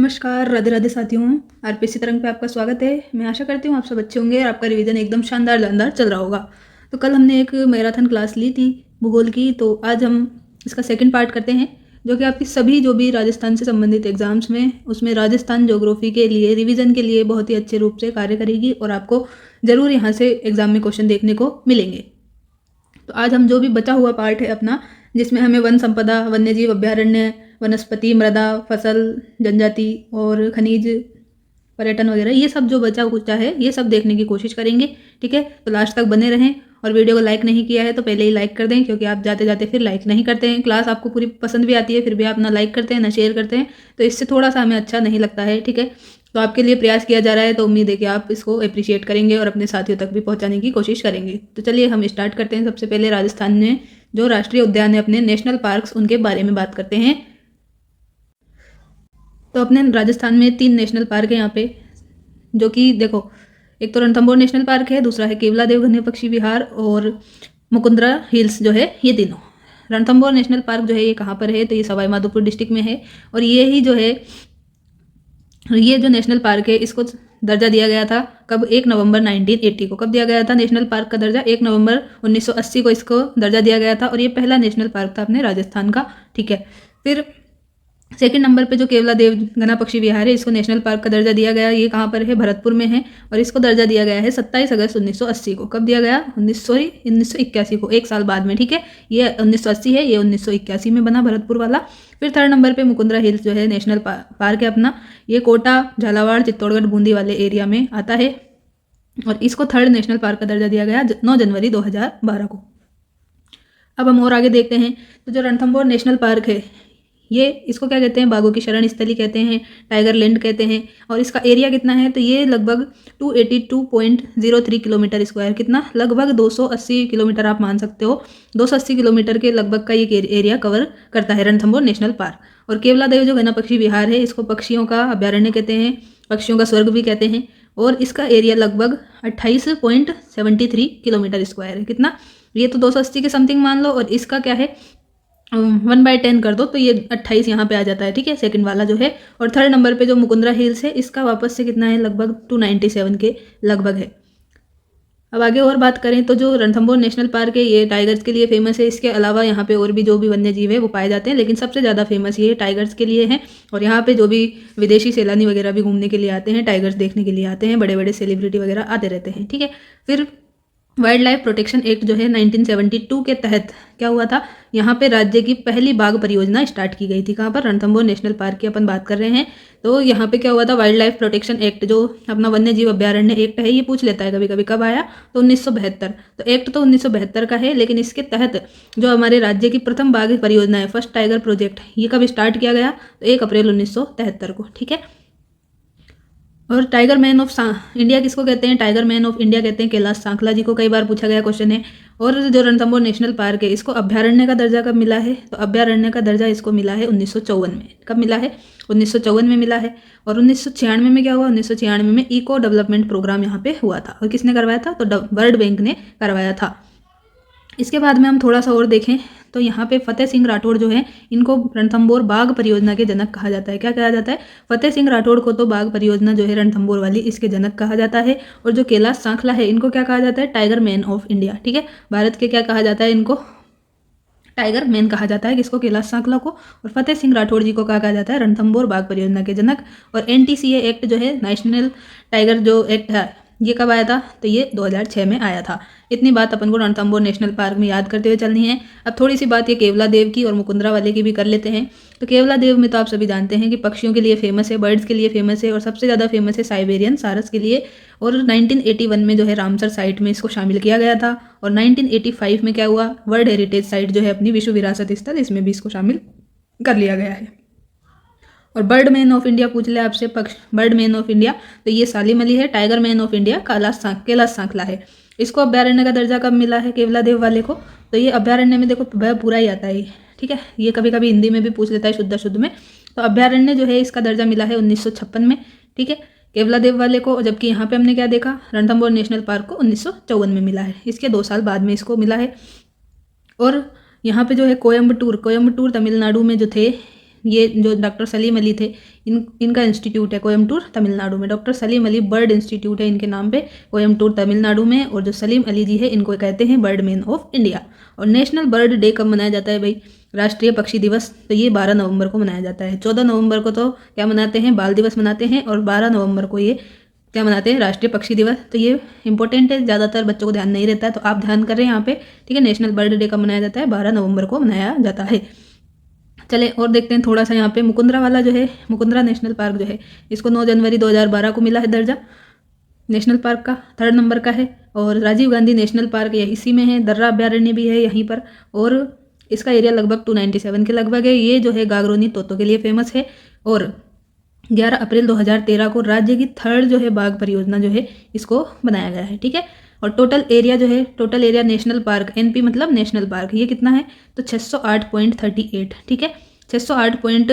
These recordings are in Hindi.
नमस्कार, राधे राधे साथियों। आरपीसी तरंग पे आपका स्वागत है। मैं आशा करती हूँ आप सब अच्छे होंगे और आपका रिवीजन एकदम शानदार जानदार चल रहा होगा। तो कल हमने एक मैराथन क्लास ली थी भूगोल की, तो आज हम इसका सेकंड पार्ट करते हैं, जो कि आपकी सभी जो भी राजस्थान से संबंधित एग्जाम्स में उसमें राजस्थान ज्योग्राफी के लिए रिविजन के लिए बहुत ही अच्छे रूप से कार्य करेगी और आपको ज़रूर यहाँ से एग्जाम में क्वेश्चन देखने को मिलेंगे। तो आज हम जो भी बचा हुआ पार्ट है अपना, जिसमें हमें वन संपदा, वन्यजीव अभ्यारण्य, वनस्पति, मृदा, फसल, जनजाति और खनिज, पर्यटन वगैरह, ये सब जो बचा कुचा है ये सब देखने की कोशिश करेंगे। ठीक है, तो लास्ट तक बने रहें। और वीडियो को लाइक नहीं किया है तो पहले ही लाइक कर दें, क्योंकि आप जाते जाते फिर लाइक नहीं करते हैं। क्लास आपको पूरी पसंद भी आती है, फिर भी आप ना लाइक करते हैं ना शेयर करते हैं, तो इससे थोड़ा सा हमें अच्छा नहीं लगता है। ठीक है, तो आपके लिए प्रयास किया जा रहा है, तो उम्मीद है कि आप इसको अप्रिशिएट करेंगे और अपने साथियों तक भी पहुंचाने की कोशिश करेंगे। तो चलिए हम स्टार्ट करते हैं। सबसे पहले राजस्थान में जो राष्ट्रीय उद्यान है अपने, नेशनल पार्क्स, उनके बारे में बात करते हैं। तो अपने राजस्थान में 3 नेशनल पार्क है यहाँ पे, जो कि देखो, एक तो रणथंभौर नेशनल पार्क है, दूसरा है केवलादेव घने पक्षी विहार और मुकुंदरा हिल्स जो है, ये तीनों। रणथंभौर नेशनल पार्क जो है ये कहाँ पर है, तो ये सवाई माधोपुर डिस्ट्रिक्ट में है। और ये ही जो है, ये जो नेशनल पार्क है इसको दर्जा दिया गया था कब, 1 नवंबर 1980 को। कब दिया गया था नेशनल पार्क का दर्जा? 1 नवंबर 1980 को इसको दर्जा दिया गया था, और ये पहला नेशनल पार्क था अपने राजस्थान का। ठीक है, फिर सेकंड नंबर पे जो केवलादेव घना पक्षी विहार है, इसको नेशनल पार्क का दर्जा दिया गया। ये कहाँ पर है? भरतपुर में है, और इसको दर्जा दिया गया है 27 अगस्त 1980 को। कब दिया गया? 1981 को, एक साल बाद में। ठीक है, ये 1980 है, ये 1981 में बना भरतपुर वाला। फिर थर्ड नंबर पे मुकुंदरा हिल्स जो है नेशनल पार्क है अपना, ये कोटा, झालावाड़, चित्तौड़गढ़, बूंदी वाले एरिया में आता है, और इसको थर्ड नेशनल पार्क का दर्जा दिया गया 9 जनवरी 2012 को। अब हम और आगे देखते हैं। तो जो रणथंभौर नेशनल पार्क है, ये इसको क्या कहते हैं? बाघों की शरण स्थली कहते हैं, टाइगर लैंड कहते हैं। और इसका एरिया कितना है? तो ये लगभग 282.03 किलोमीटर स्क्वायर, कितना? लगभग 280 किलोमीटर आप मान सकते हो। 280 किलोमीटर के लगभग का ये एरिया कवर करता है रणथंभौर नेशनल पार्क। और केवलादेव जो घना पक्षी विहार है, इसको पक्षियों का अभ्यारण्य कहते हैं, पक्षियों का स्वर्ग भी कहते हैं। और इसका एरिया लगभग 28.73 किलोमीटर स्क्वायर है। कितना? ये तो 280 के समथिंग मान लो, और इसका क्या है, 1/10 कर दो, तो ये 28 यहाँ पे आ जाता है। ठीक है, सेकंड वाला जो है। और थर्ड नंबर पे जो मुकुंदरा हिल्स है, इसका वापस से कितना है? लगभग 297 के लगभग है। अब आगे और बात करें तो जो रणथंभौर नेशनल पार्क है, ये टाइगर्स के लिए फेमस है। इसके अलावा यहाँ पे और भी जो भी वन्य जीव है वो पाए जाते हैं, लेकिन सबसे ज़्यादा फेमस ये टाइगर्स के लिए है। और यहाँ पे जो भी विदेशी सैलानी वगैरह भी घूमने के लिए आते हैं, टाइगर्स देखने के लिए आते हैं, बड़े बड़े सेलिब्रिटी वगैरह आते रहते हैं। ठीक है, फिर वाइल्ड लाइफ प्रोटेक्शन एक्ट जो है 1972 के तहत क्या हुआ था, यहाँ पे राज्य की पहली बाघ परियोजना स्टार्ट की गई थी। कहाँ पर? रणथंभौर नेशनल पार्क की अपन बात कर रहे हैं। तो यहाँ पे क्या हुआ था, वाइल्ड लाइफ प्रोटेक्शन एक्ट जो अपना वन्य जीव अभ्यारण्य एक्ट है, ये पूछ लेता है कभी कभी कब आया, तो 1972। तो एक्ट तो 1972 का है, लेकिन इसके तहत जो हमारे राज्य की प्रथम बाघ परियोजना है, फर्स्ट टाइगर प्रोजेक्ट, ये कब स्टार्ट किया गया? तो 1 अप्रैल 1973 को। ठीक है, और टाइगर मैन ऑफ इंडिया किसको कहते हैं? टाइगर मैन ऑफ इंडिया कहते हैं कैलाश सांखला जी को। कई बार पूछा गया क्वेश्चन है। और जो रणथंभौर नेशनल पार्क है, इसको अभ्यारण्य का दर्जा कब मिला है? तो अभ्यारण्य का दर्जा इसको मिला है 1954 में। कब मिला है? 1954 में मिला है। और 1996 में क्या हुआ? 1996 में इको डेवलपमेंट प्रोग्राम यहाँ पे हुआ था। और किसने करवाया था? तो वर्ल्ड बैंक ने करवाया था। इसके बाद में हम थोड़ा सा और देखें तो यहाँ पे फतेह सिंह राठौड़ जो है, इनको रणथंभौर बाघ परियोजना के जनक कहा जाता है। क्या कहा जाता है? फतेह सिंह राठौड़ को तो बाघ परियोजना जो है रणथंभौर वाली, इसके जनक कहा जाता है। और जो कैलाश सांखला है, इनको क्या कहा जाता है? Tiger man of India. ठीक है, भारत के क्या कहा जाता है? इनको टाइगर मैन कहा जाता है। किसको? कैलाश सांखला को। और फतेह सिंह राठौड़ जी को क्या कहा जाता है? रणथंभौर बाघ परियोजना के जनक। और NTCA एक्ट जो है, नेशनल टाइगर जो एक्ट है, ये कब आया था? तो ये 2006 में आया था। इतनी बात अपन को रणथंभौर नेशनल पार्क में याद करते हुए चलनी है। अब थोड़ी सी बात ये केवलादेव की और मुकुंदरा वाले की भी कर लेते हैं। तो केवलादेव में तो आप सभी जानते हैं कि पक्षियों के लिए फेमस है, बर्ड्स के लिए फेमस है, और सबसे ज़्यादा फेमस है साइबेरियन सारस के लिए। और 1981 में जो है रामसर साइट में इसको शामिल किया गया था। और 1985 में क्या हुआ, वर्ल्ड हेरिटेज साइट जो है अपनी विश्व विरासत स्थल, इसमें भी इसको शामिल कर लिया गया है। और बर्ड मैन ऑफ इंडिया पूछ ले आपसे, पक्ष बर्ड मैन ऑफ इंडिया, तो ये सालिम अली है। Tiger man of India Kailash Sankhla है। इसको अभ्यारण्य का दर्जा कब मिला है केवलादेव वाले को? तो ये अभ्यारण्य में देखो वह पूरा ही आता है। ठीक है, ये कभी कभी हिंदी में भी पूछ लेता है शुद्ध में। तो अभ्यारण्य जो है इसका दर्जा मिला है 1956 में। ठीक है, केवलादेव वाले को। जबकि यहाँ पे हमने क्या देखा, रणथंभौर नेशनल पार्क को 1954 में मिला है। इसके 2 साल बाद में इसको मिला है। और यहाँ पे जो है कोयम्बटूर तमिलनाडु में जो थे, ये जो डॉक्टर सलीम अली थे, इनका इंस्टीट्यूट है कोयम्बटूर तमिलनाडु में। Doctor Salim Ali bird institute है इनके नाम पे कोयम्बटूर तमिलनाडु में। और जो सलीम अली जी है इनको कहते हैं बर्ड मैन ऑफ इंडिया। और नेशनल बर्ड डे कब मनाया जाता है भाई? राष्ट्रीय पक्षी दिवस, तो ये 12 नवंबर को मनाया जाता है। 14 नवंबर को तो क्या मनाते हैं? बाल दिवस मनाते हैं। और 12 नवंबर को ये क्या मनाते हैं? राष्ट्रीय पक्षी दिवस। तो ये इंपॉर्टेंट है, ज़्यादातर बच्चों को ध्यान नहीं रहता है, तो आप ध्यान करें यहाँ पे, ठीक है। नेशनल बर्ड डे कब मनाया जाता है? 12 नवंबर को मनाया जाता है। चले और देखते हैं थोड़ा सा यहाँ पे मुकुंदरा वाला जो है, मुकुंदरा नेशनल पार्क जो है, इसको 9 जनवरी 2012 को मिला है दर्जा नेशनल पार्क का, 3rd नंबर का है। और राजीव गांधी नेशनल पार्क ये इसी में है। दर्रा अभ्यारण्य भी है यहीं पर, और इसका एरिया लगभग 297 के लगभग है। ये जो है गागरोनी तोतों के लिए फेमस है। और 11 अप्रैल 2013 को राज्य की 3rd जो है बाघ परियोजना जो है इसको बनाया गया है, ठीक है। और टोटल एरिया जो है, total area national park, NP मतलब नेशनल पार्क, ये कितना है? तो 608.38, ठीक है। 608 पॉइंट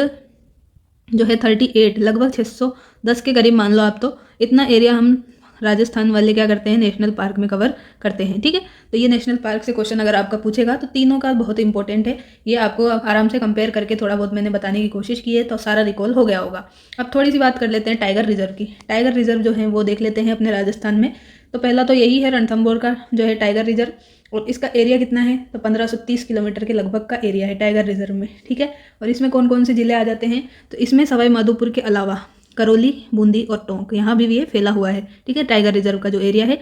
जो है 38, लगभग 610 के करीब मान लो आप। तो इतना एरिया हम राजस्थान वाले क्या करते हैं? नेशनल पार्क में कवर करते हैं, ठीक है। तो ये नेशनल पार्क से क्वेश्चन अगर आपका पूछेगा तो तीनों का बहुत इंपॉर्टेंट है। ये आपको आराम से कंपेयर करके थोड़ा बहुत मैंने बताने की कोशिश की है, तो सारा रिकॉल हो गया होगा। अब थोड़ी सी बात कर लेते हैं टाइगर रिजर्व की। टाइगर रिजर्व जो है वो देख लेते हैं अपने राजस्थान में। तो पहला तो यही है रणथंभौर का जो है टाइगर रिजर्व, और इसका एरिया कितना है? तो 1530 किलोमीटर के लगभग का एरिया है टाइगर रिजर्व में, ठीक है। और इसमें कौन कौन से जिले आ जाते हैं? तो इसमें सवाई माधोपुर के अलावा करौली, बूंदी और टोंक, यहाँ भी ये फैला हुआ है, ठीक है। टाइगर रिजर्व का जो एरिया है,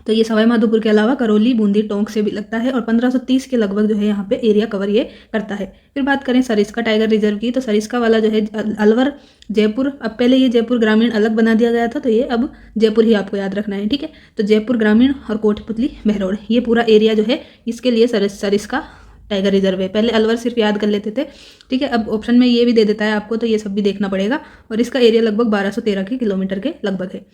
तो ये सवाई माधोपुर के अलावा करौली, बूंदी, टोंक से भी लगता है। और 1530 के लगभग जो है यहाँ पे एरिया कवर ये करता है। फिर बात करें सरिस्का टाइगर रिजर्व की, तो सरिस्का वाला जो है अलवर, जयपुर, अब पहले ये जयपुर ग्रामीण अलग बना दिया गया था, तो ये अब जयपुर ही आपको याद रखना है, ठीक है। तो जयपुर ग्रामीण और कोटपुतली बहरोड, ये पूरा एरिया जो है इसके लिए सरिस्का टाइगर रिजर्व है। पहले अलवर सिर्फ याद कर लेते थे, ठीक है। अब ऑप्शन में ये भी दे देता है आपको, तो ये सब भी देखना पड़ेगा। और इसका एरिया लगभग 1213 किलोमीटर के लगभग है।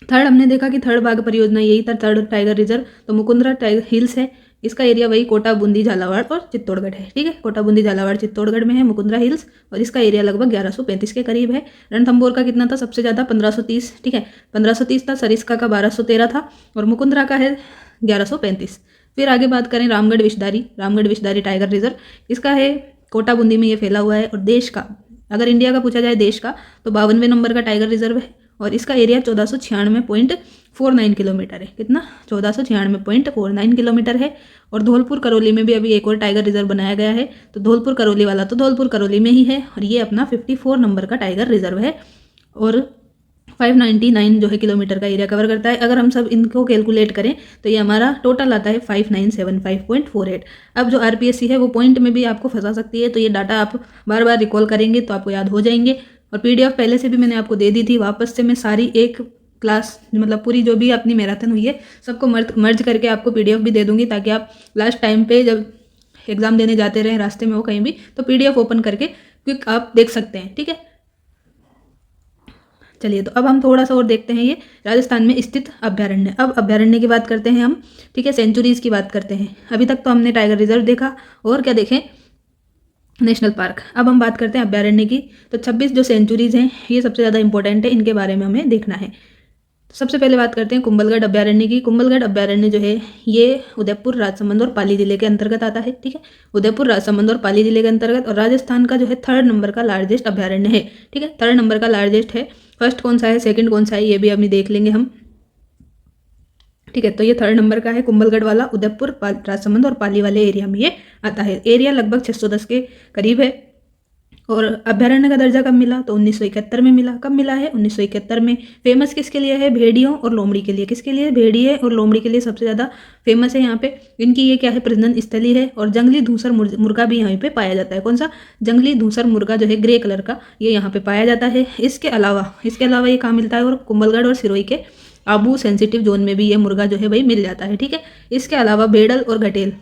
3rd हमने देखा कि 3rd बाघ परियोजना यही था, 3rd टाइगर रिजर्व, तो मुकुंदरा टाइगर हिल्स है। इसका एरिया वही कोटा, बूंदी, झालावाड़ और चित्तौड़गढ़ है, ठीक है। कोटा, बूंदी, झालावाड़, चित्तौड़गढ़ में है मुकुंदरा हिल्स, और इसका एरिया लगभग 1135 के करीब है। रणथंभौर का कितना था? सबसे ज़्यादा 1530, ठीक है, 1530 था। सरिस्का का 1213 था, और मुकुंदरा का है 1135। फिर आगे बात करें रामगढ़ विषधारी, रामगढ़ विषधारी टाइगर रिजर्व, इसका है कोटा, बूंदी में ये फैला हुआ है। और देश का, अगर इंडिया का पूछा जाए देश का, तो 52वें नंबर का टाइगर रिजर्व है। और इसका एरिया 1496.49 किलोमीटर है। कितना? 1496.49 किलोमीटर है। और धौलपुर करौली में भी अभी एक और टाइगर रिजर्व बनाया गया है, तो धौलपुर करौली वाला तो धौलपुर करौली में ही है, और ये अपना 54 नंबर का टाइगर रिजर्व है। और 599 जो है किलोमीटर का एरिया कवर करता है। अगर हम सब इनको कैलकुलेट करें तो ये हमारा टोटल आता है 5975.48। अब जो आरपीएससी है वो पॉइंट में भी आपको फंसा सकती है, तो ये डाटा आप बार बार रिकॉल करेंगे तो आपको याद हो जाएंगे। और पीडीएफ पहले से भी मैंने आपको दे दी थी, वापस से मैं सारी एक क्लास मतलब पूरी जो भी अपनी मैराथन हुई है सबको मर्ज करके आपको पीडीएफ भी दे दूंगी, ताकि आप लास्ट टाइम पे जब एग्जाम देने जाते रहें, रास्ते में हो कहीं भी, तो पीडीएफ ओपन करके क्विक आप देख सकते हैं, ठीक है। चलिए, तो अब हम थोड़ा सा और देखते हैं ये राजस्थान में स्थित अभ्यारण्य। अब अभ्यारण्य की बात करते हैं हम, ठीक है, सेंचुरीज की बात करते हैं। अभी तक तो हमने टाइगर रिजर्व देखा, और क्या देखें? National park. अब हम बात करते हैं अभ्यारण्य की। तो 26 जो सेंचुरीज हैं ये सबसे ज़्यादा इंपॉर्टेंट है, इनके बारे में हमें देखना है। तो सबसे पहले बात करते हैं कुंभलगढ़ अभ्यारण्य की। कुंभलगढ़ अभ्यारण्य जो है ये उदयपुर, राजसमंद और पाली जिले के अंतर्गत आता है, ठीक है। उदयपुर, राजसमंद और पाली जिले के अंतर्गत, और राजस्थान का जो है 3rd नंबर का लार्जेस्ट अभ्यारण्य है, ठीक है। 3rd नंबर का लार्जेस्ट है। फर्स्ट कौन सा है, सेकंड कौन सा है, ये भी अभी देख लेंगे हम, ठीक है। तो ये 3rd नंबर का है कुंभलगढ़ वाला, उदयपुर, राजसमंद और पाली वाले एरिया में ये आता है। एरिया लगभग 610 के करीब है। और अभ्यारण्य का दर्जा कब मिला? तो 1971 में मिला। कब मिला है? 1971 में। फेमस किसके लिए है? भेड़ियों और लोमड़ी के लिए। किसके लिए? भेड़िए और लोमड़ी के लिए सबसे ज़्यादा फेमस है यहाँ पे। इनकी ये क्या है? प्रजनन स्थली है। और जंगली धूसर मुर्गा भी यहाँ पे पाया जाता है। कौन सा? जंगली धूसर मुर्गा जो है ग्रे कलर का, ये यहाँ पे पाया जाता है। इसके अलावा ये कहाँ मिलता है? और कुंभलगढ़ और सिरोही के आबू सेंसिटिव जोन में भी ये मुर्गा जो है भाई मिल जाता है, ठीक है। इसके अलावा भेड़ल और घटेल,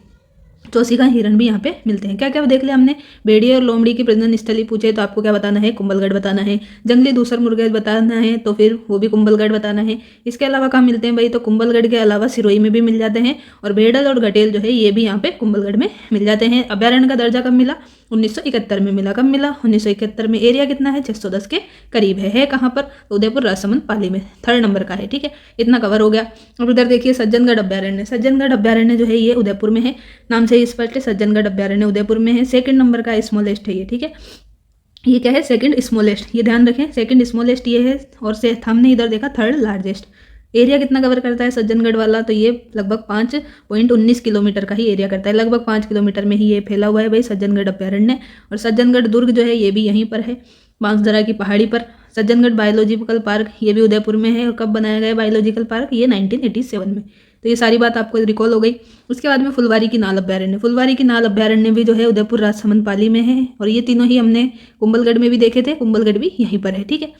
चौसिका हिरण भी यहाँ पे मिलते हैं। क्या क्या देख लिया हमने? भेड़िए और लोमड़ी की प्रजनन स्थली पूछे तो आपको क्या बताना है? कुंभलगढ़ बताना है। जंगली धूसर मुर्गे बताना है तो फिर वो भी कुंभलगढ़ बताना है। इसके अलावा कहाँ मिलते हैं भाई? तो कुंभलगढ़ के अलावा सिरोही में भी मिल जाते हैं। और भेड़ल और घटेल जो है ये भी यहाँ पे कुंभलगढ़ में मिल जाते हैं। अभ्यारण्य का दर्जा कब मिला? 1971 में मिला। कब मिला? 1971 में। एरिया कितना है? 610 के करीब है कहाँ पर? उदयपुर राजसमंद पाली में, 3rd नंबर का है। ठीक है, इतना कवर हो गया। अब इधर देखिए सज्जनगढ़ अभ्यारण्य। सज्जनगढ़ अभ्यारण्य जो है ये उदयपुर में है, नाम से ही स्पष्ट है, सज्जनगढ़ अभ्यारण्य उदयपुर में है। 2nd नंबर का स्मॉलेस्ट है ये। ठीक है, ये क्या है? 2nd स्मॉलेस्ट, ये ध्यान रखें, 2nd स्मॉलेस्ट ये है, और से हमने इधर देखा 3rd लार्जेस्ट। एरिया कितना कवर करता है सज्जनगढ़ वाला? तो ये लगभग 5.19 किलोमीटर का ही एरिया करता है, लगभग 5 किलोमीटर में ही ये फैला हुआ है भाई सज्जनगढ़ अभ्यारण्य। और सज्जनगढ़ दुर्ग जो है ये भी यहीं पर है, बांसदरा की पहाड़ी पर। सज्जनगढ़ बायोलॉजिकल पार्क ये भी उदयपुर में है। और कब बनाया गया बायोलॉजिकल पार्क? ये 1987 में। तो ये सारी बात आपको रिकॉल हो गई। उसके बाद में फुलवारी की नाल अभ्यारण्य। फुलवारी की नाल अभ्यारण्य भी जो है उदयपुर राजसमंद पाली में है। और ये तीनों ही हमने कुंभलगढ़ में भी देखे थे, कुंभलगढ़ भी यहीं पर है। ठीक है,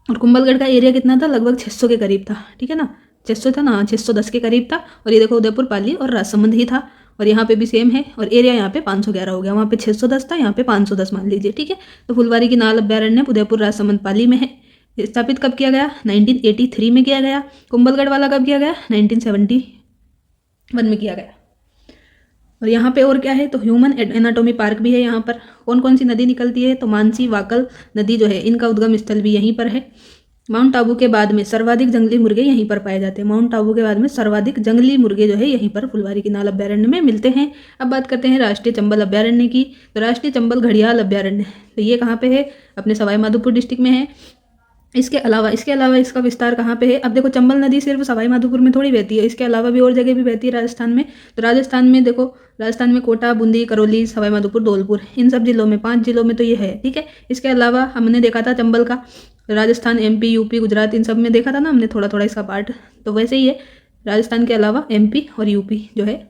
और कुंभलगढ़ का एरिया कितना था? लगभग 600 के करीब था। ठीक है ना, 600 था ना, 610 के करीब था। और ये देखो उदयपुर, पाली और राजसमंद ही था। और यहाँ पे भी सेम है। और एरिया यहाँ पे 511 हो गया, वहाँ पे 610 था, यहाँ पे 510 मान लीजिए। ठीक है, तो फुलवारी की नाल अभ्यारण्य उदयपुर राजसमंद पाली में है। स्थापित कब किया गया? 1983 में किया गया। कुंभलगढ़ वाला कब किया गया? 1971 में किया गया। और यहाँ पे और क्या है? तो ह्यूमन एनाटॉमी पार्क भी है यहाँ पर। कौन कौन सी नदी निकलती है? तो मानसी, वाकल नदी जो है, इनका उद्गम स्थल भी यहीं पर है। माउंट आबू के बाद में सर्वाधिक जंगली मुर्गे यहीं पर पाए जाते हैं। माउंट आबू के बाद में सर्वाधिक जंगली मुर्गे जो है यहीं पर फुलवारी की नाल अभ्यारण्य में मिलते हैं। अब बात करते हैं राष्ट्रीय चंबल अभ्यारण्य की। तो राष्ट्रीय चंबल घड़ियाल अभ्यारण्य, तो ये कहाँ पे है? अपने सवाई माधोपुर डिस्ट्रिक्ट में है। इसके अलावा इसका विस्तार कहाँ पे है? अब देखो चंबल नदी सिर्फ सवाई माधोपुर में थोड़ी बहती है, इसके अलावा भी और जगह भी बहती है राजस्थान में। तो राजस्थान में देखो, राजस्थान में कोटा, बूंदी, करौली, सवाई माधोपुर, धौलपुर, इन सब जिलों में, 5 जिलों में तो ये है। ठीक है, इसके अलावा हमने देखा था चंबल का राजस्थान, MP, UP, गुजरात, इन सब में देखा था ना हमने थोड़ा थोड़ा इसका पार्ट। तो वैसे ही है, राजस्थान के अलावा MP और UP जो है,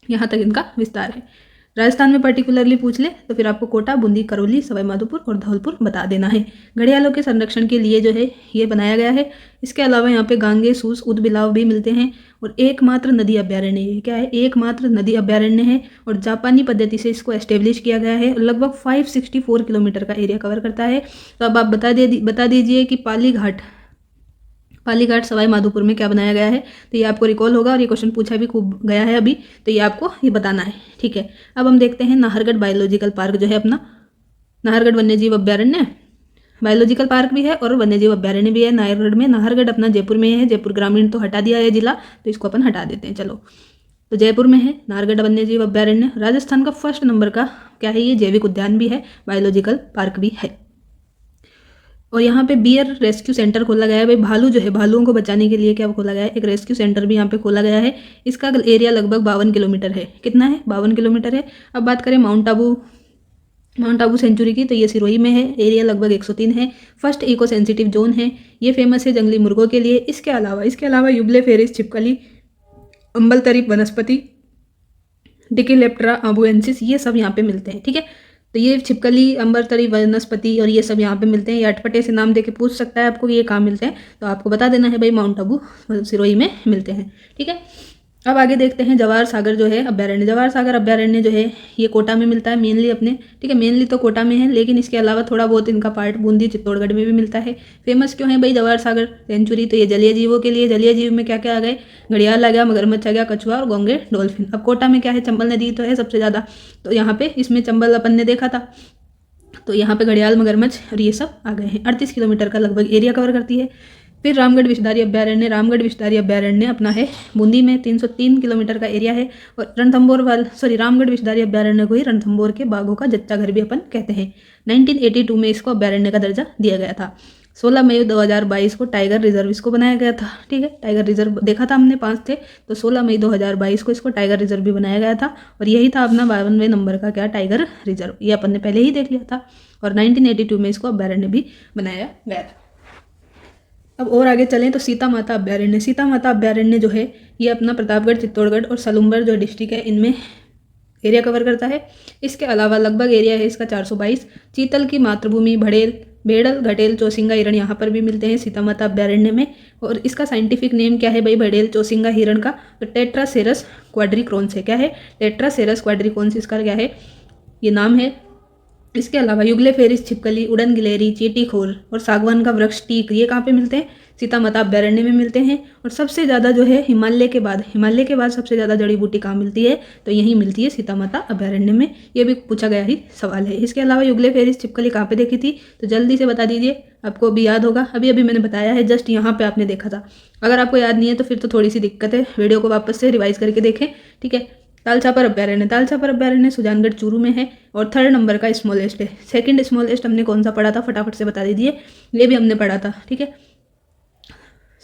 यहाँ तक इनका विस्तार है। राजस्थान में पर्टिकुलरली पूछ ले तो फिर आपको कोटा, बूंदी, करौली, सवाई माधोपुर और धौलपुर बता देना है। घड़ियालों के संरक्षण के लिए जो है ये बनाया गया है। इसके अलावा यहाँ पे गांगे, सूस, ऊद बिलाव भी मिलते हैं। और एकमात्र नदी अभ्यारण्य, ये क्या है? एकमात्र नदी अभ्यारण्य है। और जापानी पद्धति से इसको एस्टेब्लिश किया गया है। लगभग 564 किलोमीटर का एरिया कवर करता है। तो अब आप बता दीजिए कि पाली घाट सवाई माधोपुर में क्या बनाया गया है? तो ये आपको रिकॉल होगा, और ये क्वेश्चन पूछा भी खूब गया है अभी, तो ये आपको ये बताना है। ठीक है, अब हम देखते हैं नाहरगढ़ बायोलॉजिकल पार्क जो है अपना, नाहरगढ़ वन्यजीव अभ्यारण्य बायोलॉजिकल पार्क भी है और वन्यजीव अभ्यारण्य भी है नाहरगढ़ में। नाहरगढ़ अपना जयपुर में है, जयपुर ग्रामीण तो हटा दिया है जिला, तो इसको अपन हटा देते हैं। चलो, तो जयपुर में है नाहरगढ़ वन्यजीव अभ्यारण्य। राजस्थान का 1st नंबर का क्या है? ये जैविक उद्यान भी है, बायोलॉजिकल पार्क भी है। और यहाँ पे बियर रेस्क्यू सेंटर खोला गया है भाई। भालू जो है, भालुओं को बचाने के लिए क्या खोला गया है? एक रेस्क्यू सेंटर भी यहाँ पे खोला गया है। इसका एरिया लगभग 52 किलोमीटर है। कितना है? 52 किलोमीटर है। अब बात करें माउंट आबू सेंचुरी की, तो ये सिरोही में है। एरिया लगभग 103 है। 1st इको सेंसिटिव जोन है। ये फेमस है जंगली मुर्गों के लिए। इसके अलावा यूब्लेफेरिस छिपकली, अम्बलतरीप वनस्पति, डिकिलेप्टरा अबुएंसिस, ये सब यहाँ पे मिलते हैं। ठीक है, तो ये छिपकली, अम्बरतरी, वनस्पति और ये सब यहाँ पे मिलते हैं। ये अटपटे से नाम देके पूछ सकता है आपको कि ये कहाँ मिलते हैं, तो आपको बता देना है भाई माउंट आबू सिरोही में मिलते हैं। ठीक है, अब आगे देखते हैं जवाहर सागर जो है अभ्यारण्य। जवाहर सागर अभ्यारण्य जो है ये कोटा में मिलता है मेनली अपने। ठीक है, मेनली तो कोटा में है, लेकिन इसके अलावा थोड़ा बहुत इनका पार्ट बूंदी, चित्तौड़गढ़ में भी मिलता है। फेमस क्यों है भाई जवाहर सागर सेंचुरी? तो ये जलीय जीवों के लिए। जलीय जीव में क्या क्या आ गए? घड़ियाल आ गया, मगरमच्छ आ गया, कछुआ और गोंगे, डॉल्फिन। अब कोटा में क्या है? चंबल नदी तो है सबसे ज़्यादा, तो यहाँ पे इसमें चंबल अपन ने देखा था, तो यहाँ पे घड़ियाल, मगरमच्छ और ये सब आ गए हैं। 38 किलोमीटर का लगभग एरिया कवर करती है। फिर रामगढ़ विषधारी अभ्यारण्य। रामगढ़ विषधारी अभ्यारण्य अपना है बूंदी में, 303 किलोमीटर का एरिया है। और रामगढ़ विषधारी अभ्यारण्य को ही रणथंभौर के बाघों का जच्चा घर भी अपन कहते हैं। 1982 में इसको अभ्यारण्य का दर्जा दिया गया था। 16 मई 2022 को टाइगर रिजर्व इसको बनाया गया था। ठीक है, टाइगर रिजर्व देखा था हमने 5 थे, तो 16 मई 2022 को इसको टाइगर रिजर्व भी बनाया गया था। और यही था अपना 52वें नंबर का क्या? Tiger reserve. ये अपन ने पहले ही देख लिया था। और 1982 में इसको अभ्यारण्य भी बनाया गया था। अब और आगे चलें तो सीता माता अभ्यारण्य। सीता माता अभ्यारण्य जो है ये अपना प्रतापगढ़, चित्तौड़गढ़ और सलूम्बर जो डिस्ट्रिक्ट है इनमें एरिया कवर करता है। इसके अलावा लगभग एरिया है इसका 422। चीतल की मातृभूमि, भेड़ल, घटेल, चौसिंगा हिरण यहाँ पर भी मिलते हैं सीता माता अभ्यारण्य में। और इसका साइंटिफिक नेम क्या है भाई भेड़ेल चौसिंगा हिरण का? तो टेट्रासेरस क्वाड्रिक्रोन्स है। क्या है? टेट्रासेरस क्वाड्रिक्रोन्स इसका क्या है? ये नाम है। इसके अलावा युगलेफेरिस छिपकली, उड़न गिलहरी, चींटी खोर और सागवान का वृक्ष टीक ये कहाँ पे मिलते हैं? सीता माता अभ्यारण्य में मिलते हैं। और सबसे ज़्यादा जो है हिमालय के बाद सबसे ज़्यादा जड़ी बूटी कहाँ मिलती है? तो यहीं मिलती है सीता माता अभ्यारण्य में। ये भी पूछा गया ही सवाल है। इसके अलावा युगलेफेरिस छिपकली कहाँ पे देखी थी? तो जल्दी से बता दीजिए, आपको भी याद होगा। अभी अभी मैंने बताया है, जस्ट यहाँ पे आपने देखा था। अगर आपको याद नहीं है तो फिर तो थोड़ी सी दिक्कत है, वीडियो को वापस से रिवाइज करके देखें, ठीक है। तालछापर अभ्यारण्य सुजानगढ़ चूरू में है और 3rd नंबर का स्मॉलेस्ट है। 2nd स्मॉलेस्ट हमने कौन सा पढ़ा था, फटाफट से बता दीजिए। ये भी हमने पढ़ा था, ठीक है।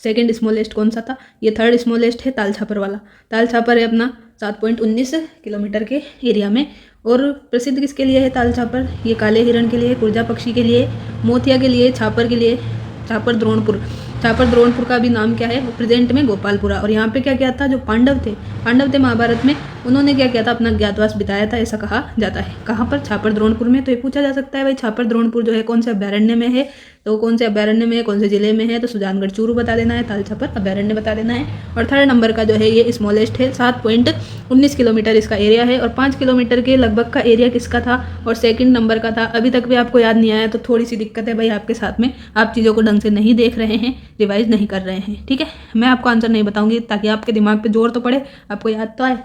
2nd स्मॉलेस्ट कौन सा था? ये 3rd स्मॉलेस्ट है तालछापर वाला। तालछापर है अपना 7.19 किलोमीटर के एरिया में। और प्रसिद्ध किसके लिए है तालछापर? ये काले हिरण के लिए, कुर्जा पक्षी के लिए, मोतिया के लिए, छापर के लिए, छापर द्रोणपुर का भी नाम क्या है? प्रेजेंट में गोपालपुरा। और यहाँ पे क्या किया था? जो पांडव थे महाभारत में, उन्होंने क्या किया था? अपना ज्ञातवास बिताया था, ऐसा कहा जाता है। कहाँ पर? छापर द्रोणपुर में। तो ये पूछा जा सकता है भाई, छापर द्रोणपुर जो है कौन से अभ्यारण्य में है? तो कौन से अभ्यारण्य में है, कौन से जिले में है? तो सुजानगढ़ चूरू बता देना है, तालछापर अभ्यारण्य बता देना है। और 3rd नंबर का जो है ये स्मॉलेस्ट है, 7.19 किलोमीटर इसका एरिया है। और 5 किलोमीटर के लगभग का एरिया किसका था? और 2nd नंबर का था। अभी तक भी आपको याद नहीं आया तो थोड़ी सी दिक्कत है भाई आपके साथ में, आप चीज़ों को ढंग से नहीं देख रहे हैं, रिवाइज नहीं कर रहे हैं, ठीक है। मैं आपको आंसर नहीं बताऊंगी ताकि आपके दिमाग पे जोर तो पड़े, आपको याद तो आए।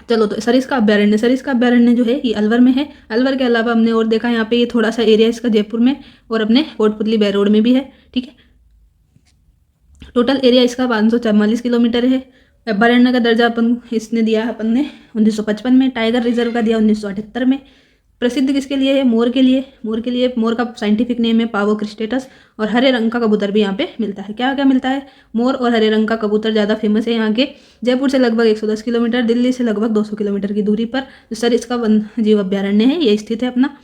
चलो, तो सरिस्का अभ्यारण्य जो है ये अलवर में है। अलवर के अलावा हमने और देखा यहाँ पे, ये थोड़ा सा एरिया इसका जयपुर में और अपने कोटपुतली बैरोड में भी है, ठीक है। टोटल एरिया इसका 544 किलोमीटर है। अभ्यारण्य का दर्जा इसने दिया अपन ने 1955 में। टाइगर रिजर्व का दिया 1978 में। प्रसिद्ध किसके लिए है? मोर के लिए। मोर का साइंटिफिक नेम है पावो क्रिस्टेटस। और हरे रंग का कबूतर भी यहाँ पे मिलता है। क्या क्या मिलता है? मोर और हरे रंग का कबूतर ज़्यादा फेमस है यहाँ के। जयपुर से लगभग 110 किलोमीटर, दिल्ली से लगभग 200 किलोमीटर की दूरी पर जो सर इसका वन्य जीव अभ्यारण्य है ये स्थित है अपना।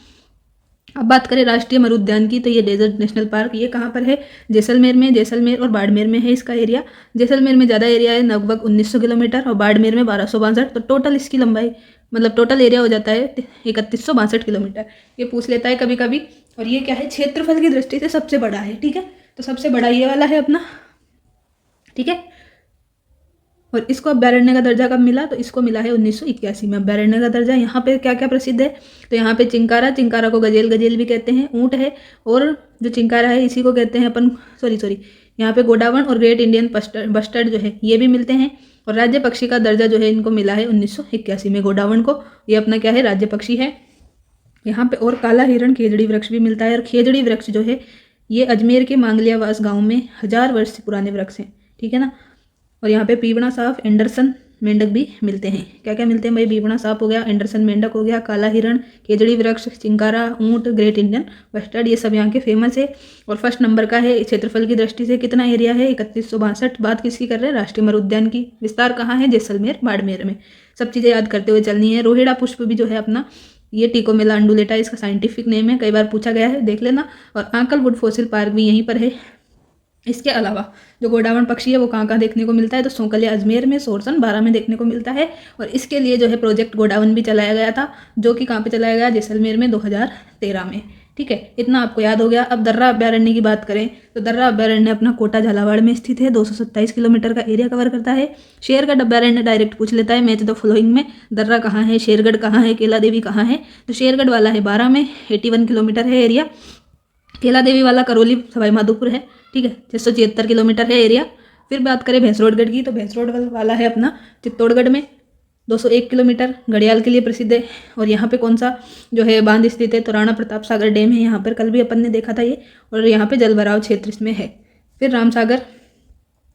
अब बात करें राष्ट्रीय मरु उद्यान की, तो ये डेजर्ट नेशनल पार्क ये कहाँ पर है? जैसलमेर और बाड़मेर में है इसका एरिया। जैसलमेर में ज़्यादा एरिया है, लगभग 1900 किलोमीटर, और बाड़मेर में 1262। तो टोटल इसकी लंबाई मतलब टोटल एरिया हो जाता है 3162 किलोमीटर। ये पूछ लेता है कभी कभी। और ये क्या है? क्षेत्रफल की दृष्टि से सबसे बड़ा है, ठीक है। तो सबसे बड़ा ये वाला है अपना, ठीक है। और इसको अभ्यारण्य का दर्जा कब मिला? तो इसको मिला है 1981 में अभ्यारण्य का दर्जा। यहाँ पे क्या क्या प्रसिद्ध है? तो यहाँ पे चिंकारा को गजेल भी कहते हैं, ऊँट है। और जो चिंकारा है इसी को कहते हैं अपन सॉरी यहाँ पे गोडावण और ग्रेट इंडियन बस्टर्ड जो है ये भी मिलते हैं। और राज्य पक्षी का दर्जा जो है इनको मिला है 1981 में गोडावण को। ये अपना क्या है? राज्य पक्षी है। यहाँ पे और काला हिरण खेजड़ी वृक्ष भी मिलता है। और खेजड़ी वृक्ष जो है ये अजमेर के मांगलियावास गाँव में 1000 वर्ष से पुराने वृक्ष हैं, ठीक है ना। और यहाँ पे पीवड़ा सांप, एंडरसन मेंढक भी मिलते हैं। क्या क्या मिलते हैं भाई? पीवड़ा सांप हो गया, एंडरसन मेंढक हो गया, काला हिरण, केजड़ी वृक्ष, चिंकारा, ऊँट, ग्रेट इंडियन बस्टर्ड, ये सब यहाँ के फेमस है। और 1st नंबर का है क्षेत्रफल की दृष्टि से कितना एरिया है? 3162। बात किसकी कर रहे हैं? राष्ट्रीय मरु उद्यान की। विस्तार कहाँ है? जैसलमेर बाड़मेर में। सब चीज़ें याद करते हुए चलनी है। रोहिड़ा पुष्प भी जो है अपना, ये टिकोमेला अंडुलेटा इसका साइंटिफिक नेम है, कई बार पूछा गया है, देख लेना। और आंकलवुड फॉसिल पार्क भी यहीं पर है। इसके अलावा जो गोडावण पक्षी है वो कहाँ देखने को मिलता है? तो सोंकलिया अजमेर में, सोरसन 12 में देखने को मिलता है। और इसके लिए जो है प्रोजेक्ट गोडावण भी चलाया गया था, जो कि कहाँ पे चलाया गया? जैसलमेर में 2013 में, ठीक है। इतना आपको याद हो गया। अब दर्रा अभ्यारण्य की बात करें तो दर्रा अभ्यारण्य अपना कोटा झालावाड़ में स्थित है, 227 किलोमीटर का एरिया कवर करता है। शेरगढ़ अभ्यारण्य डायरेक्ट पूछ लेता है मैच द फॉलोइंग में, दर्रा कहाँ है, शेरगढ़ कहाँ है, केला देवी कहाँ है? तो शेरगढ़ वाला है 12 में, 81 किलोमीटर है एरिया। केला देवी वाला करौली सवाई माधोपुर है, ठीक है, 676 किलोमीटर है एरिया। फिर बात करें भैंसरोडगढ़ की, तो भैंसरोडगढ़ वाला है अपना चित्तौड़गढ़ में, 201 किलोमीटर, घड़ियाल के लिए प्रसिद्ध है। और यहाँ पे कौन सा जो है बांध स्थित है? तो राणा प्रताप सागर डैम है यहाँ पर, कल भी अपन ने देखा था ये। और यहाँ पे जल भराव क्षेत्र इसमें है। फिर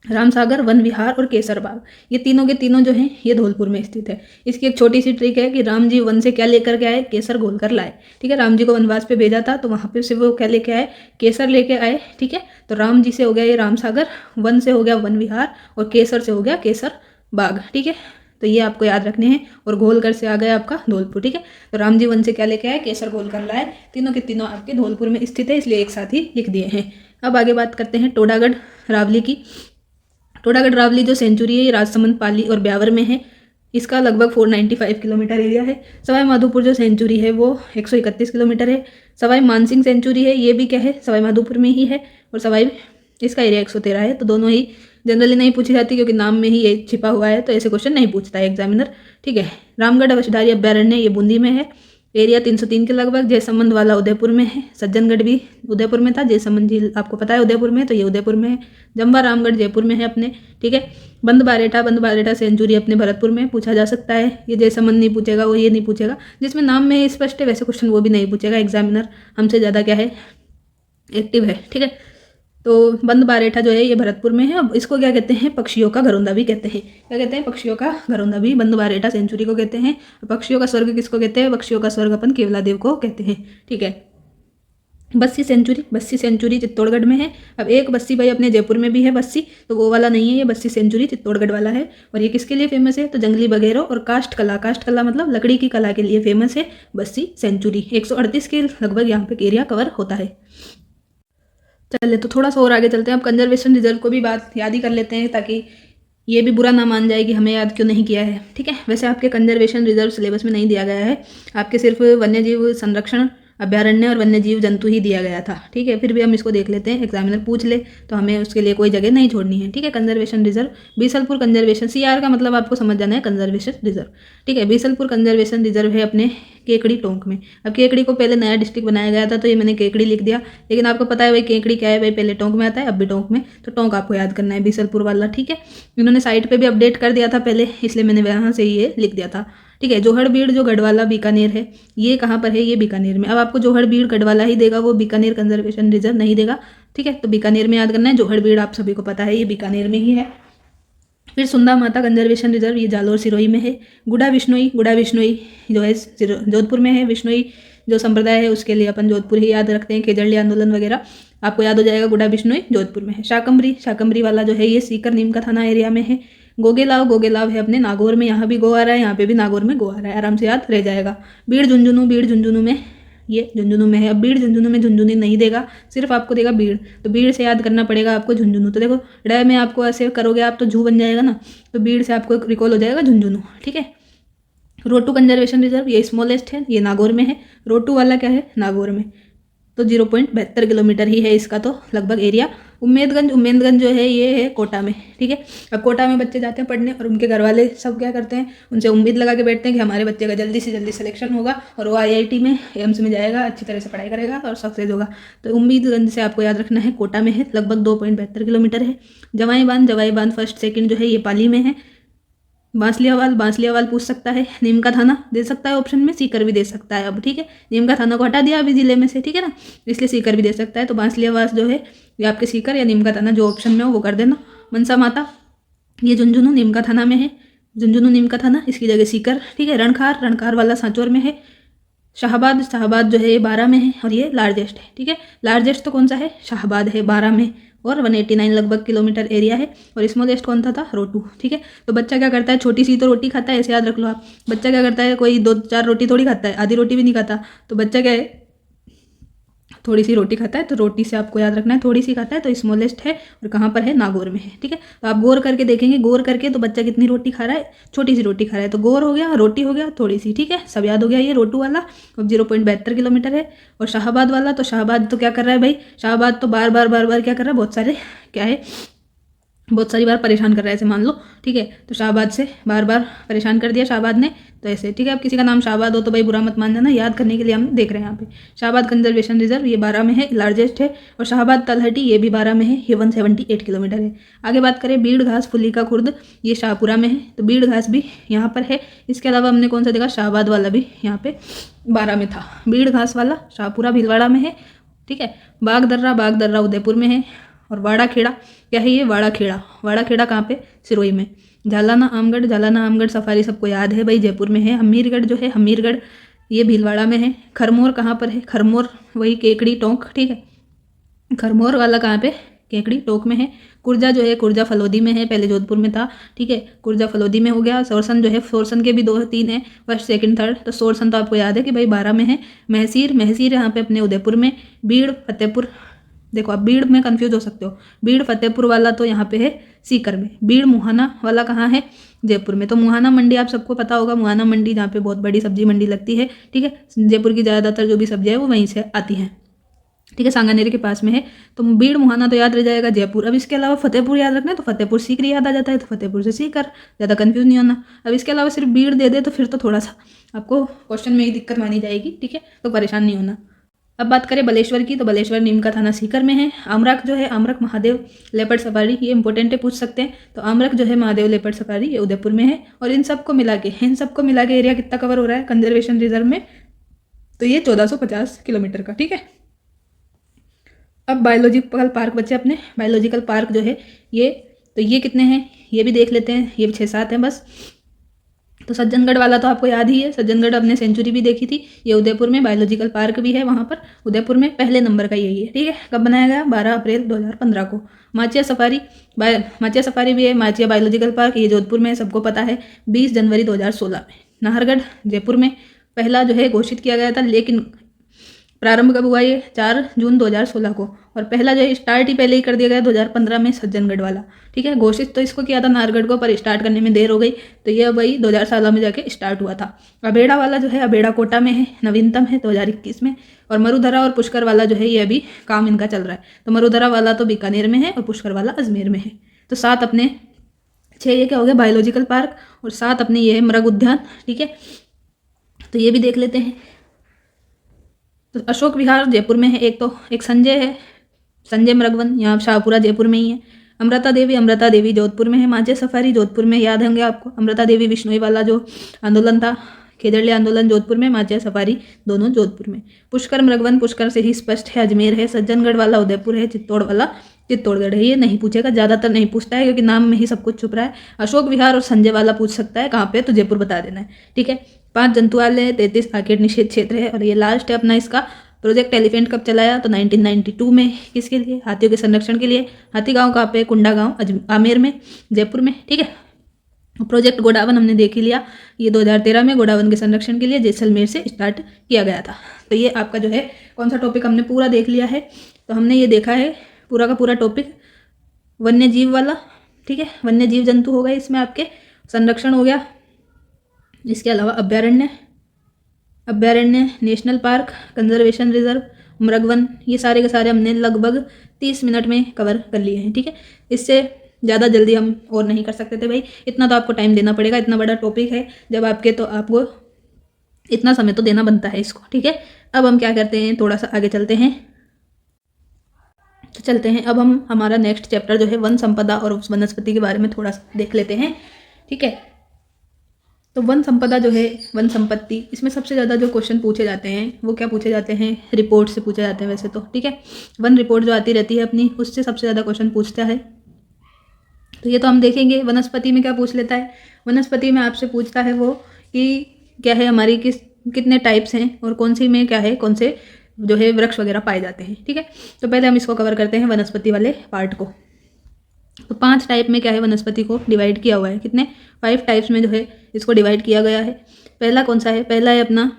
रामसागर वन विहार और केसर बाग, ये तीनों के तीनों जो हैं ये धौलपुर में स्थित है। इसकी एक छोटी सी ट्रिक है कि राम जी वन से क्या लेकर के आए? केसर घोल कर लाए, ठीक है। राम जी को वनवास पे भेजा था तो वहाँ पे से वो क्या लेके आए? केसर लेके आए, ठीक है। तो राम जी से हो गया ये रामसागर, वन से हो गया वन विहार, और केसर से हो गया केसर बाग, ठीक है। तो ये आपको याद रखने हैं। और घोलकर से आ गया आपका धौलपुर, ठीक है। तो राम जी वन से क्या लेके आए? केसर घोल कर लाए। तीनों के तीनों आपके धौलपुर में स्थित है, इसलिए एक साथ ही लिख दिए हैं। अब आगे बात करते हैं टोडागढ़ रावली की। टोडागढ़ रावली जो सेंचुरी है ये राजसमंद, पाली और ब्यावर में है। इसका लगभग 495 किलोमीटर एरिया है। सवाई माधोपुर जो सेंचुरी है वो 131 किलोमीटर है। सवाई मानसिंह सेंचुरी है, ये भी क्या है? सवाई माधोपुर में ही है। और सवाई इसका एरिया 113 है। तो दोनों ही जनरली नहीं पूछी जाती क्योंकि नाम में ही ये छिपा हुआ है, तो ऐसे क्वेश्चन नहीं पूछता है एग्जामिनर, ठीक है। रामगढ़ अवशधारी अभ्यारण्य ये बूंदी में है। एरिया 303 के लगभग। जयसमंद वाला उदयपुर में है। सज्जनगढ़ भी उदयपुर में था। जयसमंद झील आपको पता है उदयपुर में है, तो ये उदयपुर में है। जम्बा रामगढ़ जयपुर में है अपने, ठीक है। बंद बारेठा सेंचुरी अपने भरतपुर में पूछा जा सकता है। ये जयसमंद नहीं पूछेगा, वो ये नहीं पूछेगा। जिसमें नाम में स्पष्ट है वैसे क्वेश्चन वो भी नहीं पूछेगा। एग्जामिनर हमसे ज़्यादा क्या है, एक्टिव है, ठीक है। तो बंद बारेठा जो है ये भरतपुर में है। अब इसको क्या कहते हैं, पक्षियों का घरौंदा भी कहते हैं। क्या कहते हैं, पक्षियों का घरौंदा भी बंद बारेठा सेंचुरी को कहते हैं। पक्षियों का स्वर्ग किसको कहते हैं, पक्षियों का स्वर्ग अपन केवला देव को कहते हैं, ठीक है। बस्सी सेंचुरी चित्तौड़गढ़ में है। अब एक बस्सी भाई अपने जयपुर में भी है बस्सी, तो वो वाला नहीं है, ये बस्सी सेंचुरी चित्तौड़गढ़ वाला है। और ये किसके लिए फेमस है, तो जंगली बघेरों और काष्ठ कला मतलब लकड़ी की कला के लिए फेमस है बस्सी सेंचुरी। 138 के लगभग यहाँ पे एरिया कवर होता है। चलिए तो थोड़ा सा और आगे चलते हैं। अब कंजर्वेशन रिजर्व को भी बात याद ही कर लेते हैं, ताकि ये भी बुरा ना मान जाए कि हमें याद क्यों नहीं किया है, ठीक है। वैसे आपके कंजर्वेशन रिजर्व सिलेबस में नहीं दिया गया है, आपके सिर्फ वन्यजीव संरक्षण अभ्यारण्य और वन्यजीव जंतु ही दिया गया था, ठीक है। फिर भी हम इसको देख लेते हैं, एग्जामिनर पूछ ले तो हमें उसके लिए कोई जगह नहीं छोड़नी है, ठीक है। Conservation reserve Bisalpur conservation, CR का मतलब आपको समझ जाना है कंजर्वेशन रिजर्व, ठीक है। बीसलपुर कंजर्वेशन रिजर्व है अपने केकड़ी टोंक में। अब केकड़ी को पहले नया डिस्ट्रिक्ट बनाया गया था, तो ये मैंने केकड़ी लिख दिया, लेकिन आपको पता है भाई केकड़ी क्या है भाई, पहले टोंक में आता है, अब भी टोंक में, तो टोंक आपको याद करना है बीसलपुर वाला, ठीक है। इन्होंने साइट पे भी अपडेट कर दिया था पहले, इसलिए मैंने वहाँ से ये लिख दिया था, ठीक है। जोहड़बीड़ जो गढ़वाला बीकानेर है, ये कहाँ पर है, ये बीकानेर में। अब आपको जोहड़बीड़ गढ़वाला ही देगा, वो बीकानेर कंजर्वेशन रिजर्व नहीं देगा, ठीक है। तो बीकानेर में याद करना है। जोहड़बीड़ आप सभी को पता है ये बीकानेर में ही है। फिर सुंदा माता कंजर्वेशन रिजर्व, ये जालोर सिरोही में है। गुड़ा विश्नोई जो है जोधपुर में है। विश्नोई जो संप्रदाय है उसके लिए अपन जोधपुर ही याद रखते हैं, केजड़ली आंदोलन वगैरह आपको याद हो जाएगा। गुड़ा विश्नोई जोधपुर में है। शाकंबरी वाला जो है ये सीकर नीम का थाना एरिया में है। गोगेलाव है अपने नागौर में, यहाँ भी गो आ रहा है, यहाँ पे भी नागौर में गो आ रहा है, आराम से याद रह जाएगा। बीड़ झुंझुनू में, ये झुंझुनू में है। अब बीड़ झुंझुनू में झुंझुनी नहीं देगा, सिर्फ आपको देगा बीड़, तो बीड़ से याद करना पड़ेगा आपको झुंझुनू। तो देखो ड में आपको ऐसे करोगे आप तो झू बन जाएगा ना, तो बीड़ से आपको रिकॉल हो जाएगा झुंझुनू, ठीक है। रोटू कंजर्वेशन रिजर्व, ये स्मॉलेस्ट है, ये नागौर में है। रोटू वाला क्या है, नागौर में, तो 0.72 किलोमीटर ही है इसका तो लगभग एरिया। उम्मेदगंज जो है ये है कोटा में, ठीक है। अब कोटा में बच्चे जाते हैं पढ़ने और उनके घर वाले सब क्या करते हैं, उनसे उम्मीद लगा के बैठते हैं कि हमारे बच्चे का जल्दी से जल्दी सिलेक्शन होगा और वो IIT में एम्स में जाएगा, अच्छी तरह से पढ़ाई करेगा और सक्सेस होगा। तो उम्मीदगंज से आपको याद रखना है, कोटा में है, लगभग 2.72 किलोमीटर है। जवाई बांध फर्स्ट सेकंड जो है ये पाली में है। बांसलियावाल पूछ सकता है। नीम का थाना दे सकता है ऑप्शन में, सीकर भी दे सकता है अब, ठीक है। नीम का थाना को हटा दिया अभी जिले में से, ठीक है ना, इसलिए सीकर भी दे सकता है। तो बांसलियावाल जो है ये आपके सीकर या नीम का थाना जो ऑप्शन में हो वो कर देना। मनसा माता ये झुंझुनू नीम का थाना में है, झुंझुनू नीम का थाना, इसकी जगह सीकर, ठीक है। रणखार वाला सांचौर में है। शाहबाद जो है ये 12 में है और ये लार्जेस्ट है, ठीक है। लार्जेस्ट तो कौन सा है, शाहबाद है 12 में और 189 लगभग किलोमीटर एरिया है। और स्मॉलेस्ट कौन था रोटू, ठीक है। तो बच्चा क्या करता है, छोटी सी तो रोटी खाता है, ऐसे याद रख लो आप। बच्चा क्या करता है, कोई 2-4 रोटी थोड़ी खाता है, आधी रोटी भी नहीं खाता, तो बच्चा क्या है, थोड़ी सी रोटी खाता है, तो रोटी से आपको याद रखना है थोड़ी सी खाता है, तो स्मॉलेस्ट है और कहाँ पर है, नागौर में है, ठीक है। तो आप गौर करके देखेंगे, गौर करके तो बच्चा कितनी रोटी खा रहा है, छोटी सी रोटी खा रहा है, तो गौर हो गया, रोटी हो गया थोड़ी सी, ठीक है। सब याद हो गया ये रोटू वाला। अब 0.72 किलोमीटर है। और शाहबाद वाला, तो शाहबाद तो क्या कर रहा है भाई, शाहबाद तो बार बार क्या कर रहा है, बहुत सारी बार परेशान कर रहा है, ऐसे मान लो, ठीक है। तो शाहबाद से बार परेशान कर दिया शाहबाद ने, तो ऐसे, ठीक है। अब किसी का नाम शाहबाद हो तो भाई बुरा मत मान जाना, याद करने के लिए हम देख रहे हैं यहाँ पे। शाहबाद कंजर्वेशन रिजर्व ये 12 में है, लार्जेस्ट है। और शाहबाद तलहटी ये भी 12 में है, ये 178 किलोमीटर है। आगे बात करें बीड़ घास फुल्लिका खुर्द, ये शाहपुरा में है, तो बीड़ घास भी यहाँ पर है। इसके अलावा हमने कौन सा देखा, शाहबाद वाला भी यहाँ पे 12 में था। बीड़ घास वाला शाहपुरा भीलवाड़ा में है, ठीक है। बागदर्रा उदयपुर में है। और वाड़ा खेड़ा क्या है, ये वाड़ा खेड़ा कहाँ पे, सिरोही में। जालाना आमगढ़ सफारी सबको याद है भाई, जयपुर में है। हमीरगढ़ ये भीलवाड़ा में है। खरमोर कहाँ पर है, खरमोर वही केकड़ी टोंक, ठीक है। खरमोर वाला कहाँ पे, केकड़ी टोंक में है। कुर्जा जो है, कुर्जा फलोदी में है, पहले जोधपुर में था, ठीक है। कुर्जा फलोदी में हो गया। सोरसन जो है, सोरसन के भी 2-3 है, फर्स्ट सेकंड थर्ड, तो सोरसन तो आपको याद है कि भाई 12 में है। महसीर यहाँ पे अपने उदयपुर में। बीड़ फतेहपुर, देखो आप बीड़ में कंफ्यूज हो सकते हो, बीड़ फतेहपुर वाला तो यहाँ पे है सीकर में। बीड़ मुहाना वाला कहाँ है, जयपुर में। तो मुहाना मंडी आप सबको पता होगा, मुहाना मंडी जहाँ पे बहुत बड़ी सब्जी मंडी लगती है, ठीक है। जयपुर की ज़्यादातर जो भी सब्जियाँ है वो वहीं से आती हैं। ठीक है, सांगानेरी के पास में है। तो बीड़ मुहाना तो याद रह जाएगा, जयपुर। अब इसके अलावा फतेहपुर याद रखना है तो फतेहपुर सीकरी याद आ जाता है, तो फतेहपुर से सीकर, ज़्यादा कंफ्यूज नहीं होना। अब इसके अलावा सिर्फ बीड़ दे दे तो फिर तो थोड़ा सा आपको क्वेश्चन में ही दिक्कत मानी जाएगी, ठीक है, तो परेशान नहीं होना। अब बात करें बलेश्वर की, तो बलेश्वर नीम का थाना सीकर में है। आमरक जो है, आमरक महादेव लेपर्ड सफारी, ये इंपॉर्टेंट है, पूछ सकते हैं। तो आमरक जो है महादेव लेपर्ड सफारी, ये उदयपुर में है। और इन सबको मिला के एरिया कितना कवर हो रहा है कंजर्वेशन रिजर्व में, तो ये 1450 किलोमीटर का, ठीक है। अब बायोलॉजिकल पार्क बचे अपने। बायोलॉजिकल पार्क जो है ये कितने हैं ये भी देख लेते हैं, ये भी 6-7 हैं बस। तो सज्जनगढ़ वाला तो आपको याद ही है, सज्जनगढ़ अपने सेंचुरी भी देखी थी, ये उदयपुर में बायोलॉजिकल पार्क भी है, वहाँ पर उदयपुर में पहले नंबर का यही है, ठीक है। कब बनाया गया? 12 अप्रैल 2015 को। माचिया सफारी भी है, माचिया बायोलॉजिकल पार्क, ये जोधपुर में है, सबको पता है, 20 जनवरी 2016 में। नाहरगढ़ जयपुर में पहला जो है घोषित किया गया था, लेकिन प्रारंभ कब हुआ? ये 4 जून 2016 को। और पहला जो है स्टार्ट ही पहले ही कर दिया गया 2015 में, सज्जनगढ़ वाला, ठीक है। घोषित तो इसको किया था नाहरगढ़ को, पर स्टार्ट करने में देर हो गई, तो ये वही 2016 में जाके स्टार्ट हुआ था। अबेड़ा वाला जो है, अबेड़ा कोटा में है, नवीनतम है 2021 में। और मरुधरा और पुष्कर वाला जो है, ये अभी काम इनका चल रहा है। तो मरुधरा वाला तो बीकानेर में है और पुष्कर वाला अजमेर में है। तो 7 अपने 6 ये क्या हो गया? Biological park. और 7 अपने ये है मृग उद्यान, ठीक है। तो ये भी देख लेते हैं। तो अशोक विहार जयपुर में है, एक संजय है, संजय मृगवन, यहाँ शाहपुरा जयपुर में ही है। अमृता देवी जोधपुर में है। माचिया सफारी जोधपुर में, याद होंगे आपको। अमृता देवी विश्नोई वाला जो आंदोलन था, खेजड़ले आंदोलन जोधपुर में, माचिया सफारी दोनों जोधपुर में। पुष्कर मृगवन, पुष्कर से ही स्पष्ट है, अजमेर है। सज्जनगढ़ वाला उदयपुर है। चित्तौड़ वाला चित्तौड़गढ़ है। ये नहीं पूछेगा, ज़्यादातर नहीं पूछता है, क्योंकि नाम में ही सब कुछ छुप रहा है। अशोक विहार और संजय वाला पूछ सकता है, कहाँ पे? तो जयपुर बता देना है, ठीक है। 5 जंतुआलय, 33 आर्किड निषेध क्षेत्र है। और ये लास्ट है अपना इसका प्रोजेक्ट एलिफेंट। कब चलाया? तो 1992 में। किसके लिए? हाथियों के संरक्षण के लिए। हाथी गांव कहाँ पे? कुंडा गांव, आमेर में, जयपुर में, ठीक है। प्रोजेक्ट गोडावन हमने देख ही लिया, ये 2013 में गोडावन के संरक्षण के लिए जैसलमेर से स्टार्ट किया गया था। तो ये आपका जो है कौन सा टॉपिक हमने पूरा देख लिया है। तो हमने ये देखा है पूरा का पूरा टॉपिक वन्य जीव वाला, ठीक है। वन्य जीव जंतु हो गए इसमें आपके, संरक्षण हो गया। इसके अलावा अभ्यारण्य, national park, conservation reserve, Mrigvan, ये सारे के सारे हमने लगभग 30 मिनट में कवर कर लिए हैं, ठीक है। इससे ज़्यादा जल्दी हम और नहीं कर सकते थे भाई, इतना तो आपको टाइम देना पड़ेगा, इतना बड़ा टॉपिक है जब आपके, तो आपको इतना समय तो देना बनता है इसको, ठीक है। अब हम क्या करते हैं, थोड़ा सा आगे चलते हैं। तो चलते हैं अब हम हमारा नेक्स्ट चैप्टर जो है वन संपदा और वनस्पति के बारे में थोड़ा सा देख लेते हैं, ठीक है। तो वन संपदा जो है, वन संपत्ति, इसमें सबसे ज़्यादा जो क्वेश्चन पूछे जाते हैं वो क्या पूछे जाते हैं? रिपोर्ट से पूछे जाते हैं वैसे तो, ठीक है। वन रिपोर्ट जो आती रहती है अपनी, उससे सबसे ज़्यादा क्वेश्चन पूछता है। तो ये तो हम देखेंगे। वनस्पति में क्या पूछ लेता है? वनस्पति में आपसे पूछता है वो कि क्या है हमारी, कितने टाइप्स हैं और कौन सी में क्या है, कौन से जो है वृक्ष वगैरह पाए जाते हैं, ठीक है। तो पहले हम इसको कवर करते हैं, वनस्पति वाले पार्ट को। तो 5 टाइप में क्या है वनस्पति को डिवाइड किया हुआ है। कितने? 5 टाइप्स में जो है इसको डिवाइड किया गया है। पहला कौन सा है? पहला है अपना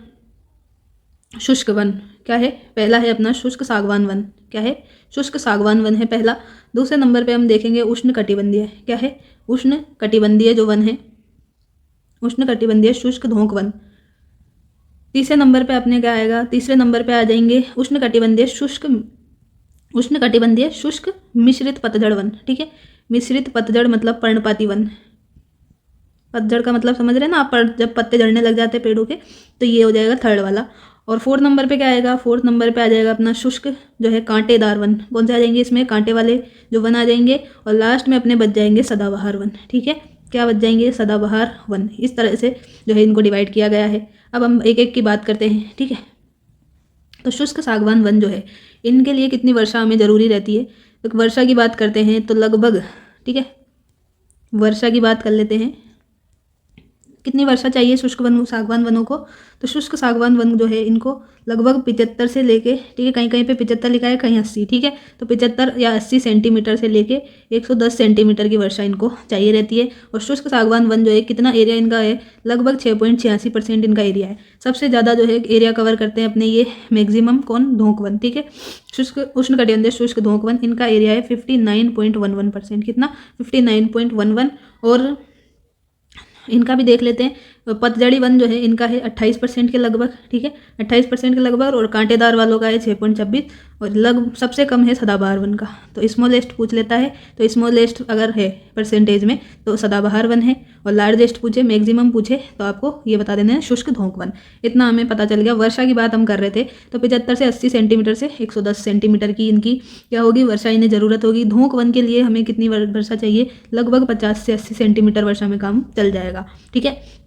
शुष्क वन। क्या है? पहला है अपना शुष्क सागवान वन। क्या है? शुष्क सागवान वन है पहला। दूसरे नंबर पे हम देखेंगे उष्ण कटिबंधीय। क्या है? उष्ण कटिबंधीय जो वन है, उष्ण कटिबंधीय शुष्क धोंक वन। तीसरे नंबर पे अपने क्या आएगा? तीसरे नंबर पे आ जाएंगे उष्ण कटिबंधीय शुष्क मिश्रित पतझड़ वन, ठीक है। मिश्रित पतझड़ मतलब पर्णपाती वन। पतझड़ का मतलब समझ रहे हैं ना आप, जब पत्ते झड़ने लग जाते हैं पेड़ों के, तो ये हो जाएगा थर्ड वाला। और 4th नंबर पे क्या आएगा? 4th नंबर पे आ जाएगा अपना शुष्क जो है कांटेदार वन। कौन से आ जाएंगे इसमें? कांटे वाले जो वन आ जाएंगे। और लास्ट में अपने बच जाएंगे सदाबहार वन, ठीक है। क्या बच जाएंगे? सदाबहार वन। इस तरह से जो है इनको डिवाइड किया गया है। अब हम एक एक की बात करते हैं, ठीक है। तो शुष्क सागवान वन जो है, इनके लिए कितनी वर्षा हमें ज़रूरी रहती है? तो वर्षा की बात करते हैं तो लगभग, ठीक है, वर्षा की बात कर लेते हैं। कितनी वर्षा चाहिए शुष्क वन सागवान वनों को? तो शुष्क सागवान वन जो है इनको लगभग 75 से लेके, ठीक है, कहीं कहीं पे 75 लिखा है, कहीं 80, ठीक है। तो 75 या 80 सेंटीमीटर से लेके 110 सेंटीमीटर की वर्षा इनको चाहिए रहती है। और शुष्क सागवान वन जो है, कितना एरिया इनका है? लगभग 6.86% इनका एरिया है। सबसे ज़्यादा जो है एरिया कवर करते हैं अपने ये मैक्सिमम कौन? धोंक वन, ठीक है। शुष्क उष्ण कटिबंधीय शुष्क धोंक वन, इनका एरिया है 59.11%। कितना? 59.11। और इनका भी देख लेते हैं, पतझड़ी वन जो है इनका है 28% के लगभग, ठीक है, 28% के लगभग, और कांटेदार वालों का है 6.26, और सबसे कम है सदाबहार वन का। तो स्मॉलेस्ट पूछ लेता है, तो स्मॉलेस्ट अगर है परसेंटेज में तो सदाबहार वन है, और लार्जेस्ट पूछे, मैक्सिमम पूछे तो आपको ये बता देना है शुष्क धोंक वन। इतना हमें पता चल गया। वर्षा की बात हम कर रहे थे, तो 75 से 80 सेंटीमीटर से 110 सेंटीमीटर की इनकी क्या होगी, वर्षा इन्हें ज़रूरत होगी। धोंक वन के लिए हमें कितनी वर्षा चाहिए, लगभग 50 से 80 सेंटीमीटर वर्षा में काम चल जाएगा, ठीक है।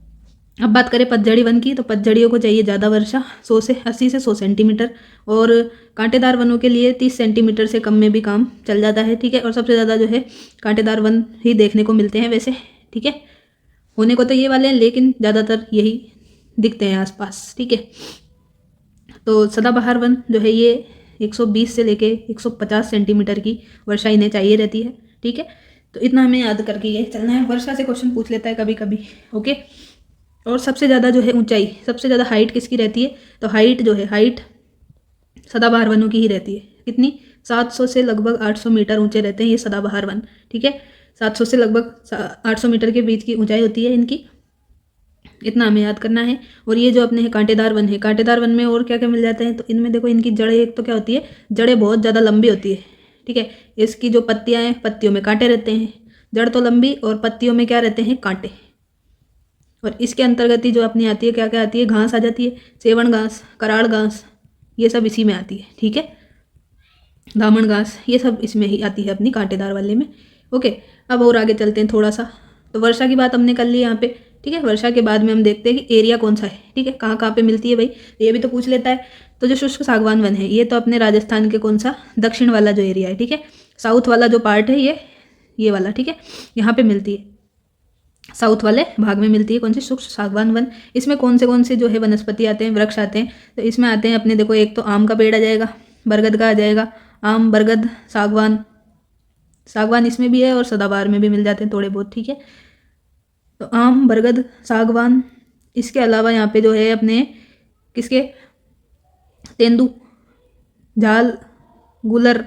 अब बात करें पतझड़ी वन की, तो पतझड़ियों को चाहिए ज़्यादा वर्षा, 80 से 100 सेंटीमीटर, और कांटेदार वनों के लिए 30 सेंटीमीटर से कम में भी काम चल जाता है, ठीक है। और सबसे ज़्यादा जो है कांटेदार वन ही देखने को मिलते हैं वैसे, ठीक है। होने को तो ये वाले हैं, लेकिन ज़्यादातर यही दिखते हैं आसपास, ठीक है। तो सदाबहार वन जो है ये 120 से लेके 150 सेंटीमीटर की वर्षा इन्हें चाहिए रहती है, ठीक है। तो इतना हमें याद करके ये चलना है। वर्षा से क्वेश्चन पूछ लेता है कभी कभी, ओके। और सबसे ज़्यादा जो है ऊंचाई, सबसे ज़्यादा हाइट किसकी रहती है, तो हाइट जो है, हाइट सदाबहार वनों की ही रहती है। कितनी, 700 से लगभग 800 मीटर ऊंचे रहते हैं ये सदाबहार वन, ठीक है। 700 से लगभग 800 मीटर के बीच की ऊंचाई होती है इनकी, इतना हमें याद करना है। और ये जो अपने है कांटेदार वन है, कांटेदार वन में और क्या क्या मिल जाते हैं, तो इनमें देखो इनकी जड़ें, एक तो क्या होती है, जड़ें बहुत ज़्यादा लंबी होती है, ठीक है। इसकी जो पत्तियाँ हैं, पत्तियों में कांटे रहते हैं, जड़ तो लंबी और पत्तियों में क्या रहते हैं, कांटे। और इसके अंतर्गत ही जो अपनी आती है, क्या क्या आती है, घास आ जाती है, सेवण घास, कराड़ घास, ये सब इसी में आती है, ठीक है। दामन घास, ये सब इसमें ही आती है अपनी कांटेदार वाले में, ओके। अब और आगे चलते हैं थोड़ा सा। तो वर्षा की बात हमने कर ली यहाँ पे, ठीक है। वर्षा के बाद में हम देखते हैं कि एरिया कौन सा है, ठीक है, कहाँ कहाँ पे मिलती है भाई, ये भी तो पूछ लेता है। तो जो शुष्क सागवान वन है, ये तो अपने राजस्थान के कौन सा, दक्षिण वाला जो एरिया है, ठीक है। साउथ वाला जो पार्ट है ये वाला, ठीक है, यहाँ पे मिलती है, साउथ वाले भाग में मिलती है कौन सी, शुष्क सागवान वन। इसमें कौन से जो है वनस्पति आते हैं, वृक्ष आते हैं, तो इसमें आते हैं अपने देखो, एक तो आम का पेड़ आ जाएगा, बरगद का आ जाएगा, आम, बरगद, सागवान, सागवान इसमें भी है और सदाबहार में भी मिल जाते हैं थोड़े बहुत, ठीक है। तो आम, बरगद, सागवान, इसके अलावा यहाँ पे जो है अपने किसके, तेंदू, झाल, गुलर,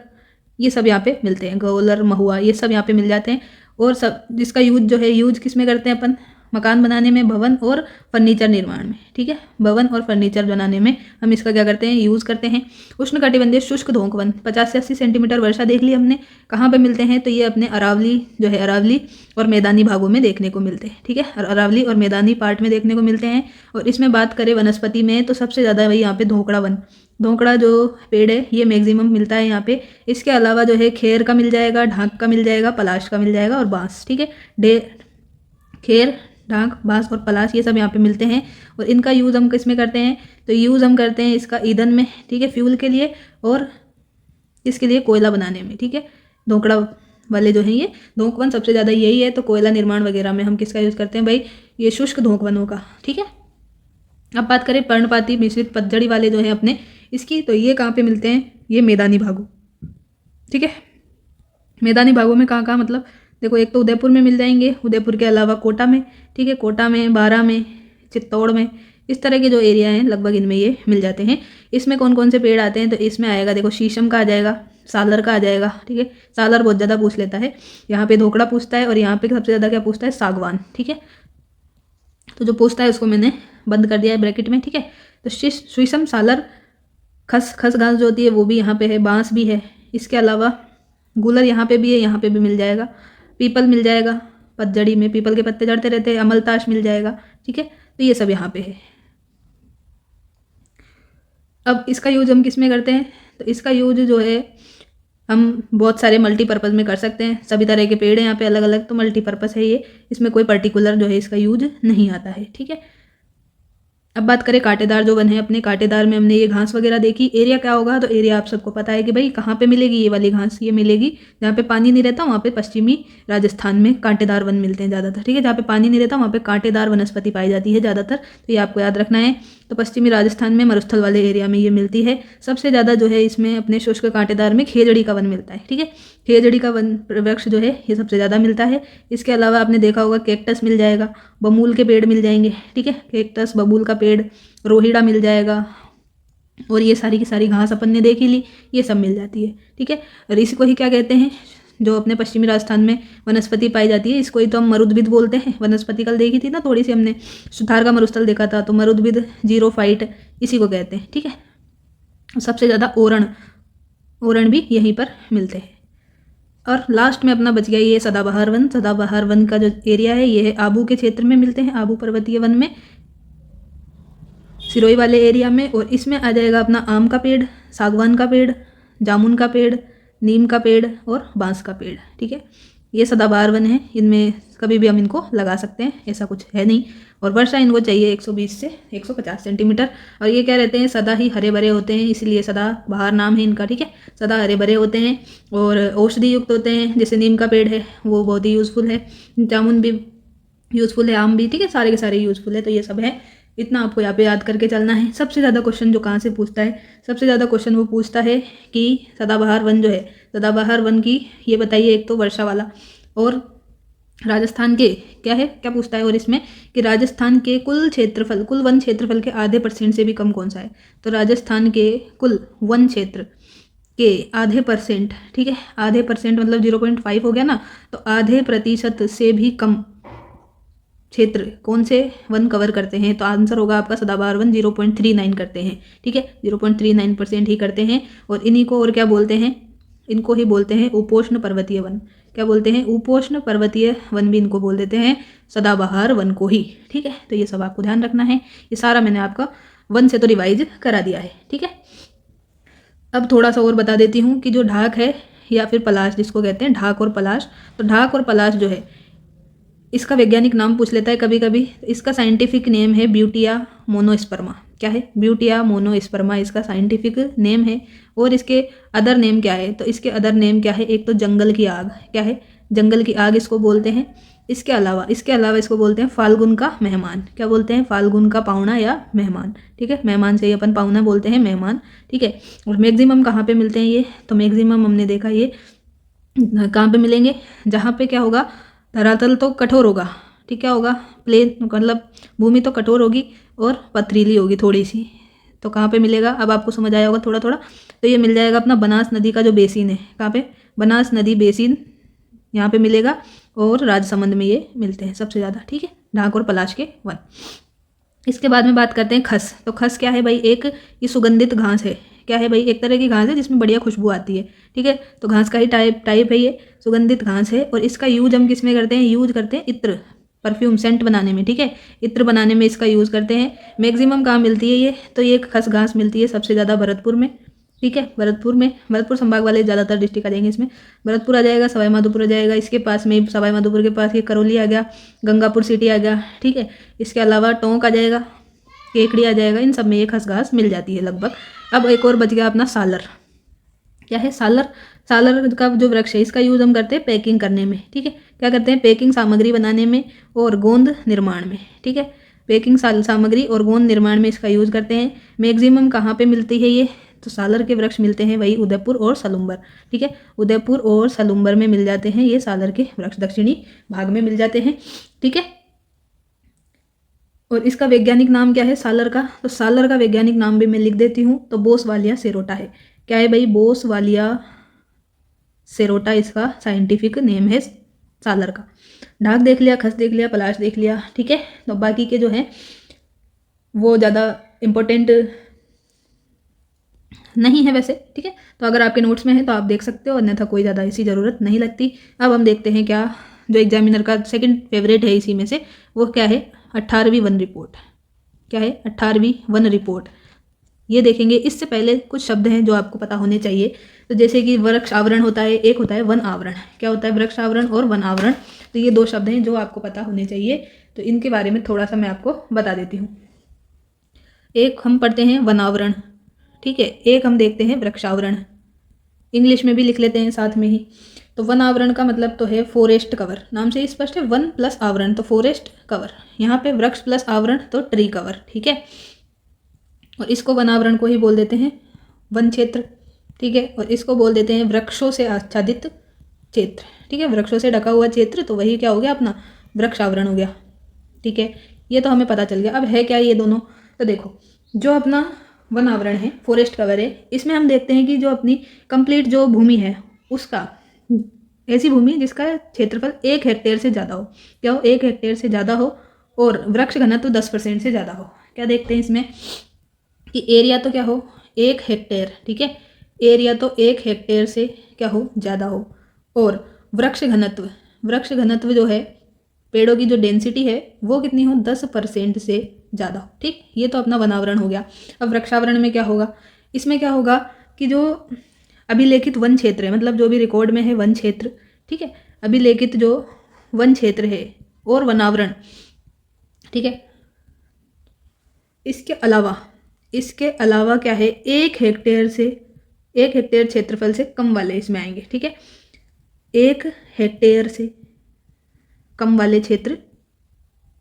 ये सब यहाँ पे मिलते हैं, गोलर, महुआ, ये सब यहाँ पे मिल जाते हैं। और सब जिसका यूज जो है, यूज किस में करते हैं अपन, मकान बनाने में, भवन और फर्नीचर निर्माण में, ठीक है। भवन और फर्नीचर बनाने में हम इसका क्या करते हैं, यूज़ करते हैं। उष्णकटिबंधीय शुष्क धोंक वन, 50 से 80 सेंटीमीटर वर्षा देख ली हमने। कहाँ पे मिलते हैं, तो ये अपने अरावली जो है, अरावली और मैदानी भागों में देखने को मिलते हैं, ठीक है। अरावली और मैदानी पार्ट में देखने को मिलते हैं। और इसमें बात करें वनस्पति में, तो सबसे ज़्यादा वही यहाँ पे धोकड़ा वन, धोकड़ा जो पेड़ है ये मैक्सिमम मिलता है यहाँ पे। इसके अलावा जो है खेर का मिल जाएगा, ढाक का मिल जाएगा, पलाश का मिल जाएगा और बांस, ठीक है। खेर, ढाक, बांस और पलाश, ये सब यहाँ पे मिलते हैं। और इनका यूज़ हम किस में करते हैं, तो यूज़ हम करते हैं इसका ईंधन में, ठीक है, फ्यूल के लिए, और इसके लिए कोयला बनाने में, ठीक है। धोकड़ा वाले जो हैं ये धोंक वन सबसे ज़्यादा यही है। तो कोयला निर्माण वगैरह में हम किसका यूज़ करते हैं भाई, ये शुष्क धोंक वनों का, ठीक है। अब बात करें पर्णपाती मिश्रित पतझड़ी वाले जो हैं अपने इसकी, तो ये कहाँ पे मिलते हैं, ये मैदानी भागों, ठीक है। मैदानी भागों में कहाँ कहाँ, मतलब देखो, एक तो उदयपुर में मिल जाएंगे, उदयपुर के अलावा कोटा में, ठीक है, कोटा में, बारा में, चित्तौड़ में, इस तरह के जो एरिया हैं लगभग इनमें ये मिल जाते हैं। इसमें कौन से पेड़ आते हैं, तो इसमें आएगा देखो, शीशम का आ जाएगा, सालर का आ जाएगा, ठीक है। सालर बहुत ज़्यादा पूछ लेता है, यहाँ पे धोकड़ा पूछता है, और यहाँ पे सबसे ज़्यादा क्या पूछता है, सागवान, ठीक है। तो जो पूछता है उसको मैंने बंद कर दिया है ब्रैकेट में, ठीक है। तो शीशम, सालर, खस घास जो होती है वो भी यहाँ पे है, बांस भी है, इसके अलावा गुलर यहाँ पे भी है, यहाँ पे भी मिल जाएगा, पीपल मिल जाएगा, पतझड़ी में पीपल के पत्ते झड़ते रहते हैं, अमलताश मिल जाएगा, ठीक है। तो ये सब यहाँ पे है। अब इसका यूज हम किस में करते हैं, तो इसका यूज जो है हम बहुत सारे मल्टीपर्पज़ में कर सकते हैं। सभी तरह के पेड़ हैं यहाँ पे अलग अलग, तो मल्टीपर्पज़ है ये, इसमें कोई पर्टिकुलर जो है इसका यूज नहीं आता है, ठीक है। अब बात करें कांटेदार जो वन है अपने, कांटेदार में हमने ये घास वगैरह देखी। एरिया क्या होगा, तो एरिया आप सबको पता है कि भाई कहाँ पे मिलेगी ये वाली घास, ये मिलेगी जहाँ पे पानी नहीं रहता, वहाँ पे पश्चिमी राजस्थान में कांटेदार वन मिलते हैं ज़्यादातर, ठीक है। जहाँ पे पानी नहीं रहता वहाँ पे कांटेदार वनस्पति पाई जाती है ज़्यादातर, तो ये आपको याद रखना है। तो पश्चिमी राजस्थान में मरुस्थल वाले एरिया में ये मिलती है। सबसे ज़्यादा जो है इसमें अपने शुष्क कांटेदार में खेजड़ी का वन मिलता है, ठीक है। खेजड़ी का वन वृक्ष जो है ये सबसे ज़्यादा मिलता है। इसके अलावा आपने देखा होगा कैक्टस मिल जाएगा, बबूल के पेड़ मिल जाएंगे, ठीक है, कैक्टस, बबूल का पेड़, रोहिड़ा मिल जाएगा, और ये सारी की सारी घास अपन ने देखी ली, ये सब मिल जाती है, ठीक है। और इसी को ही क्या कहते हैं, जो अपने पश्चिमी राजस्थान में वनस्पति पाई जाती है, इसको ही तो हम मरुद्भिद बोलते हैं। वनस्पति कल देखी थी ना थोड़ी सी हमने, सुथार का मरुस्थल देखा था, तो मरुद्भिद, जीरोफाइट, इसी को कहते हैं। ठीक है। सबसे ज़्यादा ओरण भी यहीं पर मिलते हैं। और लास्ट में अपना बच गया ये सदाबहार वन। सदाबहार वन का जो एरिया है ये है आबू के क्षेत्र में मिलते हैं, आबू पर्वतीय वन में, सिरोही वाले एरिया में। और इसमें आ जाएगा अपना आम का पेड़, सागवान का पेड़, जामुन का पेड़, नीम का पेड़ और बांस का पेड़। ठीक है, ये सदाबहार वन है। इनमें कभी भी हम इनको लगा सकते हैं, ऐसा कुछ है नहीं। और वर्षा इनको चाहिए 120 से 150 सेंटीमीटर। और ये क्या रहते हैं, सदा ही हरे भरे होते हैं, इसलिए सदाबहार नाम है इनका। ठीक है, सदा हरे भरे होते हैं और औषधि युक्त होते हैं। जैसे नीम का पेड़ है वो बहुत ही यूज़फुल है, जामुन भी यूज़फुल है, आम भी। ठीक है, सारे के सारे यूज़फुल है। तो ये सब है, इतना आपको यहाँ पे याद करके चलना है। सबसे ज़्यादा क्वेश्चन जो कहाँ से पूछता है, सबसे ज़्यादा क्वेश्चन वो पूछता है कि सदाबहार वन जो है, सदाबहार वन की ये बताइए, एक तो वर्षा वाला, और राजस्थान के क्या है, क्या पूछता है, और इसमें कि राजस्थान के कुल क्षेत्रफल, कुल वन क्षेत्रफल के आधे % से भी कम कौन सा है। तो राजस्थान के कुल वन क्षेत्र के आधे %, ठीक है, आधे % मतलब 0.5 हो गया ना, तो आधे % से भी कम क्षेत्र कौन से वन कवर करते हैं। तो आंसर होगा आपका सदाबहार वन 0.39 करते हैं। ठीक है, 0.39% ही करते हैं। और इन्हीं को और क्या बोलते हैं, इनको ही बोलते हैं उपोष्ण पर्वतीय वन। क्या बोलते हैं, उपोष्ण पर्वतीय वन भी इनको बोल देते हैं, सदाबहार वन को ही। ठीक है, तो ये सब आपको ध्यान रखना है। ये सारा मैंने आपका वन से तो रिवाइज करा दिया है। ठीक है, अब थोड़ा सा और बता देती हूँ कि जो ढाक है या फिर पलाश जिसको कहते हैं, ढाक और पलाश, तो ढाक और पलाश जो है इसका वैज्ञानिक नाम पूछ लेता है कभी कभी। इसका साइंटिफिक नेम है ब्यूटिया मोनोस्पर्मा। क्या है, ब्यूटिया मोनोस्पर्मा इसका साइंटिफिक नेम है। और इसके अदर नेम क्या है, तो इसके अदर नेम क्या है, एक तो जंगल की आग, क्या है, जंगल की आग इसको बोलते हैं। इसके अलावा इसको बोलते हैं फाल्गुन का मेहमान। क्या बोलते हैं, फाल्गुन का पाहुणा या मेहमान। ठीक है, मेहमान से ही अपन पाहुणा बोलते हैं, मेहमान। ठीक है, और मैक्सिमम कहाँ पे मिलते हैं ये, तो मैक्सिमम हमने देखा ये कहाँ पे मिलेंगे, जहाँ पे क्या होगा, धरातल तो कठोर होगा। ठीक, क्या होगा, प्लेन, मतलब भूमि तो कठोर होगी और पथरीली होगी थोड़ी सी। तो कहाँ पे मिलेगा, अब आपको समझ आया होगा थोड़ा थोड़ा। तो ये मिल जाएगा अपना बनास नदी का जो बेसिन है, कहाँ पे, बनास नदी बेसिन यहाँ पे मिलेगा। और राजसमंद में ये मिलते हैं सबसे ज़्यादा। ठीक है, ढाक और पलाश के वन। इसके बाद में बात करते हैं खस। तो खस क्या है भाई, एक ये सुगंधित घास है। क्या है भाई, एक तरह की घास है जिसमें बढ़िया खुशबू आती है। ठीक है, तो घास का ही टाइप है ये, सुगंधित घास है। और इसका यूज हम किस में करते हैं, यूज करते हैं इत्र, परफ्यूम, सेंट बनाने में। ठीक है, इत्र बनाने में इसका यूज़ करते हैं। मैक्सिमम कहाँ मिलती है ये, तो ये खस घास मिलती है सबसे ज़्यादा भरतपुर में। ठीक है, भरतपुर संभाग वाले ज़्यादातर डिस्ट्रिक्ट आ जाएंगे इसमें। भरतपुर आ जाएगा, सवाई माधोपुर आ जाएगा, इसके पास में सवाई माधोपुर के पास ये करौली आ गया, गंगापुर सिटी आ गया। ठीक है, इसके अलावा टोंक आ जाएगा, केकड़ी आ जाएगा, इन सब में ये खस घास मिल जाती है लगभग। अब एक और बच गया अपना सालर। क्या है, सालर। सालर का जो वृक्ष है इसका यूज़ हम करते हैं पैकिंग करने में। ठीक है, क्या करते हैं, पैकिंग सामग्री बनाने में और गोंद निर्माण में। ठीक है, पैकिंग सामग्री और गोंद निर्माण में इसका यूज़ करते हैं। मैक्सिमम कहाँ पे मिलती है ये, तो सालर के वृक्ष मिलते हैं वही उदयपुर और सलुम्बर। ठीक है, उदयपुर और सलुम्बर में मिल जाते हैं ये सालर के वृक्ष, दक्षिणी भाग में मिल जाते हैं। ठीक है, और इसका वैज्ञानिक नाम क्या है सालर का, तो सालर का वैज्ञानिक नाम भी मैं लिख देती हूँ, तो बोसवालिया सेरोटा है। क्या है भाई, बोसवालिया सेरोटा इसका साइंटिफिक नेम है सालर का। ढाक देख लिया, खस देख लिया, पलाश देख लिया। ठीक है, तो बाकी के जो हैं वो ज़्यादा इम्पोर्टेंट नहीं है वैसे। ठीक है, तो अगर आपके नोट्स में है तो आप देख सकते हो, अन्यथा कोई ज़्यादा ऐसी ज़रूरत नहीं लगती। अब हम देखते हैं क्या जो एग्जामिनर का सेकंड फेवरेट है इसी में से, वो क्या है, 18वीं वन रिपोर्ट। क्या है, 18वीं वन रिपोर्ट, ये देखेंगे। इससे पहले कुछ शब्द हैं जो आपको पता होने चाहिए। तो जैसे कि वृक्ष आवरण होता है, एक होता है वन आवरण। क्या होता है, वृक्ष आवरण और वन आवरण, तो ये दो शब्द हैं जो आपको पता होने चाहिए। तो इनके बारे में थोड़ा सा मैं आपको बता देती हूँ। एक हम पढ़ते हैं वन आवरण, ठीक है, एक हम देखते हैं वृक्ष आवरण, इंग्लिश में भी लिख लेते हैं साथ में ही। तो वन आवरण का मतलब तो है फॉरेस्ट कवर, नाम से ही स्पष्ट है, वन प्लस आवरण तो फॉरेस्ट कवर, यहाँ पे वृक्ष प्लस आवरण तो ट्री कवर। ठीक है, और इसको वन आवरण को ही बोल देते हैं वन क्षेत्र। ठीक है, और इसको बोल देते हैं वृक्षों से आच्छादित क्षेत्र। ठीक है, वृक्षों से ढका हुआ क्षेत्र, तो वही क्या हो गया अपना वृक्ष आवरण हो गया। ठीक है, ये तो हमें पता चल गया। अब है क्या ये दोनों, तो देखो जो अपना वन आवरण है, फॉरेस्ट कवर है, इसमें हम देखते हैं कि जो अपनी कंप्लीट जो भूमि है उसका ऐसी भूमि जिसका क्षेत्रफल 1 हेक्टेयर से ज़्यादा हो, क्या हो, 1 हेक्टेयर से ज़्यादा हो और वृक्ष घनत्व 10% से ज़्यादा हो। क्या देखते हैं इसमें कि एरिया तो क्या हो 1 हेक्टेयर, ठीक है, एरिया तो 1 हेक्टेयर से क्या हो ज़्यादा हो और वृक्ष घनत्व जो है पेड़ों की जो डेंसिटी है वो कितनी हो 10% से ज़्यादा हो। ठीक, ये तो अपना वनावरण हो गया। अब वृक्षावरण में क्या होगा, इसमें क्या होगा कि जो अभिलेखित वन क्षेत्र है, मतलब जो भी रिकॉर्ड में है वन क्षेत्र, ठीक है, अभिलेखित जो वन क्षेत्र है और वनावरण, ठीक है, इसके अलावा क्या है 1 हेक्टेयर क्षेत्रफल से कम वाले इसमें आएंगे। ठीक है, 1 हेक्टेयर से कम वाले क्षेत्र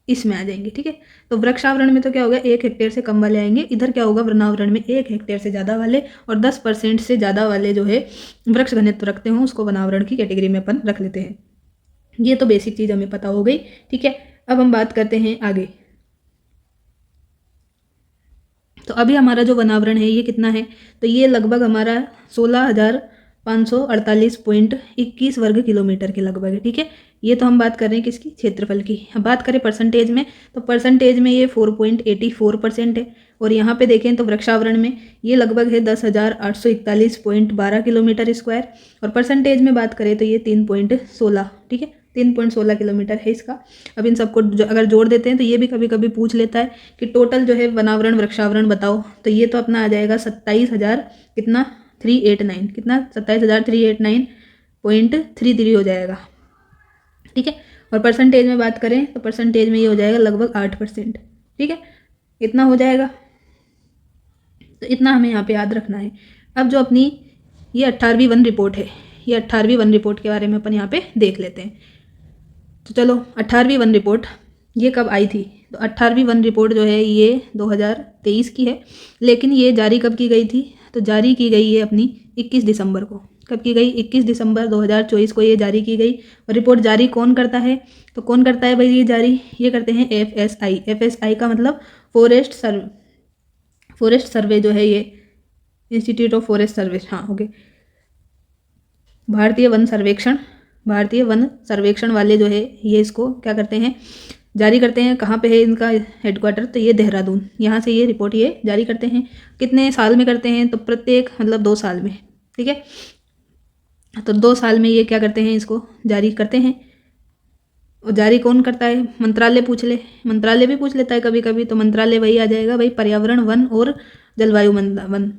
इसमें आ जाएंगे। ठीक है, तो वृक्षावरण में तो क्या होगा 1 हेक्टेयर से कम वाले आएंगे, इधर क्या होगा वनावरण में 1 हेक्टेयर से ज़्यादा वाले और 10% से ज़्यादा वाले जो है वृक्ष घनत्व रखते हो उसको वनावरण की कैटेगरी में अपन रख लेते हैं। ये तो बेसिक चीज़ हमें पता हो गई। ठीक है, अब हम बात करते हैं आगे। तो अभी हमारा जो वनावरण है ये कितना है, तो ये लगभग हमारा 16,548.21 वर्ग किलोमीटर के लगभग है। ठीक है, ये तो हम बात कर रहे हैं किसकी, क्षेत्रफल की। अब बात करें परसेंटेज में, तो परसेंटेज में ये 4.84% है और यहाँ पे देखें तो वृक्षावरण में ये लगभग है 10,841.12 किलोमीटर स्क्वायर और परसेंटेज में बात करें तो ये 3.16, ठीक है, 3.16 किलोमीटर है इसका। अब इन सबको अगर जोड़ देते हैं तो ये भी कभी कभी पूछ लेता है कि टोटल जो है वनावरण वृक्षावरण बताओ, तो ये तो अपना आ जाएगा 27,000 कितना 389, कितना 27,389.33 हो जाएगा। ठीक है, और परसेंटेज में बात करें तो परसेंटेज में ये हो जाएगा लगभग 8%। ठीक है, इतना हो जाएगा, तो इतना हमें यहाँ पे याद रखना है। अब जो अपनी ये 18वीं वन रिपोर्ट है, ये 18वीं वन रिपोर्ट के बारे में अपन यहाँ पे देख लेते हैं। तो चलो 18वीं वन रिपोर्ट ये कब आई थी, तो 18वीं वन रिपोर्ट जो है ये 2023 की है, लेकिन ये जारी कब की गई थी, तो जारी की गई है अपनी 21 दिसंबर को। कब की गई, 21 दिसंबर 2024 को ये जारी की गई। और रिपोर्ट जारी कौन करता है, तो कौन करता है भाई ये जारी, ये करते हैं FSI का मतलब फॉरेस्ट सर्वे जो है ये इंस्टीट्यूट ऑफ फॉरेस्ट सर्वे, हाँ ओके, भारतीय वन सर्वेक्षण वाले जो है ये इसको क्या करते हैं, जारी करते हैं। कहाँ पे है इनका हेडक्वार्टर, तो ये देहरादून, यहाँ से ये रिपोर्ट ये जारी करते हैं। कितने साल में करते हैं, तो प्रत्येक मतलब 2 साल में। ठीक है, तो 2 साल में ये क्या करते हैं, इसको जारी करते हैं। और जारी कौन करता है, मंत्रालय मंत्रालय भी पूछ लेता है कभी कभी, तो मंत्रालय वही आ जाएगा भाई पर्यावरण वन और जलवायु वन।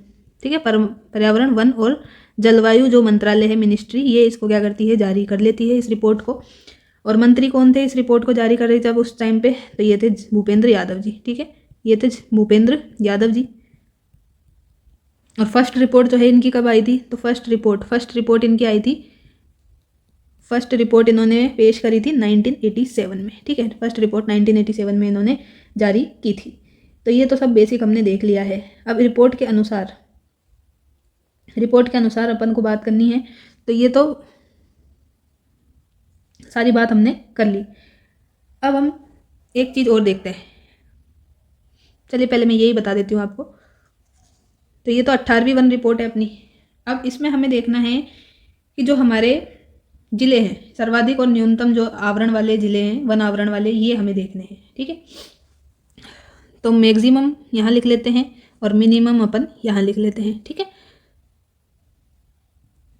ठीक है, पर्यावरण वन और जलवायु जो मंत्रालय है मिनिस्ट्री, ये इसको क्या करती है, जारी कर लेती है इस रिपोर्ट को। और मंत्री कौन थे इस रिपोर्ट को जारी कर रहे जब उस टाइम पे, तो ये थे भूपेंद्र यादव जी। ठीक है, ये थे भूपेंद्र यादव जी। और फर्स्ट रिपोर्ट जो है इनकी कब आई थी, तो फर्स्ट रिपोर्ट इनकी आई थी, फर्स्ट रिपोर्ट इन्होंने पेश करी थी 1987 में। ठीक है, फर्स्ट रिपोर्ट 1987 में इन्होंने जारी की थी। तो ये तो सब बेसिक हमने देख लिया है। अब रिपोर्ट के अनुसार अपन को बात करनी है, तो ये तो सारी बात हमने कर ली। अब हम एक चीज़ और देखते हैं, चलिए पहले मैं यही बता देती हूँ आपको। तो ये तो 18वीं वन रिपोर्ट है अपनी। अब इसमें हमें देखना है कि जो हमारे जिले हैं, सर्वाधिक और न्यूनतम जो आवरण वाले जिले हैं, वन आवरण वाले, ये हमें देखने हैं। ठीक है, तो मैक्सिमम यहाँ लिख लेते हैं और मिनिमम अपन यहाँ लिख लेते हैं। ठीक है,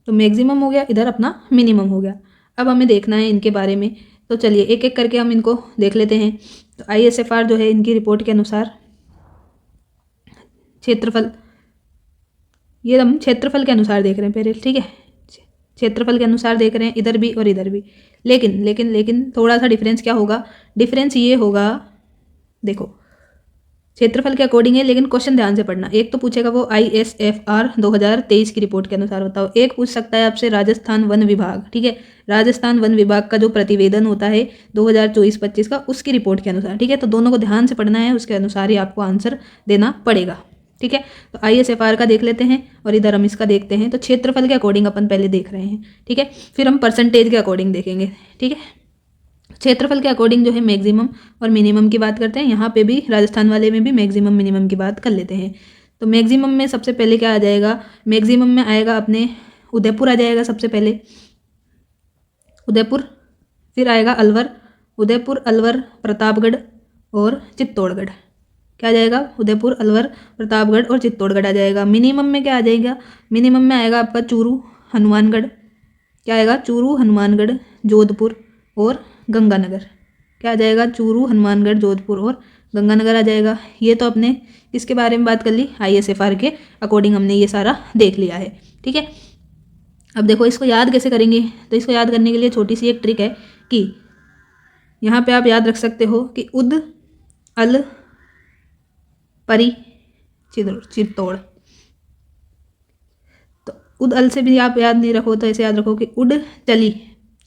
तो मैक्सिमम हो गया, इधर अपना मिनिमम हो गया। अब हमें देखना है इनके बारे में, तो चलिए एक एक करके हम इनको देख लेते हैं। तो ISFR जो है इनकी रिपोर्ट के अनुसार क्षेत्रफल, ये हम क्षेत्रफल के अनुसार देख रहे हैं पहले। ठीक है, क्षेत्रफल के अनुसार देख रहे हैं इधर भी और इधर भी। लेकिन थोड़ा सा डिफरेंस क्या होगा, डिफरेंस ये होगा, देखो क्षेत्रफल के अकॉर्डिंग है, लेकिन क्वेश्चन ध्यान से पढ़ना। एक तो पूछेगा वो ISFR 2023 की रिपोर्ट के अनुसार बताओ, एक पूछ सकता है आपसे राजस्थान वन विभाग। ठीक है, राजस्थान वन विभाग का जो प्रतिवेदन होता है 2024-25 का, उसकी रिपोर्ट के अनुसार। ठीक है, तो दोनों को ध्यान से पढ़ना है, उसके अनुसार ही आपको आंसर देना पड़ेगा। ठीक है, तो ISFR का देख लेते हैं और इधर हम इसका देखते हैं। तो क्षेत्रफल के अकॉर्डिंग अपन पहले देख रहे हैं। ठीक है, फिर हम परसेंटेज के अकॉर्डिंग देखेंगे। ठीक है, क्षेत्रफल के अकॉर्डिंग जो है मैक्सिमम और मिनिमम की बात करते हैं। यहाँ पे भी राजस्थान वाले में भी मैक्सिमम मिनिमम की बात कर लेते हैं। तो मैक्सिमम में सबसे पहले क्या आ जाएगा, मैक्सिमम में आएगा अपने उदयपुर आ जाएगा सबसे पहले। उदयपुर, फिर आएगा अलवर, उदयपुर, अलवर, प्रतापगढ़ और चित्तौड़गढ़। क्या आ जाएगा? उदयपुर, अलवर, प्रतापगढ़ और चित्तौड़गढ़ आ जाएगा। मिनिमम में क्या आ जाएगा? मिनिमम में आएगा आपका चूरू, हनुमानगढ़। क्या आएगा? चूरू, हनुमानगढ़, जोधपुर और गंगानगर। क्या आ जाएगा? चूरू, हनुमानगढ़, जोधपुर और गंगानगर आ जाएगा। ये तो अपने इसके बारे में बात कर ली, ISFR के अकॉर्डिंग हमने ये सारा देख लिया है। ठीक है, अब देखो इसको याद कैसे करेंगे। तो इसको याद करने के लिए छोटी सी एक ट्रिक है कि यहाँ पे आप याद रख सकते हो कि उद, अल, परी, चित्तौड़। तो उद अल से भी आप याद नहीं रखो तो ऐसे याद रखो कि उड चली।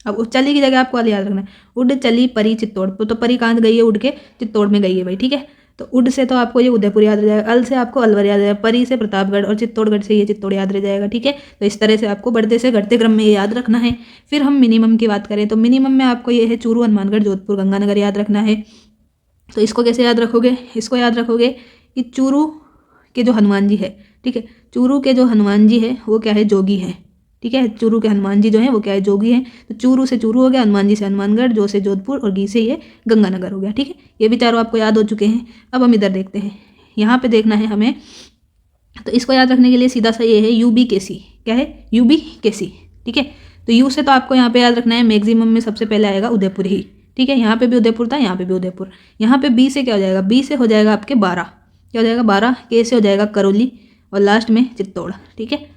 अब चली की जगह आपको अल याद रखना है। उड चली परी चित्तौड़, तो परी कहाँ गई है? उड़ के चित्तौड़ में गई है भाई। ठीक है, तो उड से तो आपको ये उदयपुर याद रह जाएगा, अल से आपको अलवर याद रह जाएगा, परी से प्रतापगढ़ और चित्तौड़गढ़ से ये चित्तौड़ याद रह जाएगा। ठीक है, तो इस तरह से आपको बढ़ते से घटते क्रम में ये याद रखना है। फिर हम मिनिमम की बात करें तो मिनिमम में आपको ये है चूरू, हनुमानगढ़, जोधपुर, गंगानगर याद रखना है। तो इसको कैसे याद रखोगे? इसको याद रखोगे कि चूरू के जो हनुमान जी है, ठीक है, चूरू के जो हनुमान जी है वो क्या है? जोगी है। ठीक है, चूरू के हनुमान जी जो है वो क्या है? जोगी हैं। तो चूरू से चूरू हो गया, हनुमान जी से हनुमानगढ़, जो से जोधपुर और गी से ये गंगानगर हो गया। ठीक है, ये भी चारों आपको याद हो चुके हैं। अब हम इधर देखते हैं, यहाँ पे देखना है हमें। तो इसको याद रखने के लिए सीधा सा ये है UBKC। क्या है? UBKC। ठीक है, तो यू से तो आपको यहाँ पे याद रखना है मैक्सिमम में सबसे पहले आएगा उदयपुर ही। ठीक है, यहाँ पे भी उदयपुर था, यहाँ पे भी उदयपुर। यहाँ पे बी से क्या हो जाएगा? बी से हो जाएगा आपके 12। क्या हो जाएगा? 12। के से हो जाएगा करौली और लास्ट में चित्तौड़। ठीक है,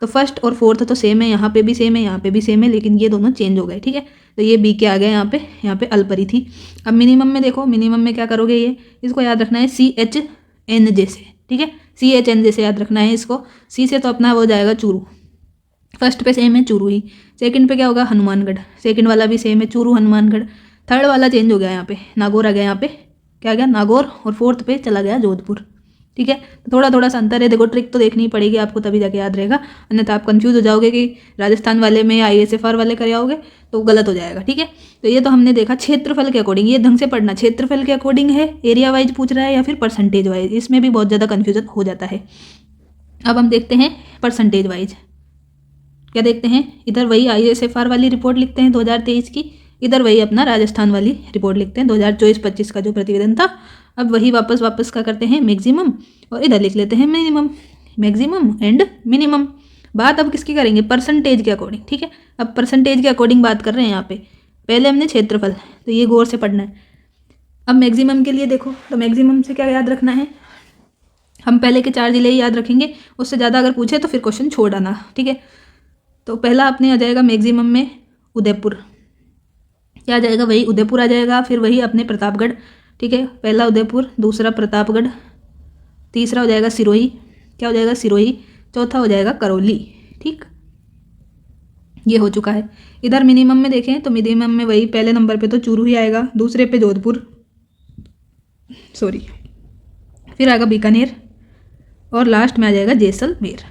तो फर्स्ट और फोर्थ तो सेम है, यहाँ पे भी सेम है, यहाँ पे भी सेम है, लेकिन ये दोनों चेंज हो गए। ठीक है, तो ये बी के आ गए यहाँ पे अलपरी थी। अब मिनिमम में देखो, मिनिमम में क्या करोगे? ये इसको याद रखना है CHNJ से। ठीक है, CHNJ से याद रखना है इसको। सी से तो अपना वो जाएगा चूरू, फर्स्ट पे सेम है चूरू ही। सेकंड पे क्या होगा? हनुमानगढ़, सेकंड वाला भी सेम है चूरू, हनुमानगढ़। थर्ड वाला चेंज हो गया, यहाँ पे नागौर आ गया, यहाँ पे क्या आ गया? नागौर। और फोर्थ पे चला गया जोधपुर। ठीक है, तो थोड़ा थोड़ा सा अंतर है। देखो ट्रिक तो देखनी पड़ेगी आपको, तभी जाके याद रहेगा, अन्यथा आप कंफ्यूज हो जाओगे कि राजस्थान वाले में ISFR वाले कर आओगे तो गलत हो जाएगा। ठीक है, तो ये तो हमने देखा क्षेत्रफल के अकॉर्डिंग। ये ढंग से पढ़ना, क्षेत्रफल के अकॉर्डिंग है, एरिया वाइज पूछ रहा है या फिर परसेंटेज वाइज, इसमें भी बहुत ज़्यादा कन्फ्यूजन हो जाता है। अब हम देखते हैं परसेंटेज वाइज। क्या देखते हैं? इधर वही ISFR वाली रिपोर्ट लिखते हैं 2023 की, इधर वही अपना राजस्थान वाली रिपोर्ट लिखते हैं 2024-25 का जो प्रतिवेदन था। अब वही वापस क्या करते हैं? मैक्सिमम, और इधर लिख लेते हैं मिनिमम। Maximum and minimum. बात अब किसकी करेंगे? परसेंटेज के अकॉर्डिंग। ठीक है, अब परसेंटेज के अकॉर्डिंग बात कर रहे हैं यहाँ पे। पहले हमने क्षेत्रफल, तो ये गौर से पढ़ना है। अब मैक्सिमम के लिए देखो, तो मैक्सिमम से क्या याद रखना है? हम पहले के 4 जिले ही याद रखेंगे, उससे ज़्यादा अगर पूछे तो फिर क्वेश्चन छोड़ आना। ठीक है, तो पहला अपने आ जाएगा मैक्सिमम में उदयपुर। क्या आ जाएगा? वही उदयपुर आ जाएगा। फिर वही अपने प्रतापगढ़। ठीक है, पहला उदयपुर, दूसरा प्रतापगढ़, तीसरा हो जाएगा सिरोही। क्या हो जाएगा? सिरोही। चौथा हो जाएगा करौली। ठीक, ये हो चुका है। इधर मिनिमम में देखें तो मिनिमम में वही पहले नंबर पे तो चूरू ही आएगा, दूसरे पे जोधपुर, फिर आएगा बीकानेर और लास्ट में आ जाएगा जैसलमेर।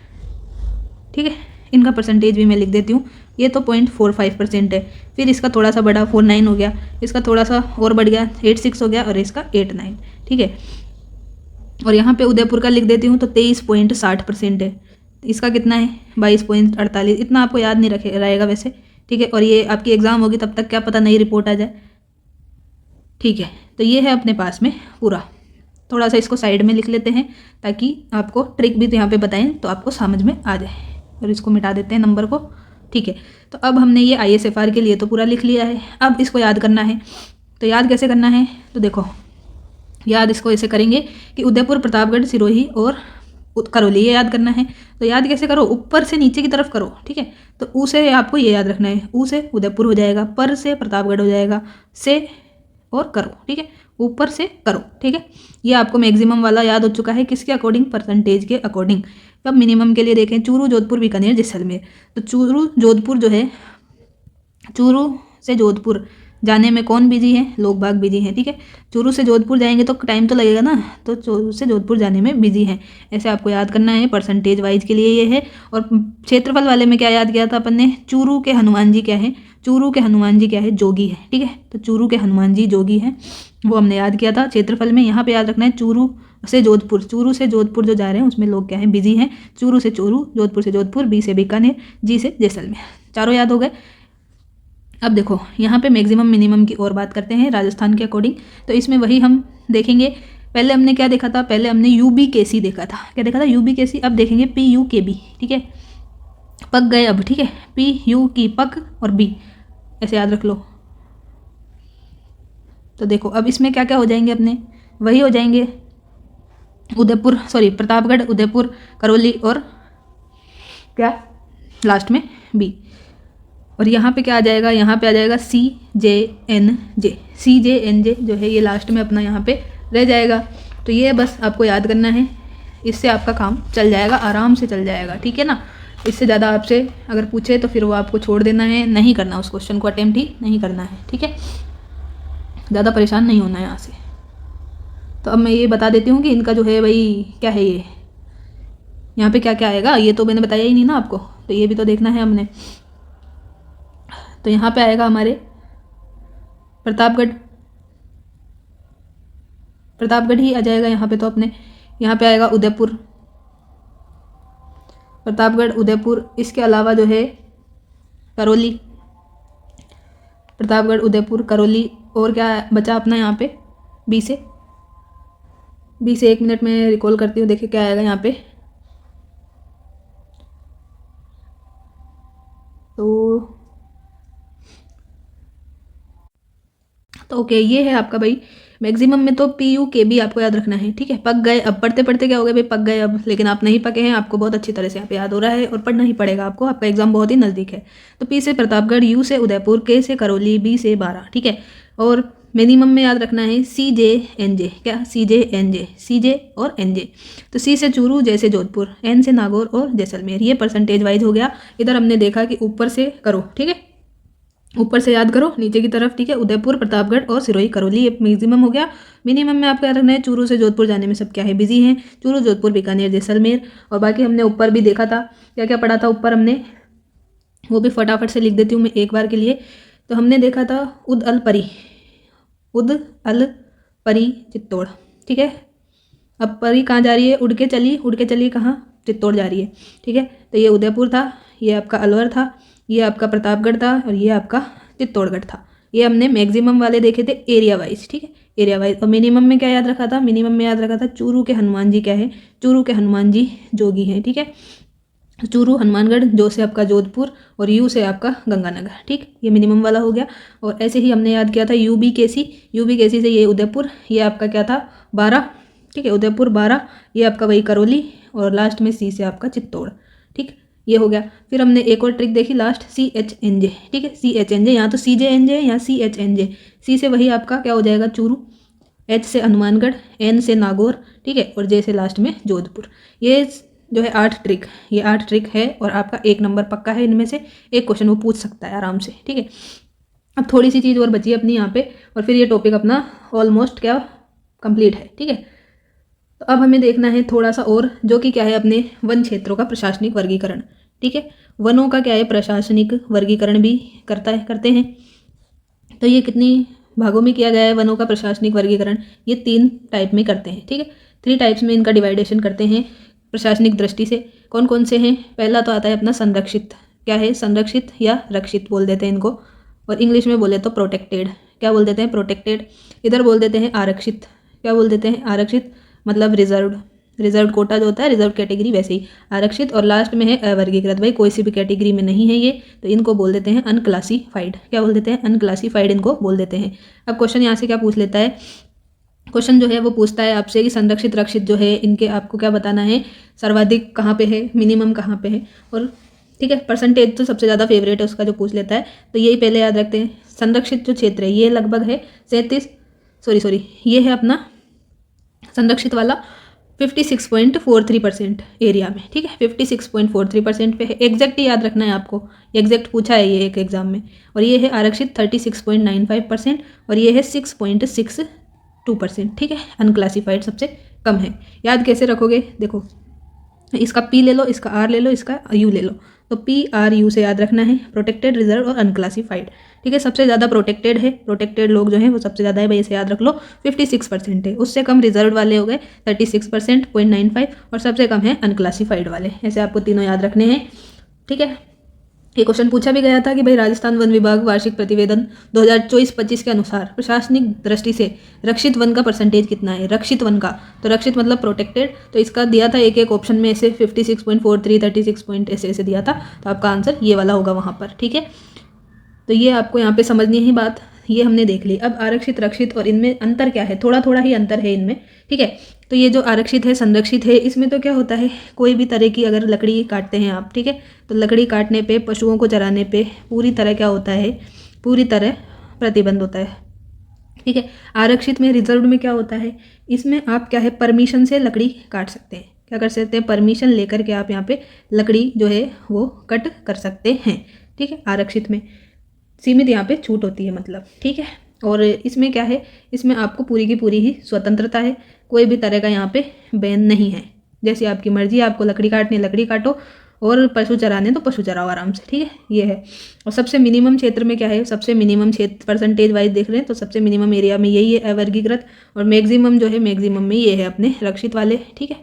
ठीक है, इनका परसेंटेज भी मैं लिख देती हूँ। ये तो 0.45% है। फिर इसका थोड़ा सा बड़ा 49 हो गया, इसका थोड़ा सा और बढ़ गया 86 हो गया और इसका 89। ठीक है, और यहाँ पे उदयपुर का लिख देती हूँ तो 23.60% है। इसका कितना है? 22.48। इतना आपको याद नहीं रहेगा वैसे। ठीक है, और ये आपकी एग्ज़ाम होगी तब तक क्या पता नई रिपोर्ट आ जाए। ठीक है, तो ये है अपने पास में पूरा। थोड़ा सा इसको साइड में लिख लेते हैं ताकि आपको ट्रिक भी तो यहाँ पे बताएं तो आपको समझ में आ जाए। और इसको मिटा देते हैं नंबर को। ठीक है, तो अब हमने ये ISFR के लिए तो पूरा लिख लिया है। अब इसको याद करना है, तो याद कैसे करना है? तो देखो, याद इसको ऐसे करेंगे कि उदयपुर, प्रतापगढ़, सिरोही और करौली, ये याद करना है। तो याद कैसे करो? ऊपर से नीचे की तरफ करो। ठीक है, तो ऊ से आपको ये याद रखना है, ऊ से उदयपुर हो जाएगा, पर से प्रतापगढ़ हो जाएगा, से और करो। ठीक है, ऊपर से करो। ठीक है, ये आपको मैक्सिमम वाला याद हो चुका है। किसके अकॉर्डिंग? परसेंटेज के अकॉर्डिंग। अब मिनिमम के लिए देखें, चूरू, जोधपुर, बीकानेर, जैसलमेर। तो चूरू, जोधपुर जो है, चूरू से जोधपुर जाने में कौन बिजी है? लोग बाग बिजी हैं। ठीक है, चूरू से जोधपुर जाएंगे तो टाइम तो लगेगा ना, तो चूरू से जोधपुर जाने में बिजी हैं। ऐसे आपको याद करना है। परसेंटेज वाइज के लिए ये है। और क्षेत्रफल वाले में क्या याद किया था अपन ने? चूरू के हनुमान जी क्या है? चूरू के हनुमान जी क्या है? जोगी है। ठीक है, तो चूरू के हनुमान जी जोगी हैं, वो हमने याद किया था क्षेत्रफल में। यहाँ पे याद रखना है चूरू से जोधपुर, चूरू से जोधपुर जो जा रहे हैं उसमें लोग क्या हैं? बिजी हैं। चूरू से चूरू, जोधपुर से जोधपुर, बी से बीकानेर, जी से जैसलमेर। चारों याद हो गए। अब देखो यहाँ पे मैक्सिमम मिनिमम की और बात करते हैं राजस्थान के अकॉर्डिंग। तो इसमें वही हम देखेंगे। पहले हमने क्या देखा था, पहले हमने UBKC देखा था। क्या देखा था? UBKC। अब देखेंगे PUKB। ठीक है, पक गए अब। ठीक है, PU की पक और B, ऐसे याद रख लो। तो देखो अब इसमें क्या क्या हो जाएंगे अपने, वही हो जाएंगे उदयपुर, सॉरी प्रतापगढ़, उदयपुर, करौली और क्या लास्ट में B। और यहाँ पे क्या आ जाएगा, यहाँ पे आ जाएगा CJNJ। CJNJ जो है ये लास्ट में अपना यहाँ पे रह जाएगा। तो ये बस आपको याद करना है, इससे आपका काम चल जाएगा, आराम से चल जाएगा। ठीक है ना, इससे ज़्यादा आपसे अगर पूछे तो फिर वो आपको छोड़ देना है, नहीं करना उस क्वेश्चन को, अटेम्प्ट ही नहीं करना है। ठीक है, ज़्यादा परेशान नहीं होना है यहाँ से। तो अब मैं ये बता देती हूँ कि इनका जो है भाई क्या है, ये यहाँ पे क्या क्या आएगा, ये तो मैंने बताया ही नहीं ना आपको, तो ये भी तो देखना है हमने। तो यहाँ पे आएगा हमारे प्रतापगढ़, प्रतापगढ़ ही आ जाएगा यहाँ पे। तो अपने यहाँ पे आएगा उदयपुर, प्रतापगढ़, उदयपुर। इसके अलावा जो है करौली, प्रतापगढ़, उदयपुर, करौली। और क्या बचा अपना यहाँ पे B से 1 मिनट में रिकॉल करती हूँ, देखिए क्या आएगा यहाँ पे। तो ओके, ये है आपका भाई मैक्सिमम में। तो PUKB आपको याद रखना है। ठीक है, पक गए। अब पढ़ते पढ़ते क्या हो गया भाई, पक गए अब, लेकिन आप नहीं पके हैं, आपको बहुत अच्छी तरह से यहाँ पे याद हो रहा है और पढ़ना ही पड़ेगा आपको, आपका एग्जाम बहुत ही नज़दीक है। तो P से प्रतापगढ़, U से उदयपुर, K से करौली, B से 12। ठीक है, और मिनिमम में याद रखना है CJNJ। क्या? CJNJ, CJ और NJ। तो C से चूरू, J से जोधपुर, N से नागौर और जैसलमेर। ये परसेंटेज वाइज हो गया। इधर हमने देखा कि ऊपर से करो। ठीक है, ऊपर से याद करो नीचे की तरफ। ठीक है, उदयपुर, प्रतापगढ़ और सिरोही, करौली, ये मैक्सिमम हो गया। मिनिमम में आपको याद रखना है चूरू से जोधपुर जाने में सब क्या है, बिजी हैं। चूरू, जोधपुर, बीकानेर, जैसलमेर। और बाकी हमने ऊपर भी देखा था, क्या क्या पढ़ा था ऊपर हमने, वो भी फटाफट से लिख देती हूँ मैं एक बार के लिए। तो हमने देखा था उद अल परी, उद अल परी चित्तौड़। ठीक है, अब परी कहाँ जा रही है, उड़ के चली कहाँ, चित्तौड़ जा रही है। ठीक है, तो ये उदयपुर था, ये आपका अलवर था, ये आपका प्रतापगढ़ था और ये आपका चित्तौड़गढ़ था। ये हमने मैक्सिमम वाले देखे थे एरिया वाइज। ठीक है, एरिया वाइज। और मिनिमम में क्या याद रखा था, मिनिमम में याद रखा था चूरू के हनुमान जी क्या है, चूरू के हनुमान जी जोगी हैं। ठीक है, चूरू हनुमानगढ़, जो से आपका जोधपुर और यू से आपका गंगानगर। ठीक, ये मिनिमम वाला हो गया। और ऐसे ही हमने याद किया था UBKC से ये उदयपुर, ये आपका क्या था 12। ठीक है, उदयपुर 12, ये आपका वही करौली और लास्ट में C से आपका चित्तौड़। ठीक, ये हो गया। फिर हमने एक और ट्रिक देखी लास्ट, CHNJ। ठीक है, CHNJ, यहाँ तो CJNJ है, यहाँ CHNJ। C से वही आपका क्या हो जाएगा चूरू, H से हनुमानगढ़, N से नागौर। ठीक है, और J से लास्ट में जोधपुर। ये जो है 8 ट्रिक, ये 8 ट्रिक है और आपका 1 नंबर पक्का है। इनमें से एक क्वेश्चन वो पूछ सकता है आराम से। ठीक है, अब थोड़ी सी चीज़ और बची है अपनी यहाँ पे, और फिर ये टॉपिक अपना ऑलमोस्ट क्या कंप्लीट है। ठीक है, तो अब हमें देखना है थोड़ा सा और, जो कि क्या है अपने वन क्षेत्रों का प्रशासनिक वर्गीकरण। ठीक है, वनों का क्या है प्रशासनिक वर्गीकरण भी करते हैं। तो ये कितनी भागों में किया गया है वनों का प्रशासनिक वर्गीकरण, ये 3 टाइप में करते हैं। ठीक है, 3 टाइप्स में इनका डिवाइडेशन करते हैं प्रशासनिक दृष्टि से। कौन कौन से हैं, पहला तो आता है अपना संरक्षित। क्या है, संरक्षित या रक्षित बोल देते हैं इनको, और इंग्लिश में बोले तो प्रोटेक्टेड। क्या बोल देते हैं, प्रोटेक्टेड। इधर बोल देते हैं आरक्षित। क्या बोल देते हैं, आरक्षित मतलब रिजर्व कोटा जो होता है, रिजर्व कैटेगरी, वैसे ही आरक्षित। और लास्ट में है अवर्गीकृत, भाई कोई सी भी कैटेगरी में नहीं है ये, तो इनको बोल देते हैं अनक्लासीफाइड। क्या बोल देते हैं, अनक्लासीफाइड इनको बोल देते हैं। अब क्वेश्चन यहाँ से क्या पूछ लेता है, क्वेश्चन जो है वो पूछता है आपसे कि संरक्षित रक्षित जो है इनके आपको क्या बताना है, सर्वाधिक कहाँ पे है, मिनिमम कहाँ पे है। और ठीक है, परसेंटेज तो सबसे ज़्यादा फेवरेट है उसका जो पूछ लेता है, तो यही पहले याद रखते हैं। संरक्षित जो क्षेत्र है ये लगभग है 37, ये है अपना संरक्षित वाला 56.43% एरिया में। ठीक है, 56.43% पे है। एग्जैक्ट ही याद रखना है आपको, एग्जैक्ट पूछा है ये एक एग्जाम में। और ये है आरक्षित 36.95% और ये है 6.62%। ठीक है, अनक्लासीफाइड सबसे कम है। याद कैसे रखोगे, देखो इसका P ले लो, इसका R ले लो, इसका U ले लो। तो PRU से याद रखना है, प्रोटेक्टेड, रिजर्व और अनक्लासीफाइड। ठीक है, सबसे ज़्यादा प्रोटेक्टेड है, प्रोटेक्टेड लोग जो हैं वो सबसे ज़्यादा है भाई, इसे याद रख लो 56% है। उससे कम रिजर्व वाले हो गए 36.95 और सबसे कम है अनक्लासीफाइड वाले। ऐसे आपको तीनों याद रखने हैं। ठीक है, ये क्वेश्चन पूछा भी गया था कि भाई राजस्थान वन विभाग वार्षिक प्रतिवेदन 2024-25 के अनुसार प्रशासनिक दृष्टि से रक्षित वन का परसेंटेज कितना है। रक्षित वन का, तो रक्षित मतलब प्रोटेक्टेड, तो इसका दिया था एक एक ऑप्शन में ऐसे 56.43, 36 पॉइंट ऐसे ऐसे दिया था, तो आपका आंसर ये वाला होगा वहाँ पर। ठीक है, तो ये आपको यहाँ पे समझनी है बात, ये हमने देख ली। अब आरक्षित रक्षित और इनमें अंतर क्या है, थोड़ा थोड़ा ही अंतर है इनमें। ठीक है, तो ये जो आरक्षित है संरक्षित है, इसमें तो क्या होता है, कोई भी तरह की अगर लकड़ी काटते हैं आप, ठीक है, तो लकड़ी काटने पे, पशुओं को चराने पे पूरी तरह क्या होता है, पूरी तरह प्रतिबंध होता है। ठीक है, आरक्षित में रिजर्व में क्या होता है, इसमें आप क्या है परमिशन से लकड़ी काट सकते हैं। क्या कर सकते हैं, परमिशन लेकर के आप यहाँ पे लकड़ी जो है वो कट कर सकते हैं। ठीक है, आरक्षित में सीमित यहाँ पे छूट होती है मतलब। ठीक है, और इसमें क्या है, इसमें आपको पूरी की पूरी ही स्वतंत्रता है, कोई भी तरह का यहाँ पे बैन नहीं है। जैसी आपकी मर्जी है, आपको लकड़ी काटनी लकड़ी काटो और पशु चराने तो पशु चराओ आराम से। ठीक है, ये है। और सबसे मिनिमम क्षेत्र में क्या है, सबसे मिनिमम क्षेत्र परसेंटेज वाइज देख रहे हैं तो सबसे मिनिमम एरिया में यही है अवर्गीकृत, और मैक्सिमम जो है मैक्सिमम में ये है अपने रक्षित वाले। ठीक है,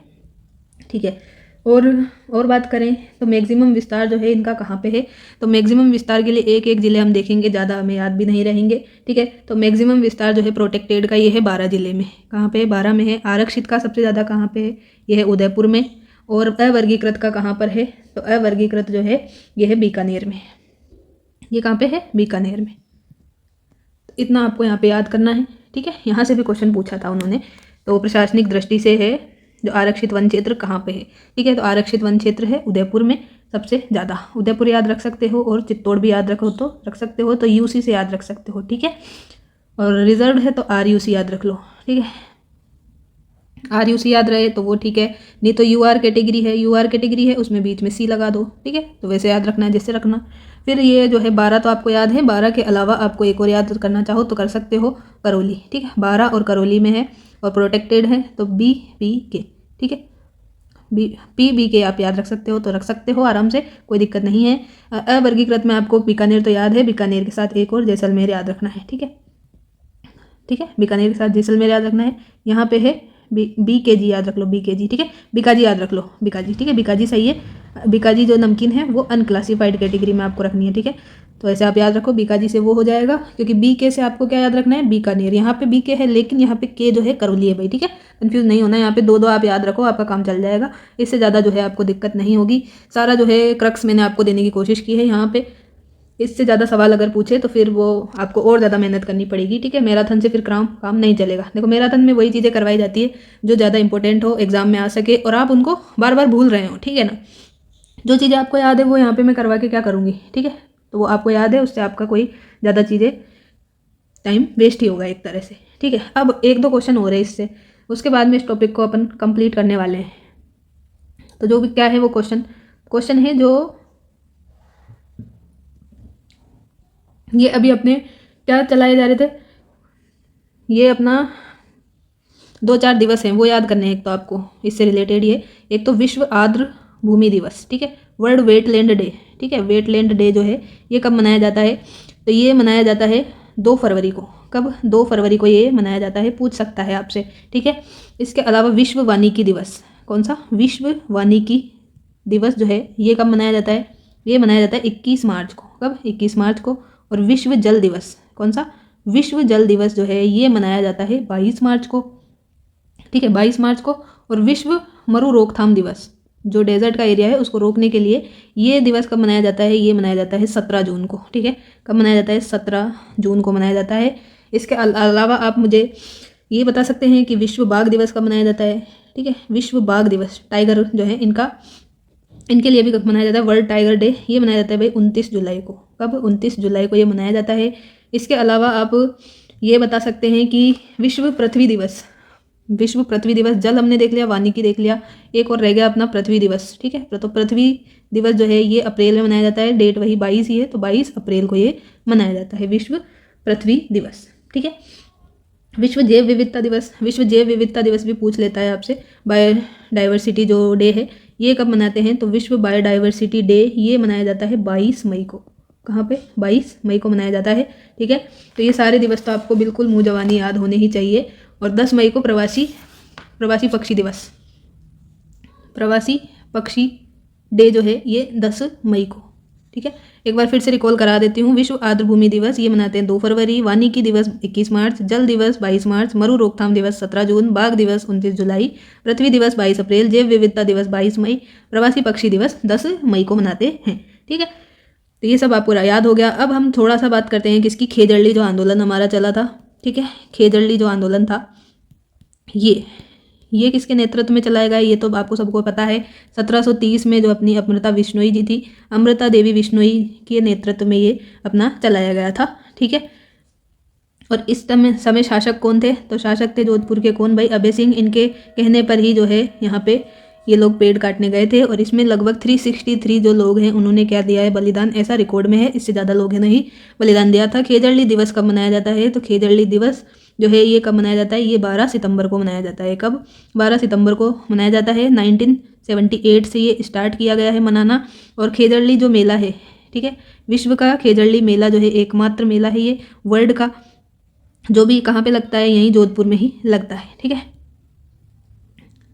ठीक है। और बात करें तो मैक्सिमम विस्तार जो है इनका कहाँ पे है, तो मैक्सिमम विस्तार के लिए एक एक ज़िले हम देखेंगे, ज़्यादा हमें याद भी नहीं रहेंगे। ठीक है, तो मैक्सिमम विस्तार जो है प्रोटेक्टेड का ये है 12 जिले में। कहाँ पे है, 12 में है। आरक्षित का सबसे ज़्यादा कहाँ पे है, ये है उदयपुर में। और अवर्गीकृत का कहाँ पर है, तो अवर्गीकृत जो है ये है बीकानेर में। ये कहाँ पे है, बीकानेर में। इतना आपको यहाँ पे याद करना है। ठीक है, यहाँ से भी क्वेश्चन पूछा था उन्होंने, तो प्रशासनिक दृष्टि से है जो आरक्षित वन क्षेत्र कहाँ पे है। ठीक है, तो आरक्षित वन क्षेत्र है उदयपुर में सबसे ज़्यादा। उदयपुर याद रख सकते हो, और चित्तौड़ भी याद रखो तो रख सकते हो, तो यूसी से याद रख सकते हो। ठीक है, और रिजर्व है तो आरयूसी याद रख लो। ठीक है, आरयूसी याद रहे तो वो ठीक है, नहीं तो यूआर कैटेगरी है, यूआर कैटेगरी है उसमें बीच में सी लगा दो। ठीक है, तो वैसे याद रखना है जैसे रखना। फिर ये जो है 12 तो आपको याद है, 12 के अलावा आपको एक और याद करना चाहो तो कर सकते हो, करौली। ठीक है, 12 और करौली में है, और प्रोटेक्टेड है तो बी पी के। ठीक है, बी के आप याद रख सकते हो तो रख सकते हो आराम से, कोई दिक्कत नहीं है। अवर्गीकृत में आपको बीकानेर तो याद है, बीकानेर के साथ एक और जैसलमेर याद रखना है। ठीक है, ठीक है, बीकानेर के साथ जैसलमेर याद रखना है। यहाँ पे है BKG याद रख लो, BKG। ठीक है, बीकाजी याद रख लो, बीकाजी। ठीक है, बीकाजी सही है। बीकाजी जो नमकीन है वो अनक्लासिफाइड कैटेगरी में आपको रखनी है। ठीक है, तो ऐसे आप याद रखो, बीकाजी से वो हो जाएगा, क्योंकि BK से आपको क्या याद रखना है, बीकानेर। यहाँ पे BK है लेकिन यहाँ पे K जो है करौली है भाई। ठीक है, कंफ्यूज नहीं होना, यहाँ पे दो आप याद रखो, आपका काम चल जाएगा। इससे ज़्यादा जो है आपको दिक्कत नहीं होगी। सारा जो है क्रक्स मैंने आपको देने की कोशिश की है यहाँ पे। इससे ज़्यादा सवाल अगर पूछे तो फिर वो आपको और ज़्यादा मेहनत करनी पड़ेगी। ठीक है, मैराथन से फिर काम नहीं चलेगा। देखो, मैराथन में वही चीज़ें करवाई जाती है जो ज़्यादा इंपॉर्टेंट हो, एग्जाम में आ सके, और आप उनको बार बार भूल रहे हो। ठीक है ना, जो चीज़ें आपको याद है वो यहाँ पे मैं करवा के क्या करूँगी। ठीक है, तो वो आपको याद है, उससे आपका कोई ज़्यादा चीज़ें टाइम वेस्ट ही होगा एक तरह से। ठीक है, अब एक दो क्वेश्चन हो रहे हैं इससे, उसके बाद में इस टॉपिक को अपन कंप्लीट करने वाले हैं। तो जो भी क्या है वो क्वेश्चन है जो ये अभी अपने क्या चलाए जा रहे थे, ये अपना 2-4 दिवस हैं वो याद करने हैं। एक तो आपको इससे रिलेटेड ये, एक तो विश्व आर्द्र भूमि दिवस। ठीक है, वर्ल्ड वेटलैंड डे। ठीक है, वेटलैंड डे जो है ये कब मनाया जाता है, तो ये मनाया जाता है 2 फरवरी को। कब, 2 फरवरी को ये मनाया जाता है, पूछ सकता है आपसे। ठीक है, इसके अलावा विश्व वानिकी दिवस, कौन सा, विश्व वानिकी दिवस जो है ये कब मनाया जाता है, ये मनाया जाता है 21 मार्च को। कब, 21 मार्च को। और विश्व जल दिवस, कौन सा, विश्व जल दिवस जो है ये मनाया जाता है 22 मार्च को। ठीक है, 22 मार्च को। और विश्व मरु रोकथाम दिवस, जो डेजर्ट का एरिया है उसको रोकने के लिए ये दिवस कब मनाया जाता है, ये मनाया जाता है 17 जून को। ठीक है, कब मनाया जाता है, 17 जून को मनाया जाता है। इसके अलावा आप मुझे ये बता सकते हैं कि विश्व बाघ दिवस कब मनाया जाता है। ठीक है, विश्व बाघ दिवस, टाइगर जो है इनके लिए भी कब मनाया जाता है, वर्ल्ड टाइगर डे, ये मनाया जाता है भाई 29 जुलाई को। कब, 29 जुलाई को ये मनाया जाता है। इसके अलावा आप ये बता सकते हैं कि विश्व पृथ्वी दिवस, विश्व पृथ्वी दिवस, जल हमने देख लिया, वानिकी देख लिया, एक और रह गया अपना पृथ्वी दिवस। ठीक है, तो पृथ्वी दिवस जो है ये अप्रैल में मनाया जाता है, डेट वही 22 ही है, तो 22 अप्रैल को ये मनाया जाता है विश्व पृथ्वी दिवस। ठीक है, विश्व जैव विविधता दिवस, विश्व जैव विविधता दिवस भी पूछ लेता है आपसे। बायोडाइवर्सिटी जो डे है ये कब मनाते हैं, तो विश्व बायोडाइवर्सिटी डे ये मनाया जाता है 22 मई को। कहाँ पे, 22 मई को मनाया जाता है। ठीक है, तो ये सारे दिवस तो आपको बिल्कुल मुँह जवानी याद होने ही चाहिए। और 10 मई को प्रवासी पक्षी दिवस, प्रवासी पक्षी डे जो है ये 10 मई को। ठीक है, एक बार फिर से रिकॉल करा देती हूँ। विश्व आर्द्रभूमि दिवस ये मनाते हैं 2 फरवरी, वानिकी दिवस 21 मार्च, जल दिवस 22 मार्च, मरु रोकथाम दिवस 17 जून, बाघ दिवस 29 जुलाई, पृथ्वी दिवस 22 अप्रैल, जैव विविधता दिवस 22 मई, प्रवासी पक्षी दिवस 10 मई को मनाते हैं। ठीक है, तो ये सब आपको याद हो गया। अब हम थोड़ा सा बात करते हैं किसकी, खेजड़ली जो आंदोलन हमारा चला था। ठीक है, खेजड़ली जो आंदोलन था ये किसके नेतृत्व में चलाया गया, ये तो आपको सबको पता है। 1730 में जो अपनी अमृता बिश्नोई जी थी, अमृता देवी बिश्नोई के नेतृत्व में ये अपना चलाया गया था। ठीक है, और इस समय शासक कौन थे, तो शासक थे जोधपुर के कौन, भाई अभय सिंह। इनके कहने पर ही जो है यहाँ पे ये लोग पेड़ काटने गए थे, और इसमें लगभग 363 जो लोग हैं उन्होंने क्या दिया है, बलिदान, ऐसा रिकॉर्ड में है। इससे ज़्यादा लोग हैं नहीं बलिदान दिया था। खेजड़ली दिवस कब मनाया जाता है, तो खेजड़ली दिवस जो है ये कब मनाया जाता है, ये 12 सितंबर को मनाया जाता है। कब, 12 सितंबर को मनाया जाता है। 1978 से ये स्टार्ट किया गया है मनाना। और खेजड़ली जो मेला है, ठीक है, विश्व का खेजड़ली मेला जो है एकमात्र मेला है ये वर्ल्ड का, जो भी कहाँ पे लगता है, यहीं जोधपुर में ही लगता है। ठीक है,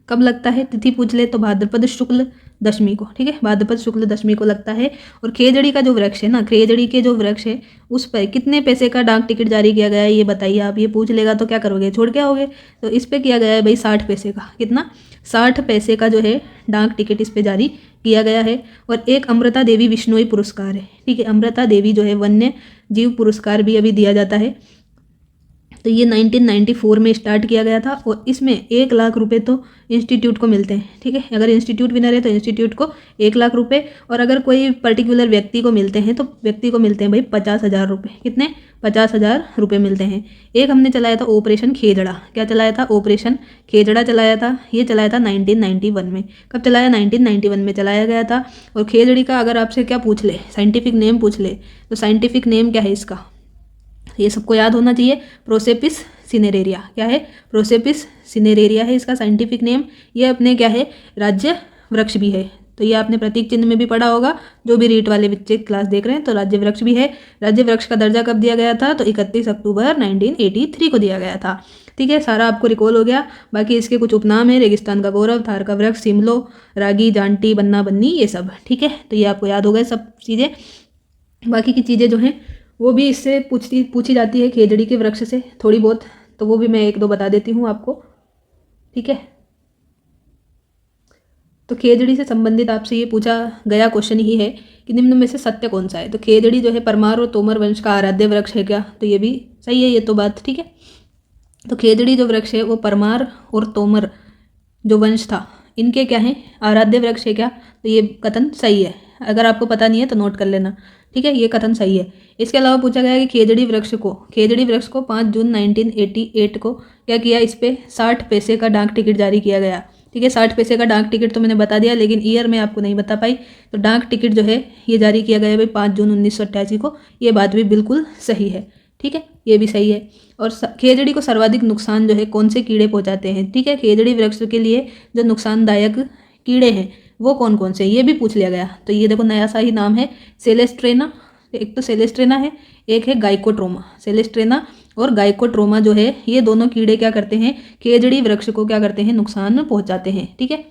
कब लगता है, तिथि पूछ ले तो भाद्रपद शुक्ल दशमी को। ठीक है, भाद्रपद शुक्ल दशमी को लगता है। और खेजड़ी का जो वृक्ष है ना, खेजड़ी के जो वृक्ष है उस पर कितने पैसे का डाक टिकट जारी किया गया है, ये बताइए आप। ये पूछ लेगा तो क्या करोगे, छोड़ के आओगे। तो इस पर किया गया है भाई 60 पैसे का, कितना, 60 पैसे का जो है डाक टिकट इस पर जारी किया गया है। और एक अमृता देवी बिश्नोई पुरस्कार है। ठीक है, अमृता देवी जो है वन्य जीव पुरस्कार भी अभी दिया जाता है। तो ये 1994 में स्टार्ट किया गया था, और इसमें 1 लाख रुपए तो इंस्टीट्यूट को मिलते हैं। ठीक है, अगर इंस्टीट्यूट विनर है तो इंस्टीट्यूट को 1 लाख रुपए, और अगर कोई पर्टिकुलर व्यक्ति को मिलते हैं तो व्यक्ति को मिलते हैं भाई 50,000 रुपये। कितने, 50,000 रुपये मिलते हैं। एक हमने चलाया था ऑपरेशन खेजड़ा, क्या चलाया था, ऑपरेशन खेजड़ा चलाया था। ये चलाया था 1991 में। कब चलाया, 1991 में चलाया गया था। और खेजड़ी का अगर आपसे क्या पूछ ले, साइंटिफिक नेम पूछ ले, तो साइंटिफिक नेम क्या है इसका, ये सबको याद होना चाहिए, प्रोसेपिस सिनेरेरिया। क्या है, प्रोसेपिस सिनेरेरिया है इसका साइंटिफिक नेम। ये अपने क्या है, राज्य वृक्ष भी है। तो ये आपने प्रतीक चिन्ह में भी पढ़ा होगा, जो भी रीट वाले बच्चे क्लास देख रहे हैं, तो राज्य वृक्ष भी है। राज्य वृक्ष का दर्जा कब दिया गया था, तो 31 अक्टूबर 1983 को दिया गया था। ठीक है, सारा आपको रिकॉल हो गया। बाकी इसके कुछ उपनाम है, रेगिस्तान का गौरव, थार का वृक्ष, सिमलो, रागी, जांटी, बन्ना बन्नी, ये सब। ठीक है, तो ये आपको याद हो गए सब चीज़ें। बाकी की चीज़ें जो हैं वो भी इससे पूछी जाती है खेजड़ी के वृक्ष से थोड़ी बहुत, तो वो भी मैं 1-2 बता देती हूँ आपको। ठीक है, तो खेजड़ी से संबंधित आपसे ये पूछा गया क्वेश्चन ही है कि निम्न में से सत्य कौन सा है। तो खेजड़ी जो है परमार और तोमर वंश का आराध्य वृक्ष है क्या, तो ये भी सही है, ये तो बात ठीक है। तो खेजड़ी जो वृक्ष है वो परमार और तोमर जो वंश था इनके क्या है, आराध्य वृक्ष है क्या, तो ये कथन सही है। अगर आपको पता नहीं है तो नोट कर लेना। ठीक है, ये कथन सही है। इसके अलावा पूछा गया है कि खेजड़ी वृक्ष को 5 जून 1988 को क्या किया, इस पर 60 पैसे का डाक टिकट जारी किया गया। ठीक है, 60 पैसे का डाक टिकट तो मैंने बता दिया, लेकिन ईयर में आपको नहीं बता पाई। तो डाक टिकट जो है ये जारी किया गया है भाई 5 जून 1988 को। ये बात भी बिल्कुल सही है। ठीक है, ये भी सही है। और खेजड़ी को सर्वाधिक नुकसान जो है कौन से कीड़े पहुंचाते हैं। ठीक है, खेजड़ी वृक्ष के लिए जो नुकसानदायक कीड़े हैं वो कौन कौन से, ये भी पूछ लिया गया। तो ये देखो नया सा ही नाम है, सेलेस्ट्रेना। एक तो सेलेस्ट्रेना है, एक है गाइकोट्रोमा। सेलेस्ट्रेना और गाइकोट्रोमा जो है ये दोनों कीड़े क्या करते हैं, खेजड़ी वृक्ष को क्या करते हैं, नुकसान पहुंचाते हैं। ठीक है,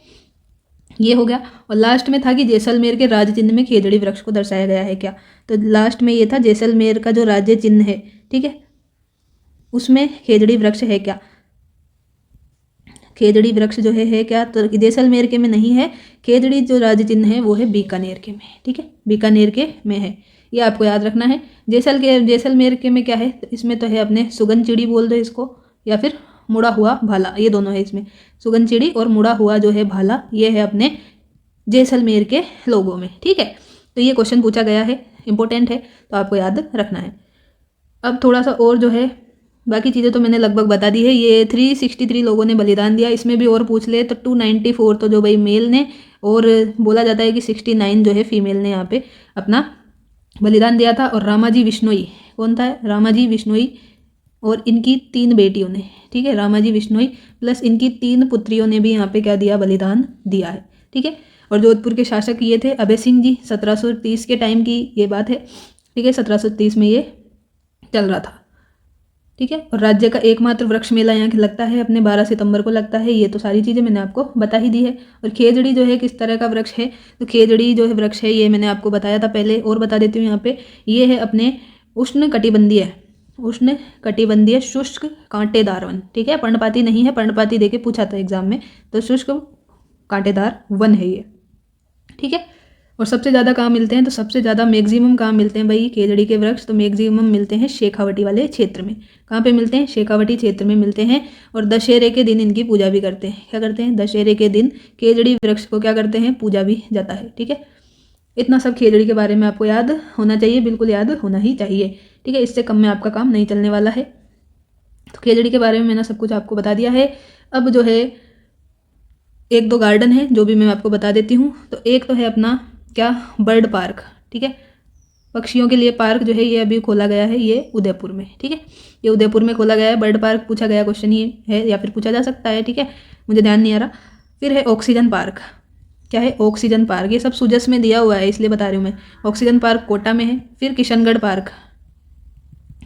ये हो गया। और लास्ट में था कि जैसलमेर के राज्य चिन्ह में खेजड़ी वृक्ष को दर्शाया गया है क्या, तो लास्ट में ये था जैसलमेर का जो राज्य चिन्ह है, ठीक है, उसमें खेजड़ी वृक्ष है क्या, खेजड़ी वृक्ष जो है क्या, तो जैसलमेर के में नहीं है। खेजड़ी जो राज्य चिन्ह है वो है बीकानेर के में। ठीक है, बीकानेर के में है, ये आपको याद रखना है। जैसलमेर के में क्या है, तो इसमें तो है अपने सुगन चिड़ी बोल दो इसको, या फिर मुड़ा हुआ भाला, ये दोनों है इसमें, सुगन चिड़ी और मुड़ा हुआ जो है भाला, ये है अपने जैसलमेर के लोगों में। ठीक है, तो ये क्वेश्चन पूछा गया है, इंपॉर्टेंट है, तो आपको याद रखना है। अब थोड़ा सा और जो है, बाकी चीज़ें तो मैंने लगभग बता दी है। ये 363 लोगों ने बलिदान दिया, इसमें भी और पूछ ले तो 294 तो जो भाई मेल ने, और बोला जाता है कि 69 जो है फीमेल ने यहाँ पे अपना बलिदान दिया था। और रामाजी बिश्नोई कौन था, रामाजी बिश्नोई और इनकी 3 बेटियों ने, ठीक है, रामाजी बिश्नोई प्लस इनकी 3 पुत्रियों ने भी यहाँ पे क्या दिया, बलिदान दिया है। ठीक है, और जोधपुर के शासक ये थे अभय सिंह जी, 1730 के टाइम की ये बात है। ठीक है, 1730 में ये चल रहा था। ठीक है। और राज्य का एकमात्र वृक्ष मेला यहाँ के लगता है अपने 12 सितंबर को लगता है। ये तो सारी चीज़ें मैंने आपको बता ही दी है। और खेजड़ी जो है किस तरह का वृक्ष है, तो खेजड़ी जो है वृक्ष है ये मैंने आपको बताया था पहले, और बता देती हूँ यहाँ पे, ये है अपने उष्ण कटिबंधीय शुष्क कांटेदार वन। ठीक है, पर्णपाती नहीं है, पर्णपाती देके पूछा था एग्जाम में, तो शुष्क कांटेदार वन है ये। ठीक है। और सबसे ज़्यादा कहाँ मिलते हैं, तो सबसे ज़्यादा मैक्सिमम कहाँ मिलते हैं भाई खेजड़ी के वृक्ष, तो मैक्सिमम मिलते हैं शेखावटी वाले क्षेत्र में। कहाँ पे मिलते हैं, शेखावटी क्षेत्र में मिलते हैं। और दशहरे के दिन इनकी पूजा भी करते हैं। क्या करते हैं, दशहरे के दिन खेजड़ी वृक्ष को क्या करते हैं, पूजा भी जाता है। ठीक है, इतना सब खेजड़ी के बारे में आपको याद होना चाहिए, बिल्कुल याद होना ही चाहिए। ठीक है, इससे कम में आपका काम नहीं चलने वाला है। तो खेजड़ी के बारे में मैंने सब कुछ आपको बता दिया है। अब जो है एक दो गार्डन है जो भी मैं आपको बता देती हूँ। तो एक तो है अपना क्या, बर्ड पार्क। ठीक है, पक्षियों के लिए पार्क जो है ये अभी खोला गया है, ये उदयपुर में। ठीक है, ये उदयपुर में खोला गया है बर्ड पार्क। पूछा गया क्वेश्चन ये है, या फिर पूछा जा सकता है। ठीक है, मुझे ध्यान नहीं आ रहा। फिर है ऑक्सीजन पार्क। क्या है, ऑक्सीजन पार्क। ये सब सुजस में दिया हुआ है इसलिए बता रही हूँ मैं। ऑक्सीजन पार्क कोटा में है। फिर किशनगढ़ पार्क,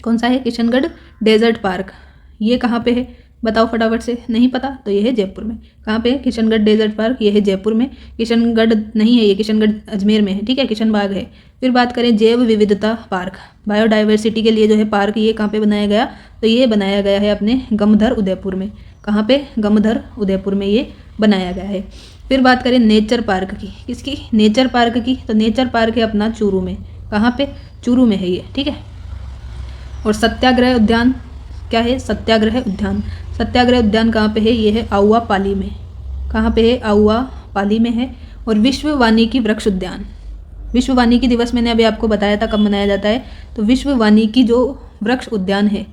कौन सा है, किशनगढ़ डेजर्ट पार्क। ये कहाँ पे है बताओ फटाफट से, नहीं पता, तो ये है जयपुर में। कहाँ पे है, किशनगढ़ डेजर्ट पार्क, ये है जयपुर में। किशनगढ़ नहीं है ये, किशनगढ़ अजमेर में है। ठीक है, किशन बाग है। फिर बात करें जैव विविधता पार्क, बायोडाइवर्सिटी के लिए जो है पार्क, ये कहाँ पे बनाया गया, तो ये बनाया गया है अपने गमधर उदयपुर में। कहाँ पे, गमधर उदयपुर में ये बनाया गया है। फिर बात करें नेचर पार्क की, किसकी, नेचर पार्क की, तो नेचर पार्क है अपना चूरू में। कहाँ पे, चूरू में है ये। ठीक है, और सत्याग्रह उद्यान क्या है, सत्याग्रह उद्यान। सत्याग्रह उद्यान कहाँ पे है, ये है आउवा पाली में। कहाँ पे है, आउवा पाली में है। और विश्व वानिकी वृक्ष उद्यान, विश्व वानिकी दिवस मैंने अभी आपको बताया था कब मनाया जाता है, तो विश्व वानिकी जो वृक्ष उद्यान है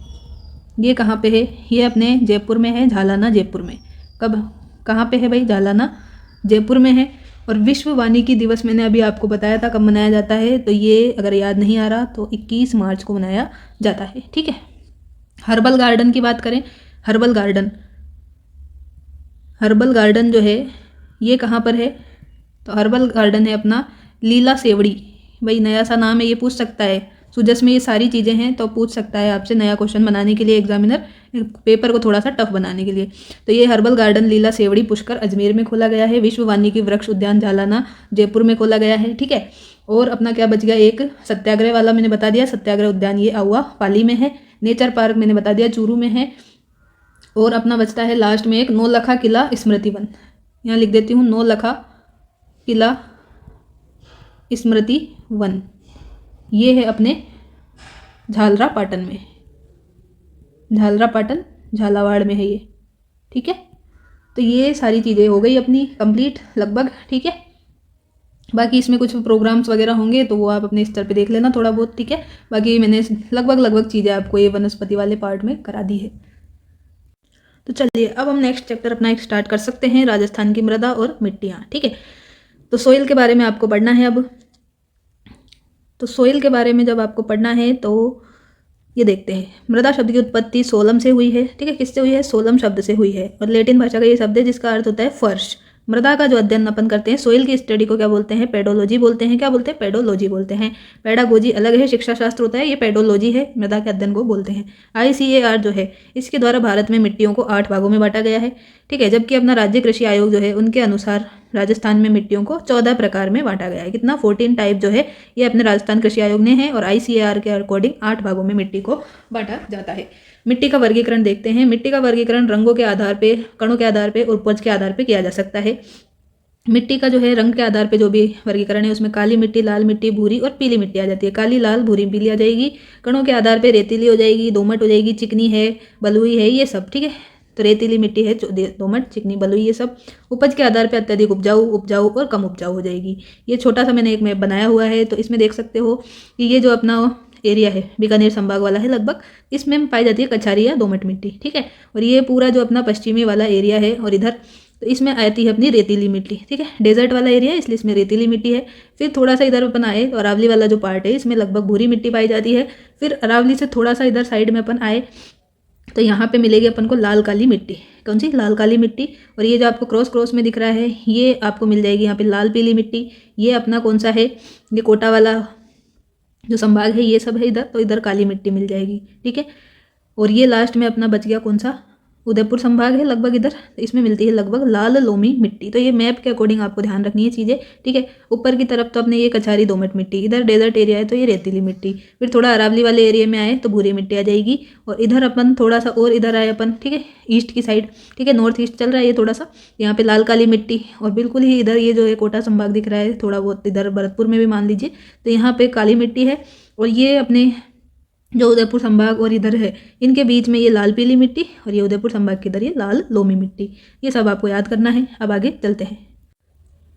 ये कहाँ पे है, ये अपने जयपुर में है, झालाना जयपुर में। कब, कहाँ पे है भाई, झालाना जयपुर में है। और विश्व वानिकी दिवस मैंने अभी आपको बताया था कब मनाया जाता है, तो ये अगर याद नहीं आ रहा तो 21 मार्च को मनाया जाता है। ठीक है, हर्बल गार्डन की बात करें, हर्बल गार्डन जो है ये कहाँ पर है, तो हर्बल गार्डन है अपना लीला सेवड़ी। भाई नया सा नाम है, ये पूछ सकता है सुजस में, ये सारी चीज़ें हैं तो पूछ सकता है आपसे नया क्वेश्चन बनाने के लिए एग्जामिनर, पेपर को थोड़ा सा टफ बनाने के लिए। तो ये हर्बल गार्डन लीला सेवड़ी पुष्कर अजमेर में खोला गया है। विश्व वानिकी वृक्ष उद्यान झालाना जयपुर में खोला गया है। ठीक है, और अपना क्या बच गया, एक सत्याग्रह वाला मैंने बता दिया, सत्याग्रह उद्यान ये आउवा पाली में है। नेचर पार्क मैंने बता दिया चूरू में है। और अपना बचता है लास्ट में एक नौलखा किला स्मृति वन, यहाँ लिख देती हूँ नौलखा किला स्मृति वन, ये है अपने झालरापाटन में, झालरापाटन झालावाड़ में है ये। ठीक है, तो ये सारी चीज़ें हो गई अपनी कंप्लीट लगभग। ठीक है, बाकी इसमें कुछ प्रोग्राम्स वगैरह होंगे तो वो आप अपने स्तर पे देख लेना थोड़ा बहुत। ठीक है, बाकी मैंने लगभग चीज़ें आपको ये वनस्पति वाले पार्ट में करा दी है। तो चलिए अब हम नेक्स्ट चैप्टर अपना एक स्टार्ट कर सकते हैं, राजस्थान की मृदा और मिट्टियाँ। ठीक है, तो सोइल के बारे में आपको पढ़ना है अब। तो सोइल के बारे में जब आपको पढ़ना है तो ये देखते हैं, मृदा शब्द की उत्पत्ति सोलम से हुई है। ठीक है, किससे हुई है, सोलम शब्द से हुई है। और लैटिन भाषा का ये शब्द है जिसका अर्थ होता है फर्श। मृदा का जो अध्ययन अपन करते हैं, सोइल की स्टडी को क्या बोलते हैं, पेडोलॉजी बोलते हैं। क्या बोलते हैं, पेडोलॉजी बोलते हैं। पेडागोजी अलग है, शिक्षा शास्त्र होता है, ये पेडोलॉजी है, मृदा के अध्ययन को बोलते हैं। ICAR जो है इसके द्वारा भारत में मिट्टियों को 8 भागों में बांटा गया है। ठीक है, जबकि अपना राज्य कृषि आयोग जो है उनके अनुसार राजस्थान में मिट्टियों को 14 प्रकार में बांटा गया है। कितना, 14 टाइप जो है ये अपने राजस्थान कृषि आयोग ने है। और ICAR के अकॉर्डिंग 8 भागों में मिट्टी को बांटा जाता है। मिट्टी का वर्गीकरण देखते हैं। मिट्टी का वर्गीकरण रंगों के आधार पे, कणों के आधार पे और उपज के आधार पे किया जा सकता है। मिट्टी का जो है रंग के आधार पे जो भी वर्गीकरण है उसमें काली मिट्टी, लाल मिट्टी, भूरी और पीली मिट्टी आ जाती है। काली, लाल, भूरी, पीली आ जाएगी। कणों के आधार पे रेतीली हो जाएगी, दोमट हो जाएगी, चिकनी है, बलुई है, ये सब। ठीक है, तो रेतीली मिट्टी है, दोमट, चिकनी, बलुई, ये सब। उपज के आधार पे अत्यधिक उपजाऊ और कम उपजाऊ हो जाएगी। ये छोटा सा मैंने एक मैप बनाया हुआ है, तो इसमें देख सकते हो कि ये जो अपना एरिया है बीकानेर संभाग वाला है लगभग, इसमें पाई जाती है कछारी या दोमट मिट्टी। ठीक है, और ये पूरा जो अपना पश्चिमी वाला एरिया है और इधर, तो इसमें आती है अपनी रेतीली मिट्टी। ठीक है, डेजर्ट वाला एरिया है इसलिए इसमें रेतीली मिट्टी है। फिर थोड़ा सा इधर अपन आए तो अरावली वाला जो पार्ट है इसमें लगभग भूरी मिट्टी पाई जाती है। फिर अरावली से थोड़ा सा इधर साइड में अपन आए तो यहाँ पे मिलेगी अपन को लाल काली मिट्टी। कौन सी, लाल काली मिट्टी। और ये जो आपको क्रॉस में दिख रहा है ये आपको मिल जाएगी यहाँ पे लाल पीली मिट्टी। ये अपना कौन सा है, ये कोटा वाला जो संभाग है ये सब है इधर, तो इधर काली मिट्टी मिल जाएगी। ठीक है, और ये लास्ट में अपना बच गया कौन सा, उदयपुर संभाग है लगभग इधर, इसमें मिलती है लगभग लाल लोमी मिट्टी। तो ये मैप के अकॉर्डिंग आपको ध्यान रखनी है चीज़ें, ठीक है। ऊपर की तरफ तो अपने ये कछारी दोमट मिट्टी, इधर डेजर्ट एरिया है तो ये रेतीली मिट्टी, फिर थोड़ा अरावली वाले एरिया में आए तो भूरी मिट्टी आ जाएगी, और इधर अपन थोड़ा सा और इधर आए अपन, ठीक है, ईस्ट की साइड, ठीक है, नॉर्थ ईस्ट चल रहा है ये थोड़ा सा, यहाँ पे लाल काली मिट्टी, और बिल्कुल ही इधर ये जो है कोटा संभाग दिख रहा है थोड़ा बहुत, इधर भरतपुर में भी मान लीजिए, तो यहाँ पे काली मिट्टी है, और ये अपने जो उदयपुर संभाग और इधर है इनके बीच में ये लाल पीली मिट्टी, और ये उदयपुर संभाग के इधर ये लाल लोमी मिट्टी, ये सब आपको याद करना है। अब आगे चलते हैं।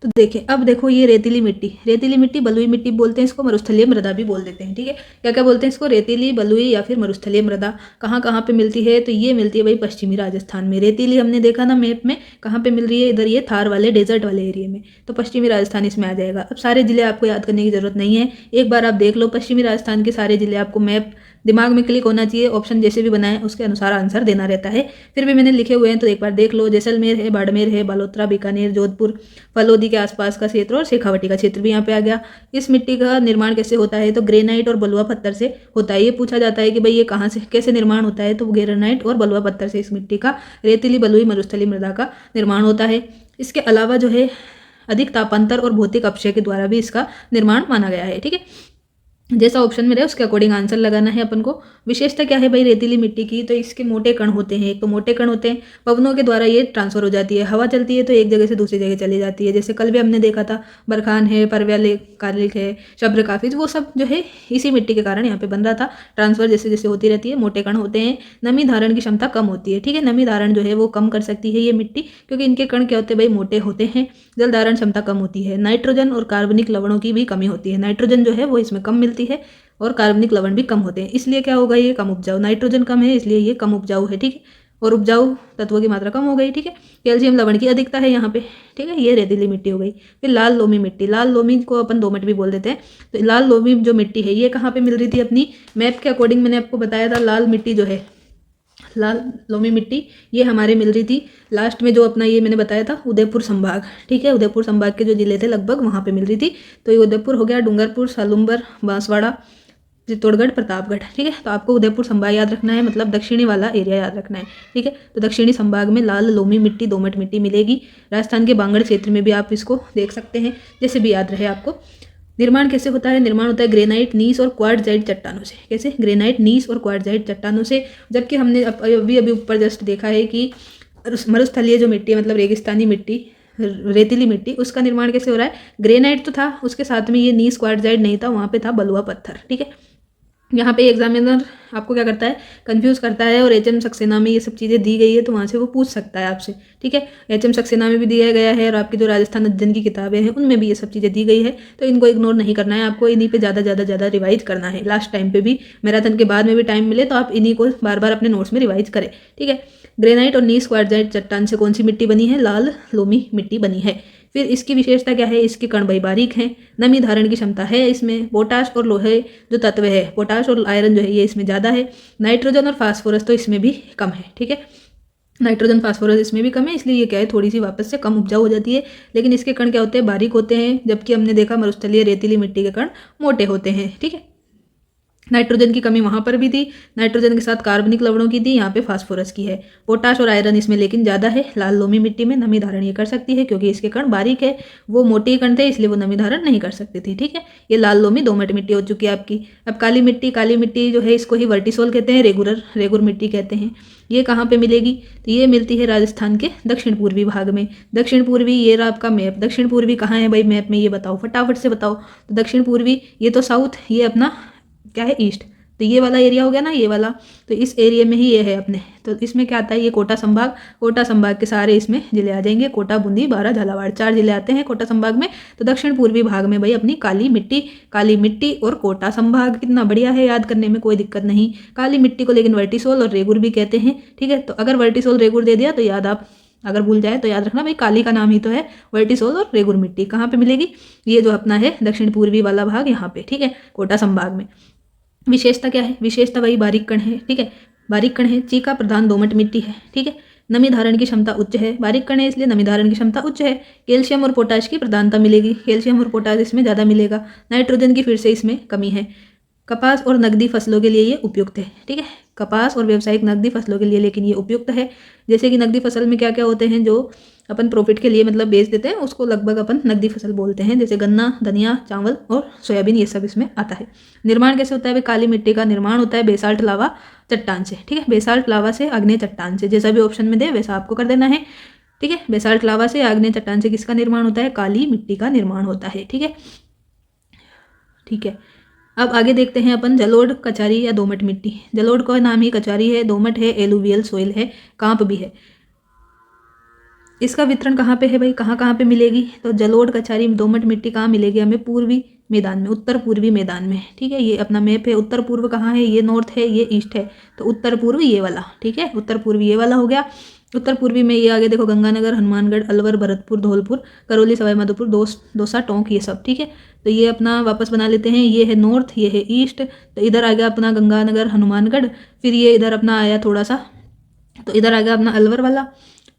तो देखिए, अब देखो ये रेतीली मिट्टी बलुई मिट्टी बोलते हैं इसको, मरुस्थलीय मृदा भी बोल देते हैं, ठीक है। क्या क्या बोलते हैं इसको, रेतीली, बलुई या फिर मरुस्थलीय मृदा। कहाँ कहाँ पे मिलती है, तो ये मिलती है भाई पश्चिमी राजस्थान में। रेतीली हमने देखा ना मैप में कहाँ पे मिल रही है, इधर ये थार वाले डेजर्ट वाले एरिया में, तो पश्चिमी राजस्थान इसमें आ जाएगा। अब सारे जिले आपको याद करने की जरूरत नहीं है, एक बार आप देख लो पश्चिमी राजस्थान के सारे जिले, आपको मैप दिमाग में क्लिक होना चाहिए, ऑप्शन जैसे भी बनाए उसके अनुसार आंसर देना रहता है। फिर भी मैंने लिखे हुए हैं तो एक बार देख लो, जैसलमेर है, बाड़मेर है, बालोतरा, बीकानेर, जोधपुर, फलोदी के आसपास का क्षेत्र और शेखावटी का क्षेत्र भी यहाँ पे आ गया। इस मिट्टी का निर्माण कैसे होता है, तो ग्रेनाइट और बलुआ पत्थर से होता है। ये पूछा जाता है कि भाई ये कहाँ से कैसे निर्माण होता है, तो ग्रेनाइट और बलुआ पत्थर से इस मिट्टी का, रेतीली बलुई मरुस्थलीय मृदा का निर्माण होता है। इसके अलावा जो है अधिक तापांतर और भौतिक अपक्षय के द्वारा भी इसका निर्माण माना गया है, ठीक है। जैसा ऑप्शन में रहे उसके अकॉर्डिंग आंसर लगाना है अपन को। विशेषता क्या है भाई रेतीली मिट्टी की, तो इसके मोटे कण होते हैं, एक तो मोटे कण होते हैं, पवनों के द्वारा ये ट्रांसफर हो जाती है, हवा चलती है तो एक जगह से दूसरी जगह चली जाती है। जैसे कल भी हमने देखा था बरखान है, परव्याल कालिक है, शब्र काफिज, वो सब जो है इसी मिट्टी के कारण यहाँ पे बन रहा था। ट्रांसफर जैसे जैसे होती रहती है, मोटे कण होते हैं। नमी धारण की क्षमता कम होती है, ठीक है, नमी धारण जो है वो कम कर सकती है ये मिट्टी, क्योंकि इनके कण क्या होते हैं भाई, मोटे होते हैं। जल धारण क्षमता कम होती है। नाइट्रोजन और कार्बनिक लवणों की भी कमी होती है, नाइट्रोजन जो है वो इसमें कम मिलती है और कार्बनिक लवण भी कम होते हैं, इसलिए क्या होगा, ये कम उपजाऊ, नाइट्रोजन कम है इसलिए ये कम उपजाऊ है, ठीक है, और उपजाऊ तत्वों की मात्रा कम हो गई, ठीक है। कैल्शियम लवण की अधिकता है यहाँ पे, ठीक है, ये रेतीली मिट्टी हो गई। फिर लाल लोमी मिट्टी, लाल लोमी को अपन दोमट भी बोल देते हैं। तो लाल लोमी जो मिट्टी है ये कहाँ पे मिल रही थी, अपनी मैप के अकॉर्डिंग मैंने आपको बताया था, लाल मिट्टी जो है, लाल लोमी मिट्टी ये हमारे मिल रही थी लास्ट में, जो अपना ये मैंने बताया था उदयपुर संभाग, ठीक है, उदयपुर संभाग के जो जिले थे लगभग वहाँ पे मिल रही थी। तो ये उदयपुर हो गया, डूंगरपुर, सालुम्बर, बांसवाड़ा, चित्तौड़गढ़, प्रतापगढ़, ठीक है। तो आपको उदयपुर संभाग याद रखना है, मतलब दक्षिणी वाला एरिया याद रखना है, ठीक है। तो दक्षिणी संभाग में लाल लोमी मिट्टी, दोमट मिट्टी मिलेगी। राजस्थान के बांगड़ क्षेत्र में भी आप इसको देख सकते हैं, जैसे भी याद रहे आपको। निर्माण कैसे होता है, निर्माण होता है ग्रेनाइट, नीस और क्वार्टजाइट चट्टानों से। कैसे, ग्रेनाइट, नीस और क्वार्टजाइट चट्टानों से। जबकि हमने अभी ऊपर जस्ट देखा है कि मरुस्थलीय जो मिट्टी है, मतलब रेगिस्तानी मिट्टी, रेतीली मिट्टी, उसका निर्माण कैसे हो रहा है, ग्रेनाइट तो था, उसके साथ में ये नीस क्वार्टजाइट नहीं था, वहाँ पे था बलुआ पत्थर, ठीक है। यहाँ पे एग्जामिनर आपको क्या करता है, कंफ्यूज करता है, और एचएम सक्सेना में ये सब चीज़ें दी गई है तो वहाँ से वो पूछ सकता है आपसे, ठीक है। एचएम सक्सेना में भी दिया गया है, और आपकी जो राजस्थान अध्ययन की किताबें हैं उनमें भी ये सब चीज़ें दी गई है, तो इनको इग्नोर नहीं करना है आपको, इन्हीं पे ज़्यादा रिवाइज करना है। लास्ट टाइम पे भी, मैराथन के बाद में भी टाइम मिले तो आप इन्हीं को बार बार अपने नोट्स में रिवाइज करें, ठीक है। ग्रेनाइट और नीस क्वार्टजाइट चट्टान से कौन सी मिट्टी बनी है, लाल लोमी मिट्टी बनी है। फिर इसकी विशेषता क्या है, इसके कण भाई बारीक हैं, नमी धारण की क्षमता है इसमें, पोटाश और लोहे जो तत्व है, पोटाश और आयरन जो है ये इसमें ज़्यादा है, नाइट्रोजन और फास्फोरस तो इसमें भी कम है, ठीक है, नाइट्रोजन फास्फोरस इसमें भी कम है, इसलिए ये क्या है, थोड़ी सी वापस से कम उपजाऊ हो जाती है। लेकिन इसके कण क्या होते हैं, बारीक होते हैं, जबकि हमने देखा मरुस्थलीय रेतीली मिट्टी के कण मोटे होते हैं, ठीक है। नाइट्रोजन की कमी वहाँ पर भी थी, नाइट्रोजन के साथ कार्बनिक लवणों की थी, यहाँ पे फास्फोरस की है। पोटाश और आयरन इसमें लेकिन ज़्यादा है। लाल लोमी मिट्टी में नमी धारण ये कर सकती है, क्योंकि इसके कण बारीक है, वो मोटे कण थे इसलिए वो नमी धारण नहीं कर सकती थी, ठीक है। ये लाल लोमी दोमट मिट्टी हो चुकी है आपकी। अब काली मिट्टी जो है इसको ही वर्टिसोल कहते हैं, रेगुर मिट्टी कहते हैं। ये कहाँ पे मिलेगी, तो ये मिलती है राजस्थान के दक्षिण पूर्वी भाग में। दक्षिण पूर्वी, ये रहा आपका मैप, दक्षिण पूर्वी कहाँ है भाई मैप में, ये बताओ फटाफट से बताओ। तो दक्षिण पूर्वी ये तो साउथ, ये अपना क्या है, ईस्ट, तो ये वाला एरिया हो गया ना, ये वाला, तो इस एरिया में ही ये है अपने। तो इसमें क्या आता है, ये कोटा संभाग के सारे इसमें जिले आ जाएंगे, कोटा, बूंदी, बारां, झालावाड़, 4 जिले आते हैं कोटा संभाग में। तो दक्षिण पूर्वी भाग में भाई अपनी काली मिट्टी और कोटा संभाग, कितना बढ़िया है, याद करने में कोई दिक्कत नहीं। काली मिट्टी को लेकिन वर्टिसोल और रेगुर भी कहते हैं, ठीक है। तो अगर वर्टिसोल रेगुर दे दिया तो याद, आप अगर भूल जाए तो याद रखना भाई, काली का नाम ही तो है वर्टिसोल, और रेगुर मिट्टी कहाँ पे मिलेगी, ये जो अपना है दक्षिण पूर्वी वाला भाग यहाँ पे, ठीक है, कोटा संभाग में। विशेषता क्या है, विशेषता वही बारीक कण है, ठीक है, बारीक कण है, चीका प्रधान दोमट मिट्टी है, ठीक है। नमी धारण की क्षमता उच्च है, बारीक कण है इसलिए नमी धारण की क्षमता उच्च है। कैल्शियम और पोटाश की प्रधानता मिलेगी, कैल्शियम और पोटाश इसमें ज़्यादा मिलेगा। नाइट्रोजन की फिर से इसमें कमी है। कपास और नकदी फसलों के लिए ये उपयुक्त है, ठीक है। कपास और व्यावसायिक नकदी फसलों के लिए लेकिन ये उपयुक्त है। जैसे कि नकदी फसल में क्या क्या होते हैं जो अपन प्रॉफिट के लिए मतलब बेच देते हैं, उसको लगभग अपन नकदी फसल बोलते हैं। जैसे गन्ना, धनिया, चावल और सोयाबीन, ये सब इसमें आता है। निर्माण कैसे होता है भाई? काली मिट्टी का निर्माण होता है बेसाल्ट लावा चट्टान से, ठीक है। बेसाल्ट लावा से, आग्नेय चट्टान से, जैसा भी ऑप्शन में दे वैसा आपको कर देना है, ठीक है। बेसाल्ट लावा से, आग्नेय चट्टान से किसका निर्माण होता है? काली मिट्टी का निर्माण होता है, ठीक है। ठीक है, अब आगे देखते हैं अपन जलोढ़, कचारी या दोमट मिट्टी। जलोढ़ का नाम ही कचारी है, दोमट है, एलुवियल सोइल है, कांप भी है। इसका वितरण कहाँ पे है भाई? कहाँ कहाँ पे मिलेगी? तो जलोढ़, कचारी, दोमट मिट्टी कहाँ मिलेगी हमें? पूर्वी मैदान में, उत्तर पूर्वी मैदान में, ठीक है। ये अपना मैप है। उत्तर पूर्व कहाँ है? ये नॉर्थ है, ये ईस्ट है, तो उत्तर पूर्व ये वाला, ठीक है। उत्तर पूर्वी ये वाला हो गया। उत्तर पूर्वी में ये आगे देखो गंगानगर, हनुमानगढ़, अलवर, भरतपुर, धौलपुर, करौली, सवाई माधोपुर, दौसा, टोंक, ये सब, ठीक है। तो ये अपना वापस बना लेते हैं। ये है नॉर्थ, ये है ईस्ट, तो इधर आ गया अपना गंगानगर, हनुमानगढ़। फिर ये इधर अपना आया थोड़ा सा, तो इधर आ गया अपना अलवर वाला,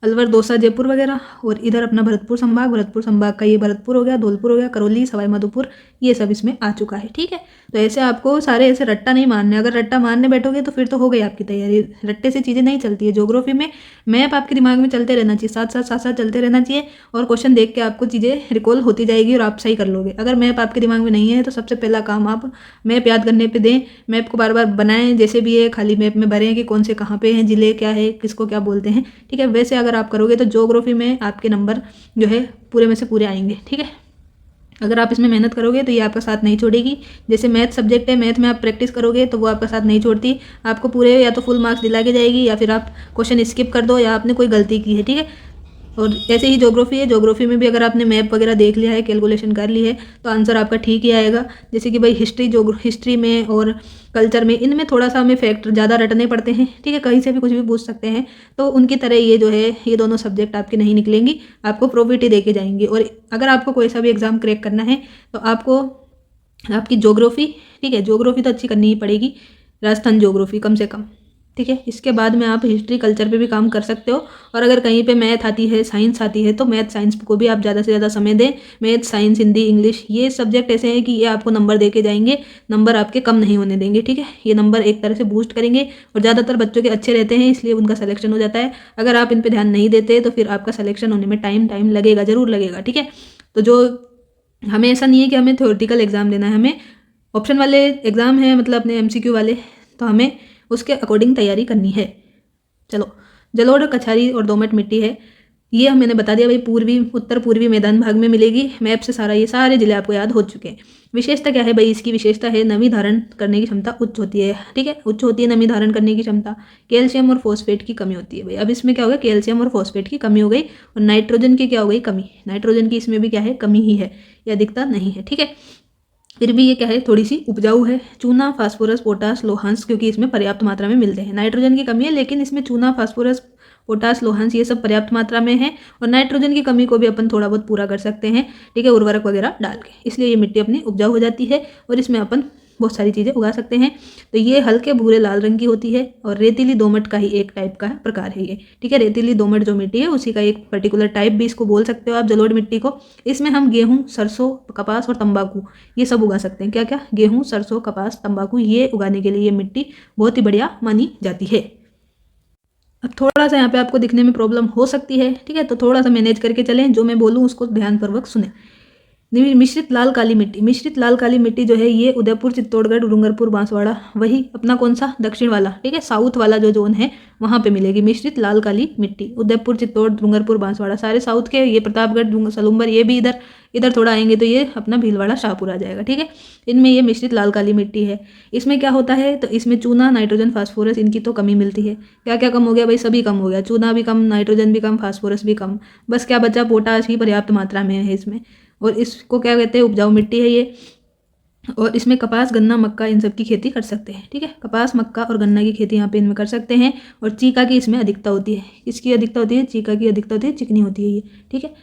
अलवर, दौसा, जयपुर वगैरह। और इधर अपना भरतपुर संभाग का ये भरतपुर हो गया, धौलपुर हो गया, करौली, सवाई माधोपुर, ये सब इसमें आ चुका है, ठीक है। तो ऐसे आपको सारे ऐसे रट्टा नहीं मारने। अगर रट्टा मारने बैठोगे तो फिर तो हो गई आपकी तैयारी। रट्टे से चीज़ें नहीं चलती है। ज्योग्राफी में मैप आपके दिमाग में चलते रहना चाहिए, साथ साथ चलते रहना चाहिए, और क्वेश्चन देख के आपको चीज़ें रिकॉल होती जाएगी और आप सही कर लोगे। अगर मैप आपके दिमाग में नहीं है तो सबसे पहला काम आप मैप याद करने पर दें। मैप को बार बार बनाएं, जैसे भी है खाली मैप में भरें कि कौन से कहाँ पे हैं, जिले क्या है, किसको क्या बोलते हैं, ठीक है। वैसे अगर आप करोगे तो ज्योग्राफी में आपके नंबर जो है पूरे में से पूरे आएंगे, ठीक है। अगर आप इसमें मेहनत करोगे तो ये आपका साथ नहीं छोड़ेगी। जैसे मैथ सब्जेक्ट है, मैथ में आप प्रैक्टिस करोगे तो वो आपका साथ नहीं छोड़ती, आपको पूरे या तो फुल मार्क्स दिला के जाएगी, या फिर आप क्वेश्चन स्किप कर दो, या आपने कोई गलती की है, ठीक है। और ऐसे ही ज्योग्राफी है। ज्योग्राफी में भी अगर आपने मैप वगैरह देख लिया है, कैलकुलेशन कर ली है, तो आंसर आपका ठीक ही आएगा। जैसे कि भाई हिस्ट्री में और कल्चर में, इनमें थोड़ा सा हमें फैक्ट ज़्यादा रटने पड़ते हैं, ठीक है। कहीं से भी कुछ भी पूछ सकते हैं, तो उनकी तरह ये जो है ये दोनों सब्जेक्ट आपके नहीं निकलेंगी, आपको प्रॉफिट ही दे के जाएंगी। और अगर आपको कोई सा भी एग्ज़ाम क्रैक करना है तो आपको आपकी ज्योग्राफी, ठीक है, ज्योग्राफी तो अच्छी करनी ही पड़ेगी, राजस्थान ज्योग्राफी कम से कम, ठीक है। इसके बाद में आप हिस्ट्री कल्चर पे भी काम कर सकते हो। और अगर कहीं पे मैथ आती है, साइंस आती है, तो मैथ साइंस को भी आप ज़्यादा से ज़्यादा समय दें। मैथ, साइंस, हिंदी, इंग्लिश, ये सब्जेक्ट ऐसे हैं कि ये आपको नंबर दे के जाएंगे, नंबर आपके कम नहीं होने देंगे, ठीक है। ये नंबर एक तरह से बूस्ट करेंगे, और ज़्यादातर बच्चों के अच्छे रहते हैं, इसलिए उनका सिलेक्शन हो जाता है। अगर आप इन पर ध्यान नहीं देते तो फिर आपका सिलेक्शन होने में टाइम लगेगा, ज़रूर लगेगा, ठीक है। तो जो हमें ऐसा नहीं है कि हमें थ्योरेटिकल एग्जाम देना है, हमें ऑप्शन वाले एग्ज़ाम है, मतलब अपने MCQ वाले, तो हमें उसके अकॉर्डिंग तैयारी करनी है। चलो, जलोढ़, कछारी और दोमट मिट्टी है, ये मैंने बता दिया भाई। उत्तर पूर्वी मैदान भाग में मिलेगी। मैप से ये सारे जिले आपको याद हो चुके हैं। विशेषता क्या है भाई? इसकी विशेषता है नमी धारण करने की क्षमता उच्च होती है, ठीक है। उच्च होती है नमी धारण करने की क्षमता। कैल्शियम और फॉस्फेट की कमी होती है भाई। अब इसमें क्या हो गया? कैल्शियम और फॉस्फेट की कमी हो गई, और नाइट्रोजन की क्या हो गई? कमी। नाइट्रोजन की इसमें भी क्या है? कमी ही है, या अधिकता नहीं है, ठीक है। फिर भी ये क्या है? थोड़ी सी उपजाऊ है। चूना, फास्फोरस, पोटास, लोहांस क्योंकि इसमें पर्याप्त मात्रा में मिलते हैं। नाइट्रोजन की कमी है, लेकिन इसमें चूना, फास्फोरस, पोटास, लोहांस ये सब पर्याप्त मात्रा में है। और नाइट्रोजन की कमी को भी अपन थोड़ा बहुत पूरा कर सकते हैं, ठीक है, उर्वरक वगैरह डाल के। इसलिए ये मिट्टी अपनी उपजाऊ हो जाती है, और इसमें अपन बहुत सारी चीज़ें उगा सकते हैं। तो ये हल्के भूरे लाल रंग की होती है, और रेतीली दोमट का ही एक टाइप का प्रकार है ये, ठीक है। रेतीली दोमट जो मिट्टी है उसी का एक पर्टिकुलर टाइप भी इसको बोल सकते हो आप, जलोढ़ मिट्टी को। इसमें हम गेहूँ, सरसों, कपास और तंबाकू ये सब उगा सकते हैं। क्या क्या? गेहूँ, सरसों, कपास, तंबाकू, ये उगाने के लिए ये मिट्टी बहुत ही बढ़िया मानी जाती है। अब थोड़ा सा यहाँ पे आपको दिखने में प्रॉब्लम हो सकती है, ठीक है, तो थोड़ा सा मैनेज करके चलें, जो मैं बोलूँ उसको ध्यानपूर्वक सुने। मिश्रित लाल काली मिट्टी। मिश्रित लाल काली मिट्टी जो है ये उदयपुर, चित्तौड़गढ़, डूंगरपुर, बांसवाड़ा, वही अपना कौन सा? दक्षिण वाला, ठीक है, साउथ वाला जो जोन है वहाँ पे मिलेगी मिश्रित लाल काली मिट्टी। उदयपुर, चित्तौड़, डूंगरपुर, बांसवाड़ा सारे साउथ के। ये प्रतापगढ़, सलूम्बर ये भी इधर थोड़ा आएंगे तो ये अपना भीलवाड़ा, शाहपुर आ जाएगा, ठीक है। इनमें ये मिश्रित लाल काली मिट्टी है। इसमें क्या होता है? तो इसमें चूना, नाइट्रोजन, फास्फोरस इनकी तो कमी मिलती है। क्या क्या कम हो गया भाई? सभी कम हो गया। चूना भी कम, नाइट्रोजन भी कम, फास्फोरस भी कम। बस क्या बचा? पोटाश ही पर्याप्त मात्रा में है इसमें। और इसको क्या कहते हैं? उपजाऊ मिट्टी है ये। और इसमें कपास, गन्ना, मक्का इन सब की खेती कर सकते हैं, ठीक है। कपास, मक्का और गन्ना की खेती यहाँ पे इनमें कर सकते हैं। और चीका की इसमें अधिकता होती है। किसकी अधिकता होती है? चीका की अधिकता होती है, चिकनी होती है ये, ठीक है।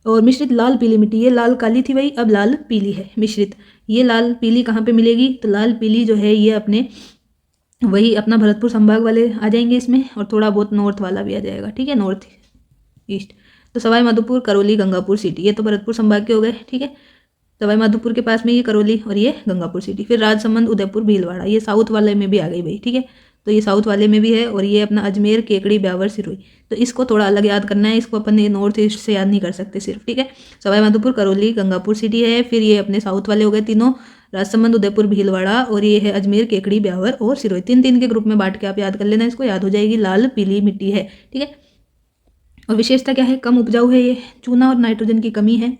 और मिश्रित लाल पीली मिट्टी, ये लाल काली थी भाई, अब लाल पीली है मिश्रित। ये लाल पीली कहाँ पे मिलेगी? तो लाल पीली जो है ये अपने वही अपना भरतपुर संभाग वाले आ जाएंगे इसमें, और थोड़ा बहुत नॉर्थ वाला भी आ जाएगा, ठीक है, नॉर्थ ईस्ट। तो सवाई माधोपुर, करौली, गंगापुर सिटी, ये तो भरतपुर संभाग के हो गए, ठीक है। सवाई माधोपुर के पास में ये करौली और ये गंगापुर सिटी। फिर राजसमंद, उदयपुर, भीलवाड़ा, ये साउथ वाले में भी आ गई भाई, ठीक है। तो ये साउथ वाले में भी है, और ये अपना अजमेर, केकड़ी, ब्यावर, सिरोही। तो इसको थोड़ा अलग याद करना है, इसको अपन ये नॉर्थ ईस्ट से याद नहीं कर सकते सिर्फ, ठीक है। सवाई माधोपुर, करौली, गंगापुर सिटी है। फिर ये अपने साउथ वाले हो गए तीनों, राजसमंद, उदयपुर, भीलवाड़ा, और ये है अजमेर, केकड़ी, ब्यावर और सिरोही। 3-3 के ग्रुप में बांट के आप याद कर लेना, इसको याद हो जाएगी। लाल पीली मिट्टी है, ठीक है। और विशेषता क्या है, कम उपजाऊ है ये, चूना और नाइट्रोजन की कमी है।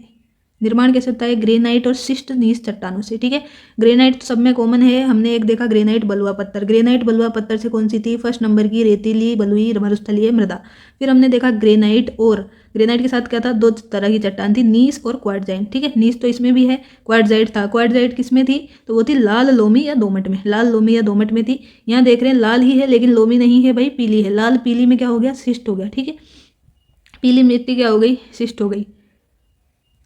निर्माण कैसे होता है, ग्रेनाइट और शिष्ट नीच चट्टानों से, ठीक है। ग्रेनाइट तो सब में कॉमन है, हमने एक देखा ग्रेनाइट बलुआ पत्थर। ग्रेनाइट बलुआ पत्थर से कौन सी थी, फर्स्ट नंबर की रेतीली, बलुई, मरुस्थलीय मृदा। फिर हमने देखा ग्रेनाइट, और ग्रेनाइट के साथ क्या था, 2 तरह की चट्टान थी, नीस और क्वार्टजाइट, ठीक है। नीस तो इसमें भी है, क्वार्टजाइट था। क्वार्टजाइट किस में थी, तो वो थी लाल लोमी या दोमट में, लाल लोमी या दोमट में थी। यहाँ देख रहे हैं लाल ही है लेकिन लोमी नहीं है भाई, पीली है। लाल पीली में क्या हो गया, शिष्ट हो गया, ठीक है। पीली मिट्टी क्या हो गई, शिष्ट हो गई,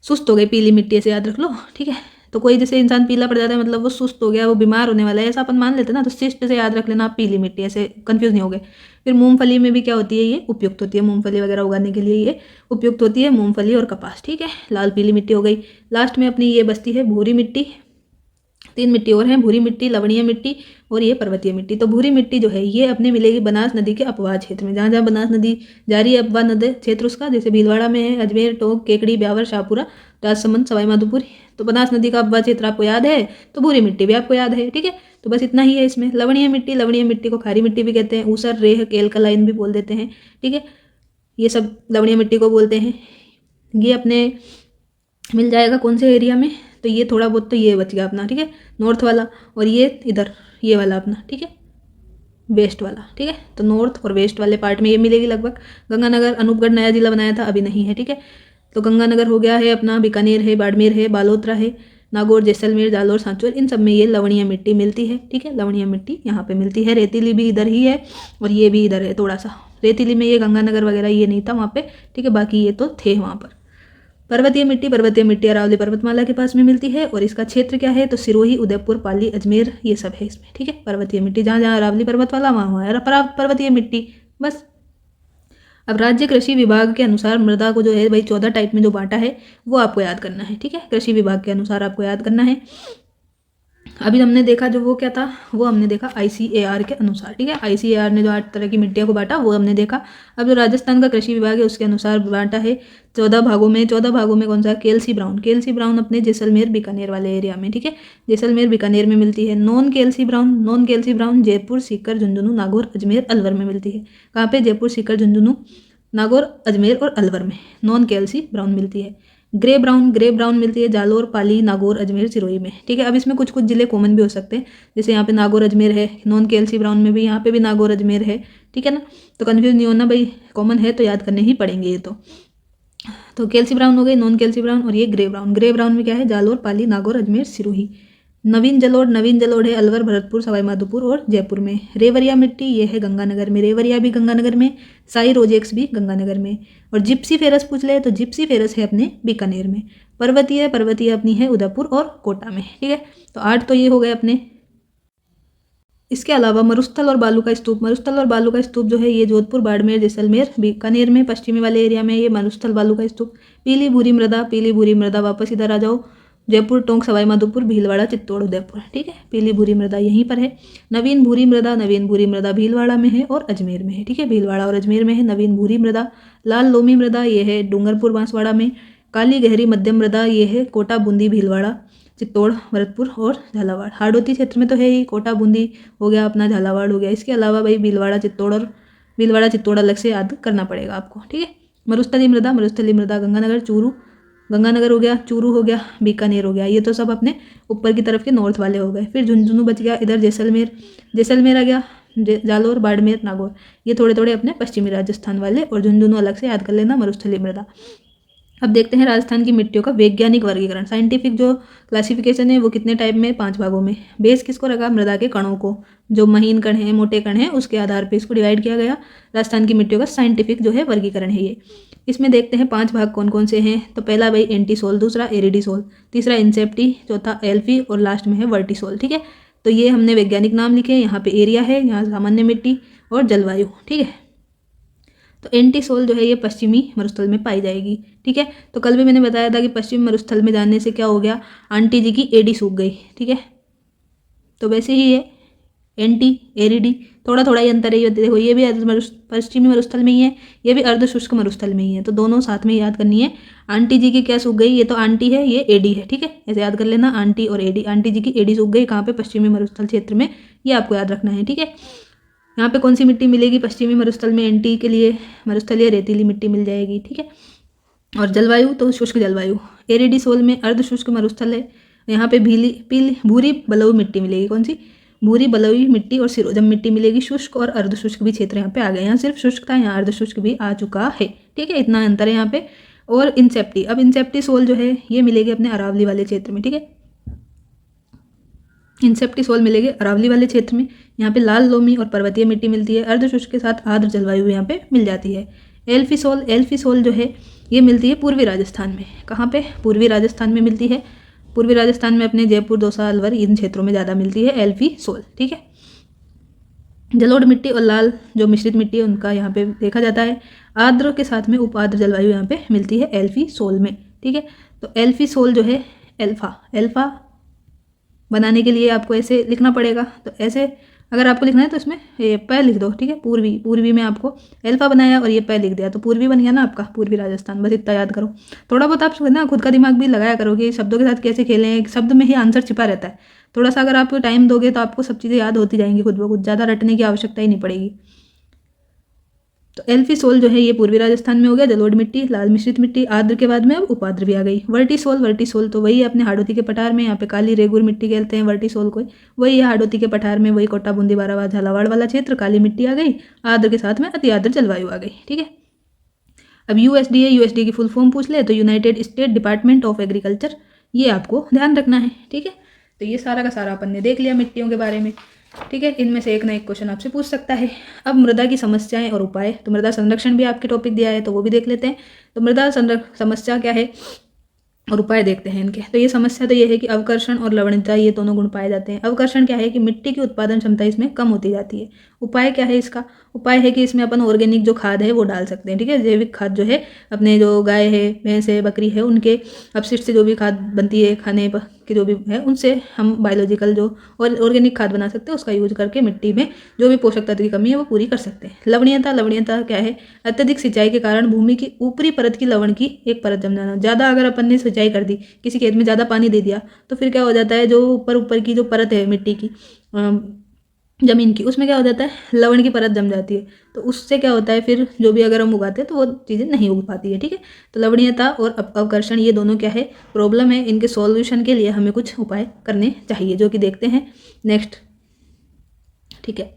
सुस्त हो गई पीली मिट्टी, ऐसे याद रख लो, ठीक है। तो कोई जैसे इंसान पीला पड़ जाता है मतलब वो सुस्त हो गया, वो बीमार होने वाला है, ऐसा अपन मान लेते हैं ना, तो शिष्ट से याद रख लेना आप, पीली मिट्टी, ऐसे कंफ्यूज नहीं हो गए। फिर मूंगफली में भी क्या होती है, ये उपयुक्त होती है, मूंगफली वगैरह उगाने के लिए ये उपयुक्त होती है, मूंगफली और कपास, ठीक है। लाल पीली मिट्टी हो गई। लास्ट में अपनी ये बस्ती है भूरी मिट्टी। 3 मिट्टी और हैं, भूरी मिट्टी, लवणीय मिट्टी और ये पर्वतीय मिट्टी। तो भूरी मिट्टी जो है ये अपने मिलेगी बनास नदी के अपवाह क्षेत्र में, जहाँ जहाँ बनास नदी जा रही है, अपवाह नदी क्षेत्र उसका, जैसे भीलवाड़ा में है, अजमेर, टोंक, केकड़ी, ब्यावर, शाहपुरा, राजसमंद, सवाई माधोपुर। तो बनास नदी का अपवाह क्षेत्र आपको याद है, तो भूरी मिट्टी भी आपको याद है, ठीक है। तो बस इतना ही है इसमें। लवणीय मिट्टी को खारी मिट्टी भी कहते हैं, ऊसर, रेह, केलकलाइन भी बोल देते हैं, ठीक है। ये सब लवणीय मिट्टी को बोलते हैं। ये अपने मिल जाएगा कौन से एरिया में, तो ये थोड़ा बहुत तो ये बच गया अपना, ठीक है, नॉर्थ वाला, और ये इधर ये वाला अपना, ठीक है, वेस्ट वाला, ठीक है। तो नॉर्थ और वेस्ट वाले पार्ट में ये मिलेगी लगभग। गंगानगर, अनूपगढ़ नया जिला बनाया था, अभी नहीं है, ठीक है। तो गंगानगर हो गया है अपना, बीकानेर है, बाड़मेर है, बालोतरा है, नागौर, जैसलमेर, जालोर, सांचौर, इन सब में ये लवणीय मिट्टी मिलती है, ठीक है। लवणीय मिट्टी यहाँ पे मिलती है। रेतीली भी इधर ही है और ये भी इधर है थोड़ा सा। रेतीली में ये गंगानगर वगैरह ये नहीं था वहाँ पे, ठीक है, बाकी ये तो थे वहाँ पर। पर्वतीय मिट्टी अरावली पर्वतमाला के पास में मिलती है, और इसका क्षेत्र क्या है, तो सिरोही, उदयपुर, पाली, अजमेर, ये सब है इसमें, ठीक है। पर्वतीय मिट्टी जहाँ जहाँ अरावली पर्वतमाला वहाँ है पर्वतीय मिट्टी, बस। अब राज्य कृषि विभाग के अनुसार मृदा को जो है भाई 14 टाइप में जो बांटा है वो आपको याद करना है, ठीक है। कृषि विभाग के अनुसार आपको याद करना है। अभी हमने देखा जो वो क्या था, वो हमने देखा ICAR के अनुसार, ठीक है। ICAR ने जो 8 तरह की मिट्टियों को बांटा वो हमने देखा। अब जो राजस्थान का कृषि विभाग है उसके अनुसार बांटा है 14 भागों में। 14 भागों में कौन सा, केलसी ब्राउन अपने जैसलमेर बीकानेर वाले एरिया में, ठीक है, जैसलमेर बीकानेर में मिलती है। Non Kelsey brown Jaipur, Sikar, Jhunjhunu, Nagaur, Ajmer, Alwar में मिलती है। कहाँ पे, जयपुर, सीकर, झुंझुनू, नागौर, अजमेर और अलवर में नॉन केलसी ब्राउन मिलती है। ग्रे ब्राउन मिलती है जालोर, पाली, नागौर, अजमेर, सिरोही में, ठीक है। अब इसमें कुछ कुछ जिले कॉमन भी हो सकते हैं, जैसे यहाँ पे नागौर अजमेर है, नॉन केएलसी ब्राउन में भी यहाँ पे भी नागौर अजमेर है, ठीक है ना। तो कन्फ्यूज नहीं होना भाई, कॉमन है तो याद करने ही पड़ेंगे ये तो केएलसी ब्राउन हो गई, नॉन केएलसी ब्राउन, और ये ग्रे ब्राउन में क्या है, जालोर, पाली, नागौर, अजमेर, सिरोही। नवीन जलोढ़ है अलवर, भरतपुर, सवाई माधोपुर और जयपुर में। रेवरिया मिट्टी ये है गंगानगर में, रेवरिया भी गंगानगर में, साई रोजेक्स भी गंगानगर में। और जिप्सी फेरस पूछ ले तो जिप्सी फेरस है अपने बीकानेर में। पर्वतीय अपनी है उदयपुर और कोटा में, ठीक है। तो 8 तो ये हो गए अपने। इसके अलावा मरुस्थल और बालू का स्तूप जो है ये जोधपुर, बाड़मेर, जैसलमेर, बीकानेर में पश्चिमी वाले एरिया में ये मरुस्थल बालू का स्तूप। पीली भूरी मृदा वापस इधर आ जाओ, जयपुर, टोंक, सवाई माधोपुर, भीलवाड़ा, चित्तौड़, उदयपुर, ठीक है। पीली भूरी मृदा यहीं पर है। नवीन भूरी मृदा भीलवाड़ा में है और अजमेर में है, ठीक है, भीलवाड़ा और अजमेर में है नवीन भूरी मृदा। लाल लोमी मृदा ये है डूंगरपुर, बांसवाड़ा में। काली गहरी मध्यम मृदा ये है कोटा, बूंदी, भीलवाड़ा, चित्तौड़, भरतपुर और झालावाड़। हाड़ौती क्षेत्र में तो है ही, कोटा, बूंदी हो गया अपना, झालावाड़ हो गया। इसके अलावा भाई भीलवाड़ा चित्तौड़ अलग से याद करना पड़ेगा आपको, ठीक है। मरुस्थली मृदा गंगानगर हो गया, चूरू हो गया, बीकानेर हो गया। ये तो सब अपने ऊपर की तरफ के नॉर्थ वाले हो गए। फिर झुंझुनू बच गया, इधर जैसलमेर आ गया, जालोर, बाड़मेर, नागौर, ये थोड़े थोड़े अपने पश्चिमी राजस्थान वाले, और झुंझुनू अलग से याद कर लेना, मरुस्थली मृदा। अब देखते हैं राजस्थान की मिट्टियों का वैज्ञानिक वर्गीकरण, साइंटिफिक जो क्लासिफिकेशन है वो कितने टाइप में, 5 भागों में। बेस किसको रखा, मृदा के कणों को, जो महीन कण हैं, मोटे कण हैं, उसके आधार पर इसको डिवाइड किया गया। राजस्थान की मिट्टियों का साइंटिफिक जो है वर्गीकरण है ये। इसमें देखते हैं 5 भाग कौन कौन से हैं। तो पहला भाई एंटीसोल, दूसरा एरिडीसोल, तीसरा इंसेप्टी, चौथा एल्फी और लास्ट में है वर्टिसोल, ठीक है। तो ये हमने वैज्ञानिक नाम लिखे। यहाँ पे एरिया है, यहाँ सामान्य मिट्टी और जलवायु, ठीक है। तो एंटीसोल जो है ये पश्चिमी मरुस्थल में पाई जाएगी, ठीक है। तो कल भी मैंने बताया था कि पश्चिमी मरुस्थल में जाने से क्या हो गया, आंटी जी की एडी सूख गई, ठीक है। तो वैसे ही ये एनटी, एरिडी, थोड़ा थोड़ा ही अंतर है। ये देखो ये भी पश्चिमी मरुस्थल में ही है, ये भी अर्ध शुष्क मरुस्थल में ही है, तो दोनों साथ में याद करनी है। आंटी जी की क्या सूख गई, ये तो आंटी है, ये एडी है, ठीक है, ऐसे याद कर लेना आंटी और एडी। आंटी जी की एडी सूख गई कहाँ पे, पश्चिमी मरुस्थल क्षेत्र में, ये आपको याद रखना है, ठीक है। यहाँ पे कौन सी मिट्टी मिलेगी पश्चिमी मरुस्थल में, एनटी के लिए मरुस्थलीय रेतीली मिट्टी मिल जाएगी, ठीक है। और जलवायु तो शुष्क जलवायु, एरिडी सोल में अर्ध शुष्क मरुस्थल है, यहाँ पे पीली भूरी बलुई मिट्टी मिलेगी, कौन सी, भूरी बलुई मिट्टी और सिरोजम मिट्टी मिलेगी। शुष्क और अर्ध शुष्क भी क्षेत्र यहाँ पे आ गए, यहाँ सिर्फ शुष्क था, यहाँ अर्ध शुष्क भी आ चुका है, ठीक है, इतना अंतर है यहाँ पे। और इंसेप्टी, अब इंसेप्टी सोल जो है ये मिलेगी अपने अरावली वाले क्षेत्र में, ठीक है, इंसेप्टी सोल मिलेगी अरावली वाले क्षेत्र में। यहाँ पे लाल लोमी और पर्वतीय मिट्टी मिलती है, अर्ध शुष्क के साथ आर्द्र जलवायु यहाँ पे मिल जाती है। एल्फी सोल जो है ये मिलती है पूर्वी राजस्थान में, कहाँ पे, पूर्वी राजस्थान में मिलती है, पूर्वी राजस्थान में अपने जयपुर, दौसा, अलवर, इन क्षेत्रों में ज़्यादा मिलती है एल्फी सोल, ठीक है। जलोढ़ मिट्टी और लाल जो मिश्रित मिट्टी है उनका यहाँ पे देखा जाता है। आर्द्र के साथ में उपाद्र जलवायु यहाँ पे मिलती है एल्फी सोल में, ठीक है। तो एल्फी सोल जो है एल्फा बनाने के लिए आपको ऐसे लिखना पड़ेगा, तो ऐसे अगर आपको लिखना है तो इसमें ये पै लिख दो, ठीक है, पूर्वी में आपको एल्फा बनाया और ये पै लिख दिया तो पूर्वी बन गया ना आपका, पूर्वी राजस्थान, बस इतना याद करो। थोड़ा बहुत आप ना खुद का दिमाग भी लगाया करो कि शब्दों के साथ कैसे खेलें, शब्द में ही आंसर छिपा रहता है। थोड़ा सा अगर आप टाइम दोगे तो आपको सब चीज़ें याद होती जाएंगी खुद ब खुद, ज़्यादा रटने की आवश्यकता ही नहीं पड़ेगी। तो एल्फी सोल जो है ये पूर्वी राजस्थान में हो गया, जलोढ़ मिट्टी, लाल मिश्रित मिट्टी, आर्द्र के बाद में अब उपाद्र भी आ गई। वर्टिसोल तो वही है अपने हाड़ौती के पठार में, यहाँ पे काली रेगुर मिट्टी कहते हैं वर्टिसोल को, वही है हाड़ौती के पठार में, वही कोटा बूंदी बारावा झालावाड़ वाला क्षेत्र, काली मिट्टी आ गई, आर्द्र के साथ में अति आर्द्र जलवायु आ गई, ठीक है। अब यूएसडी की फुल फॉर्म पूछ ले तो United state department of agriculture, ये आपको ध्यान रखना है, ठीक है। तो ये सारा का सारा अपन ने देख लिया मिट्टियों के बारे में, ठीक है। इनमें से एक ना एक क्वेश्चन आपसे पूछ सकता है। अब मृदा की समस्याएं और उपाय, तो मृदा संरक्षण भी आपके टॉपिक दिया है तो वो भी देख लेते हैं। तो मृदा समस्या क्या है और उपाय देखते हैं इनके। तो ये समस्या तो ये है कि अवकर्षण और लवणता ये दोनों गुण पाए जाते हैं। अवकर्षण क्या है कि मिट्टी की उत्पादन क्षमता इसमें कम होती जाती है। उपाय क्या है इसका, उपाय है कि इसमें अपन ऑर्गेनिक जो खाद है वो डाल सकते हैं, ठीक है। जैविक खाद जो है अपने जो गाय है, भैंस है, बकरी है, उनके अपशिष्ट से जो भी खाद बनती है खाने की जो भी है उनसे हम बायोलॉजिकल जो और ऑर्गेनिक खाद बना सकते हैं, उसका यूज करके मिट्टी में जो भी पोषक तत्व की कमी है वो पूरी कर सकते हैं। लवणीयता क्या है, अत्यधिक सिंचाई के कारण भूमि की ऊपरी परत की लवण की एक परत जम जाना। ज़्यादा अगर अपन ने सिंचाई कर दी, किसी खेत में ज़्यादा पानी दे दिया तो फिर क्या हो जाता है, जो ऊपर की जो परत है मिट्टी की ज़मीन की, उसमें क्या हो जाता है, लवण की परत जम जाती है। तो उससे क्या होता है, फिर जो भी अगर हम उगाते हैं तो वो चीज़ें नहीं उग पाती है, ठीक है। तो लवणीयता और अवकर्षण ये दोनों क्या है, प्रॉब्लम है। इनके सॉल्यूशन के लिए हमें कुछ उपाय करने चाहिए, जो कि देखते हैं नेक्स्ट, ठीक है।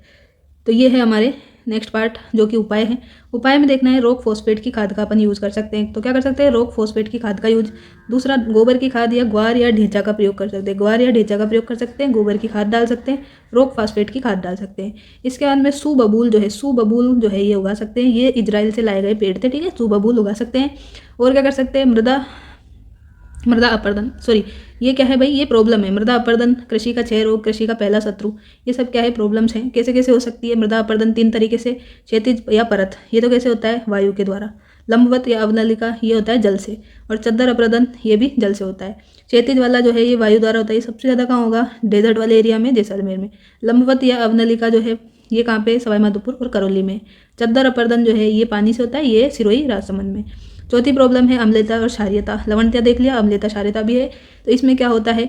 तो ये है हमारे नेक्स्ट पार्ट जो कि उपाय है। उपाय में देखना है रॉक फॉस्फेट की खाद का अपन यूज़ कर सकते हैं। तो क्या कर सकते हैं, रॉक फॉस्फेट की खाद का यूज। दूसरा, गोबर की खाद या ग्वार या ढेंचा का प्रयोग कर सकते हैं। ग्वार या ढेंचा का प्रयोग कर सकते हैं, गोबर की खाद डाल सकते हैं, रॉक फॉस्फेट की खाद डाल सकते हैं। इसके बाद में सुबबूल जो है ये उगा सकते हैं। ये इजराइल से लाए गए पेड़ थे, ठीक है, सुबबूल उगा सकते हैं। और क्या कर सकते हैं, मृदा अपरदन, ये क्या है भाई, ये प्रॉब्लम है। मृदा अपरदन, कृषि का क्षय रोग, कृषि का पहला शत्रु, ये सब क्या है, प्रॉब्लम्स हैं। कैसे कैसे हो सकती है मृदा अपरदन, 3 तरीके से। क्षैतिज या परत, ये तो कैसे होता है, वायु के द्वारा। लंबवत या अवनलिका, ये होता है जल से। और चद्दर अपरदन, ये भी जल से होता है। क्षैतिज वाला जो है ये वायु द्वारा होता है। ये सबसे ज़्यादा कहाँ होगा, डेजर्ट वाले एरिया में, जैसलमेर में। लंबवत या अवनलिका जो है ये कहाँ पे, सवाई माधोपुर और करौली में। चद्दर अपरदन जो है ये पानी से होता है, ये सिरोही राजसमंद में। चौथी प्रॉब्लम है अम्लता और क्षारीयता। लवणता देख लिया, अम्लता क्षारीयता भी है। तो इसमें क्या होता है,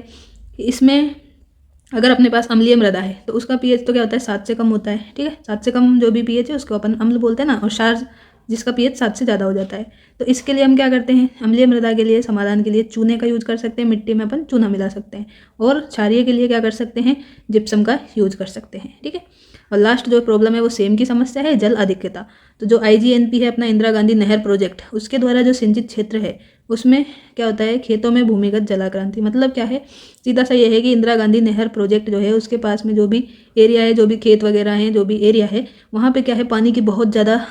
इसमें अगर अपने पास अम्लीय मृदा है तो उसका पीएच तो क्या होता है, 7 से कम होता है, ठीक है। 7 से कम जो भी पीएच है उसको अपन अम्ल बोलते हैं ना। और क्षार जिसका पीएच 7 से ज़्यादा हो जाता है। तो इसके लिए हम क्या करते हैं, अम्लीय मृदा के लिए समाधान के लिए चूने का यूज कर सकते हैं। मिट्टी में अपन चूना मिला सकते हैं। और क्षारीय के लिए क्या कर सकते हैं, जिप्सम का यूज कर सकते हैं, ठीक है। और लास्ट जो प्रॉब्लम है वो सेम की समस्या है, जल अधिक्यता। तो जो IGNP है अपना इंदिरा गांधी नहर प्रोजेक्ट, उसके द्वारा जो सिंचित क्षेत्र है उसमें क्या होता है, खेतों में भूमिगत जलाक्रांति। मतलब क्या है, सीधा सा ये है कि इंदिरा गांधी नहर प्रोजेक्ट जो है उसके पास में जो भी एरिया है, जो भी खेत वगैरह हैं, जो भी एरिया है, वहाँ पे क्या है, पानी की बहुत ज़्यादा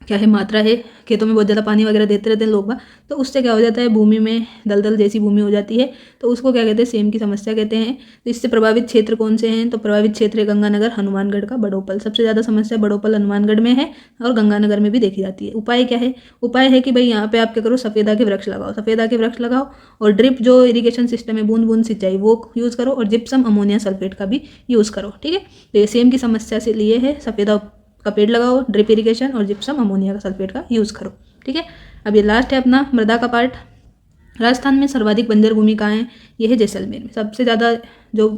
क्या है, मात्रा है, खेतों में बहुत ज़्यादा पानी वगैरह देते रहते हैं लोग बाग, तो उससे क्या हो जाता है, भूमि में दलदल जैसी भूमि हो जाती है, तो उसको क्या कहते हैं, सेम की समस्या कहते हैं। तो इससे प्रभावित क्षेत्र कौन से हैं, तो प्रभावित क्षेत्र है गंगानगर, हनुमानगढ़ का बड़ोपल। सबसे ज़्यादा समस्या बड़ोपल हनुमानगढ़ में है और गंगानगर में भी देखी जाती है। उपाय क्या है, उपाय है कि भाई यहाँ पे आप क्या करो, सफ़ेदा के वृक्ष लगाओ, सफ़ेदा के वृक्ष लगाओ, और ड्रिप जो इरीगेशन सिस्टम है, बूंद बूंद सिंचाई, वो यूज़ करो, और जिप्सम अमोनिया सल्फेट का भी यूज़ करो। ठीक है, तो ये सेम की समस्या से लिए है, सफ़ेदा का पेड़ लगाओ, ड्रिप इरिगेशन और जिप्सम अमोनिया का सल्फेट का यूज़ करो। ठीक है, अब ये लास्ट है अपना मृदा का पार्ट। राजस्थान में सर्वाधिक बंजर भूमि कहाँ है, ये है जैसलमेर में। सबसे ज़्यादा जो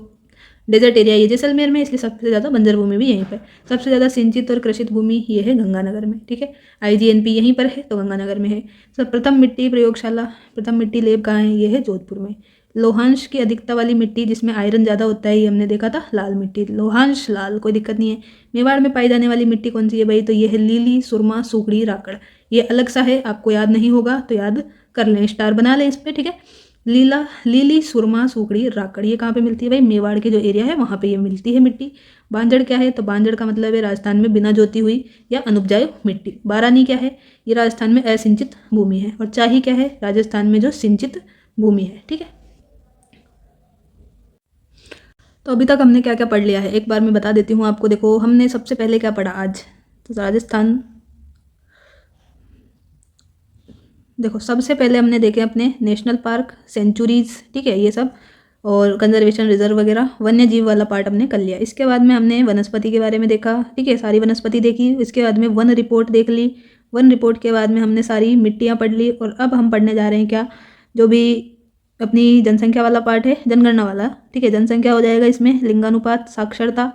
डेजर्ट एरिया ये जैसलमेर में, इसलिए सबसे ज़्यादा बंजर भूमि भी यहीं पर। सबसे ज़्यादा सिंचित और कृषित भूमि ये है गंगानगर में। ठीक है, IGNP यहीं पर है तो गंगानगर में है। सब प्रथम मिट्टी प्रयोगशाला, प्रथम मिट्टी लैब कहाँ है, ये है जोधपुर में। लोहांश की अधिकता वाली मिट्टी जिसमें आयरन ज़्यादा होता है, ये हमने देखा था, लाल मिट्टी, लोहांश लाल, कोई दिक्कत नहीं है। मेवाड़ में पाई जाने वाली मिट्टी कौन सी है भाई, तो ये है लीली, सुरमा, सुकड़ी, राकड़। ये अलग सा है, आपको याद नहीं होगा तो याद कर लें, स्टार बना लें इस पर। ठीक है, लीली, सुरमा, सुकड़ी, राकड़, ये कहाँ पे मिलती है भाई, मेवाड़ के जो एरिया है वहाँ पे ये मिलती है मिट्टी। बांजड़ क्या है, तो बांजड़ का मतलब है राजस्थान में बिना जोती हुई या अनुपजाऊ मिट्टी। बारानी क्या है, ये राजस्थान में असिंचित भूमि है। और चाही क्या है, राजस्थान में जो सिंचित भूमि है। ठीक है, तो अभी तक हमने क्या क्या पढ़ लिया है एक बार मैं बता देती हूँ आपको। देखो, हमने सबसे पहले क्या पढ़ा आज, तो राजस्थान, देखो सबसे पहले हमने देखे अपने नेशनल पार्क, सेंचुरीज, ठीक है, ये सब, और कंजर्वेशन रिजर्व वगैरह, वन्य जीव वाला पार्ट हमने कर लिया। इसके बाद में हमने वनस्पति के बारे में देखा। ठीक है, सारी वनस्पति देखी। इसके बाद में वन रिपोर्ट देख ली। वन रिपोर्ट के बाद में हमने सारी मिट्टियाँ पढ़ ली। और अब हम पढ़ने जा रहे हैं क्या, जो भी अपनी जनसंख्या वाला पार्ट है, जनगणना वाला। ठीक है, जनसंख्या हो जाएगा इसमें, लिंगानुपात, साक्षरता।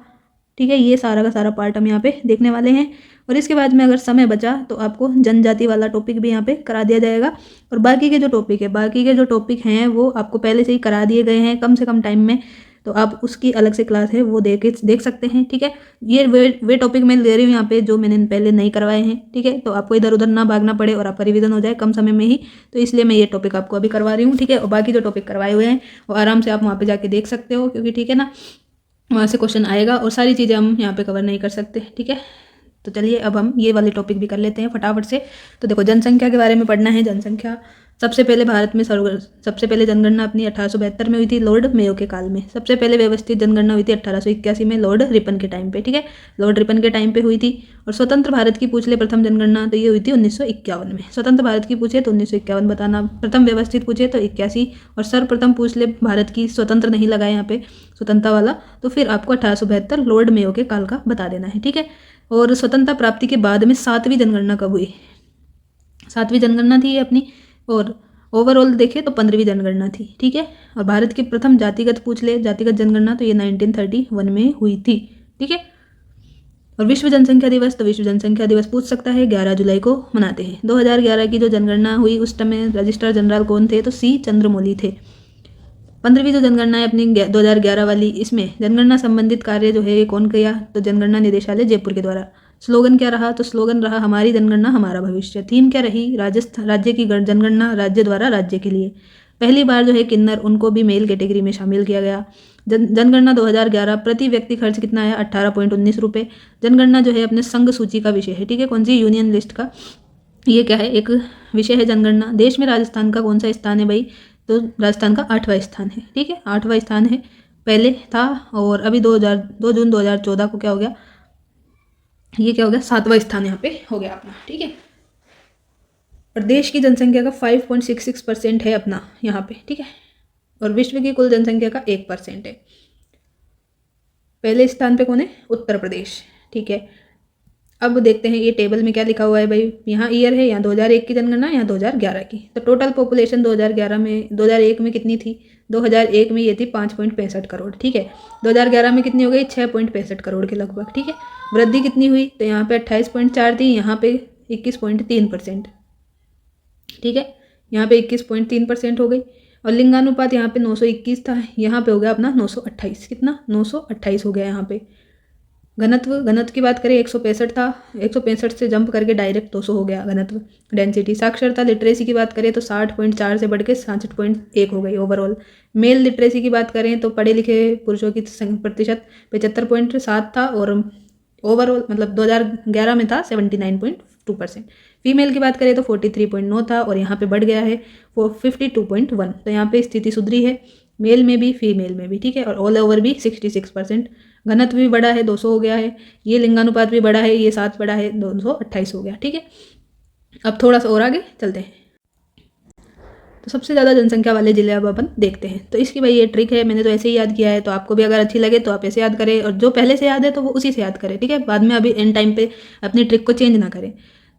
ठीक है, ये सारा का सारा पार्ट हम यहाँ पे देखने वाले हैं। और इसके बाद में अगर समय बचा तो आपको जनजाति वाला टॉपिक भी यहाँ पे करा दिया जाएगा। और बाकी के जो टॉपिक हैं वो आपको पहले से ही करा दिए गए हैं कम से कम टाइम में, तो आप उसकी अलग से क्लास है वो देख सकते हैं। ठीक है, ये वे टॉपिक मैं ले रही हूँ यहाँ पे जो मैंने पहले नहीं करवाए हैं। ठीक है, तो आपको इधर उधर ना भागना पड़े और आपका रिवीजन हो जाए कम समय में ही, तो इसलिए मैं ये टॉपिक आपको अभी करवा रही हूँ। ठीक है, और बाकी जो टॉपिक करवाए हुए हैं वो आराम से आप वहाँ पे जाके देख सकते हो, क्योंकि ठीक है ना, वहाँ से क्वेश्चन आएगा और सारी चीज़ें हम यहाँ पे कवर नहीं कर सकते। ठीक है, तो चलिए अब हम ये वाले टॉपिक भी कर लेते हैं फटाफट से। तो देखो, जनसंख्या के बारे में पढ़ना है। जनसंख्या सबसे पहले भारत में सबसे पहले जनगणना अपनी 1872 में हुई थी, लॉर्ड मेयो के काल में। सबसे पहले व्यवस्थित जनगणना हुई थी 1881 में, लॉर्ड रिपन के टाइम पे। ठीक है, लॉर्ड रिपन के टाइम पे हुई थी। और स्वतंत्र भारत की पूछ ले प्रथम जनगणना, तो ये हुई थी 1951 में। स्वतंत्र भारत की पूछे तो 1951 बताना, प्रथम व्यवस्थित पूछे तो 81, और सर्वप्रथम पूछ ले भारत की, स्वतंत्र नहीं लगाए यहाँ पे, स्वतंत्रता वाला, तो फिर आपको 1872 लॉर्ड मेयो के काल का बता देना है। ठीक है, और स्वतंत्रता प्राप्ति के बाद में 7वीं जनगणना कब हुई, 7वीं जनगणना थी ये अपनी। और ओवरऑल देखें तो 15वीं जनगणना थी। ठीक है, और भारत की प्रथम जातिगत पूछ ले, जातिगत जनगणना, तो ये 1931 में हुई थी। ठीक है, और विश्व जनसंख्या दिवस, तो विश्व जनसंख्या दिवस पूछ सकता है, 11 जुलाई को मनाते हैं। 2011 की जो जनगणना हुई उस समय रजिस्ट्रार जनरल कौन थे, तो C चंद्रमौली थे। 15वीं जो जनगणना है अपनी 2011 वाली, इसमें जनगणना संबंधित कार्य जो है ये कौन किया, तो जनगणना निदेशालय जयपुर के द्वारा। स्लोगन क्या रहा, तो स्लोगन रहा हमारी जनगणना हमारा भविष्य। थीम क्या रही, राजस्थान राज्य की जनगणना, राज्य द्वारा राज्य के लिए। पहली बार जो है किन्नर, उनको भी मेल कैटेगरी में शामिल किया गया। जनगणना 2011 प्रति व्यक्ति खर्च कितना आया, 18.19 रुपये। जनगणना जो है अपने संघ सूची का विषय है। ठीक है, कौन सी, यूनियन लिस्ट का ये क्या है, एक विषय है जनगणना। देश में राजस्थान का कौन सा स्थान है भाई, तो राजस्थान का 8वां स्थान है। ठीक है, 8वां स्थान है, पहले था, और अभी 2 जून 2014 को क्या हो गया, ये क्या हो गया, 7वां स्थान यहाँ पे हो गया अपना। ठीक है, और देश की जनसंख्या का 5.66% है अपना यहाँ पे। ठीक है, और विश्व की कुल जनसंख्या का 1% है। पहले स्थान पे कौन है, उत्तर प्रदेश। ठीक है, अब देखते हैं ये टेबल में क्या लिखा हुआ है भाई। यहाँ ईयर है, यहाँ 2001 की जनगणना, यहाँ 2011 की। तो टोटल पॉपुलेशन 2001 में कितनी थी, 2001 में ये थी 5.65 करोड़। ठीक है, 2011 में कितनी हो गई, 6.65 करोड़ के लगभग। ठीक है, वृद्धि कितनी हुई, तो यहाँ पे 28.4 थी, यहाँ पे 21.3%। ठीक है, यहाँ पे 21.3% हो गई। और लिंगानुपात यहाँ पे 921 था, यहाँ पे हो गया अपना 928। कितना, 928 हो गया यहाँ पे। घनत्व की बात करें 165 था, 165 से जंप करके डायरेक्ट 200 हो गया घनत्व। डेंसिटी, साक्षरता लिटरेसी की बात करें तो 60.4 से बढ़ के 67.1 हो गई ओवरऑल। मेल लिटरेसी की बात करें तो पढ़े लिखे पुरुषों की प्रतिशत 75.7 था, और ओवरऑल मतलब 2011 में था 79.5 2%। फीमेल की बात करें तो 43.9 था और यहाँ पे बढ़ गया है 52.1। तो यहाँ पे स्थिति सुधरी है मेल में भी फीमेल में भी, ठीक है। और ऑल ओवर भी 66%। घनत्व भी बढ़ा है, 200 हो गया है। ये लिंगानुपात भी बढ़ा है, ये 7 बढ़ा है, 228 हो गया, ठीक है। अब थोड़ा सा और आगे चलते हैं। तो सबसे ज़्यादा जनसंख्या वाले जिले अब अपन देखते हैं। तो इसकी भाई ये ट्रिक है, मैंने तो ऐसे ही याद किया है, तो आपको भी अगर अच्छी लगे तो आप ऐसे याद करें, और जो पहले से याद है तो वो उसी से याद करें, ठीक है। बाद में अभी एंड टाइम पे अपनी ट्रिक को चेंज ना करें।